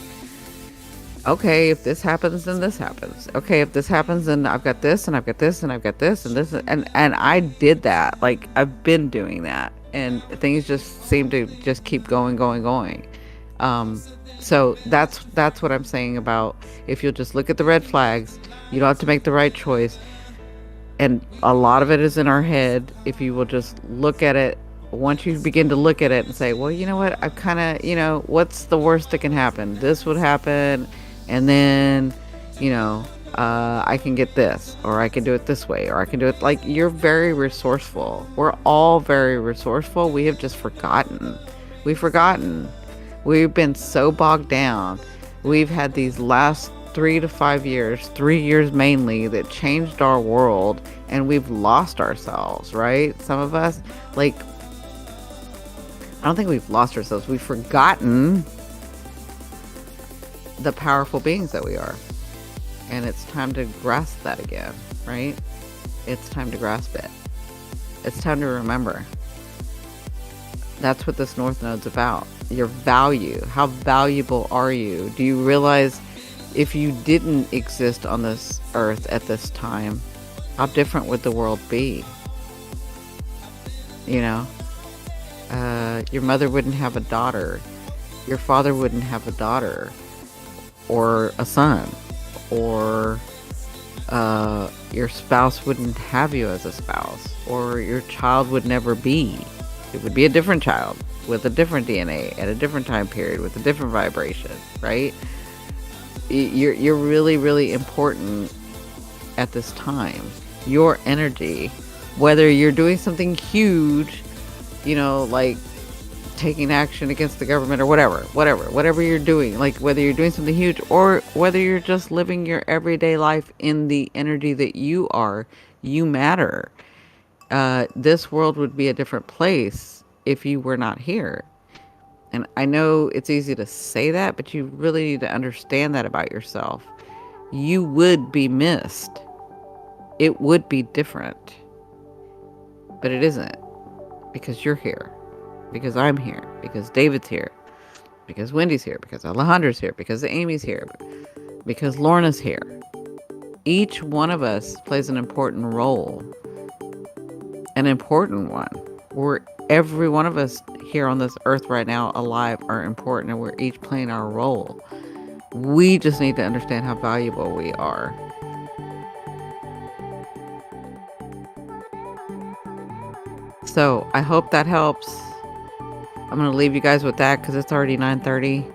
okay, if this happens, then this happens. Okay, if this happens, then I've got this, and I've got this, and I've got this, and this, and I did that. Like, I've been doing that, and things just seem to just keep going. So that's what I'm saying about if you'll just look at the red flags, you don't have to make the right choice. And a lot of it is in our head. If you will just look at it, once you begin to look at it and say, well, you know what, I've kind of, what's the worst that can happen? This would happen, and then, I can get this, or I can do it this way, or I can do it, like, you're very resourceful. We're all very resourceful. We have just forgotten. We've forgotten. We've been so bogged down. We've had these last 3 to 5 years, 3 years mainly, that changed our world, and we've lost ourselves, right? Some of us, like, I don't think we've lost ourselves. We've forgotten the powerful beings that we are. And it's time to grasp that again, right? It's time to grasp it. It's time to remember. That's what this North Node's about. Your value. How valuable are you? Do you realize if you didn't exist on this earth at this time, how different would the world be? Your mother wouldn't have a daughter. Your father wouldn't have a daughter or a son, or your spouse wouldn't have you as a spouse, or your child would never be. It would be a different child with a different DNA at a different time period with a different vibration, right? You're really, really important at this time. Your energy, whether you're doing something huge, like taking action against the government or whatever you're doing, like whether you're doing something huge or whether you're just living your everyday life in the energy that you are, you matter. This world would be a different place if you were not here. And I know it's easy to say that, but you really need to understand that about yourself. You would be missed. It would be different. But it isn't, because you're here, because I'm here, because David's here, because Wendy's here, because Alejandra's here, because Amy's here, because Lorna's here. Each one of us plays an important role, an important one. Every one of us here on this earth right now alive are important, and we're each playing our role. We just need to understand how valuable we are. So I hope that helps. I'm going to leave you guys with that because it's already 9:30.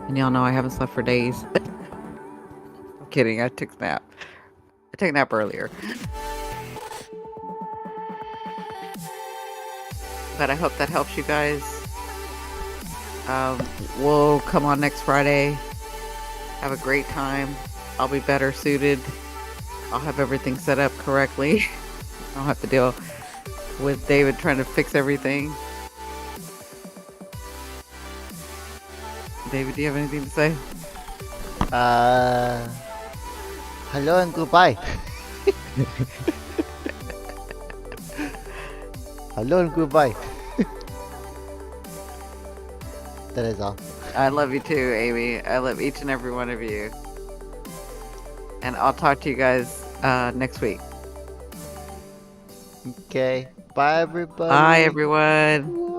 And y'all know I haven't slept for days. I'm kidding. I took a nap. I took a nap earlier. But I hope that helps you guys. We'll come on next Friday. Have a great time. I'll be better suited. I'll have everything set up correctly. I don't have to deal with David trying to fix everything. David, do you have anything to say? Hello and goodbye. Hello and goodbye. That is all. I love you too, Amy. I love each and every one of you. And I'll talk to you guys next week. Okay. Bye, everybody. Bye, everyone.